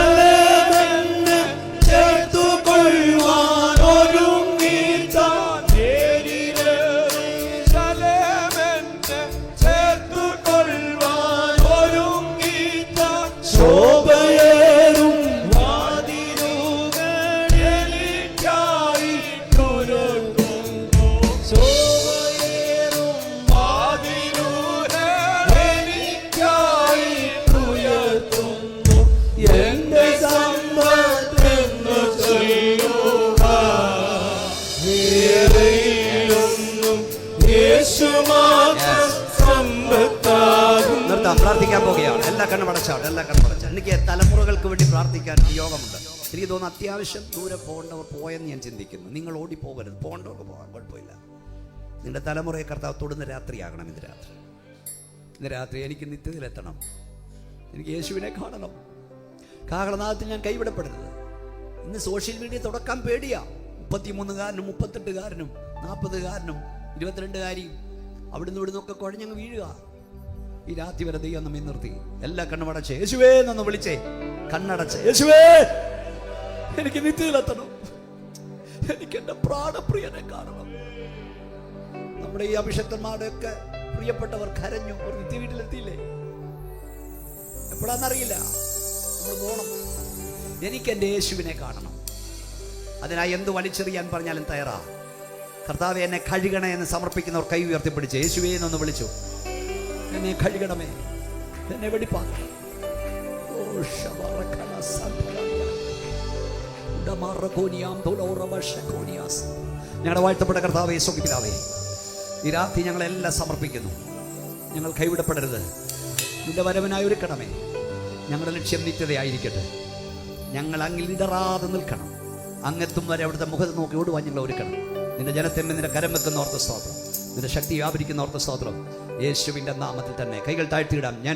യെരൂശലേമെന്നെ ചേർത്തുകൊള്ളുവാൻ ഒരുങ്ങിത്താൻ, യെരൂശലേമെന്നെ ചേർത്തുകൊള്ളുവാൻ ഒരുങ്ങിത്താൻ, ശോഭയേറും വാതിലുകൾ എനിക്കായി തുറക്കുന്നു. ശോഭയേറും വാതിലുകൾ എനിക്കായി തുറക്കുന്നു. എന്റെ സമ്പത്തെന്നു ചെയ്യുക, വേറെയൊന്നും യേശു മാത്രം സമ്പത്താകും. നിർത്താം, പ്രാർത്ഥിക്കാൻ പോകുകയാണ്. എല്ലാ കണ്ണും അടച്ചാണ്, എല്ലാ കണ്ണും അടച്ചാണ്. എനിക്ക് തലമുറകൾക്ക് വേണ്ടി പ്രാർത്ഥിക്കാൻ യോഗമുണ്ട്. എനിക്ക് തോന്നുന്നു അത്യാവശ്യം ദൂരെ പോകേണ്ടവർ പോയെന്ന് ഞാൻ ചിന്തിക്കുന്നു. നിങ്ങൾ ഓടിപ്പോകരുത്, പോകേണ്ടവർക്ക് പോകാൻ കുഴപ്പമില്ല. നിന്റെ തലമുറയെ കർത്താവ് തൊടുന്ന രാത്രിയാകണം. ഇന്ന് രാത്രി, ഇന്ന് രാത്രി എനിക്ക് നിത്യതയിലെത്തണം. എനിക്ക് യേശുവിനെ കാണണം. കാഹളനാദത്തിൽ ഞാൻ കൈവിടപ്പെടരുത്. ഇന്ന് സോഷ്യൽ മീഡിയ തുടക്കാൻ പേടിയാ. 33കാരനും 38കാരനും 40കാരനും 22കാരിയും അവിടുന്ന് ഇവിടുന്നൊക്കെ കുഴഞ്ഞങ്ങ് വീഴുക. ഈ രാത്രി വരെ ദൈവം നമ്മെ നിർത്തി. എല്ലാ കണ്ണും അടച്ച് യേശുവേ എന്നൊന്ന് വിളിച്ചേ. കണ്ണടച്ച് യേശുവേ, എനിക്ക് നിത്യത്തിലെത്തണം, എനിക്ക് എൻ്റെ പ്രാണപ്രിയനെ കാണണം. നമ്മുടെ ഈ അഭിഷക്തന്മാരുടെ ഒക്കെ പ്രിയപ്പെട്ടവർ കരഞ്ഞു, ഒരു നിത്യ വീട്ടിലെത്തിയില്ലേ? എപ്പോഴാന്നറിയില്ല. നമ്മൾ പോകണം. എനിക്ക് എൻ്റെ യേശുവിനെ കാണണം. അതിനായി എന്ത് വലിച്ചെറിയാൻ പറഞ്ഞാലും തയ്യാറാ. കർത്താവെ, എന്നെ കഴുകണേ എന്ന് സമർപ്പിക്കുന്നവർ കൈ ഉയർത്തിപ്പിടിച്ച് യേശുവേ എന്നൊന്ന് വിളിച്ചു. എന്നെ കഴുകണമേ, എന്നെ വെടിപ്പാക്കണം. ഞങ്ങളുടെ വാഴ്ത്തപ്പെട്ട കർത്താവേ, സ്വർഗ്ഗപിതാവേ, ഈ രാത്രി ഞങ്ങളെല്ലാം സമർപ്പിക്കുന്നു. ഞങ്ങൾ കൈവിടപ്പെടരുത്. നിന്റെ വരവിനായി ഒരുക്കണമേ. ഞങ്ങളുടെ ലക്ഷ്യം നിത്യതയായിരിക്കട്ടെ. ഞങ്ങൾ അങ്ങിൽ ഇടറാതെ നിൽക്കണം. അങ്ങെത്തും വരെ അവിടുത്തെ മുഖത്ത് നോക്കി ഓടുവാൻ ഞങ്ങൾ ഒരുക്കണം. നിന്റെ ജനത്തെമ്മ നിന്റെ കരം വെക്കുന്ന ഓർത്ത സ്തോത്രം, നിന്റെ ശക്തി വ്യാപരിക്കുന്ന ഓർത്ത സ്തോത്രം. യേശുവിൻ്റെ നാമത്തിൽ തന്നെ കൈകൾ താഴ്ത്തിയിടാം. ഞാൻ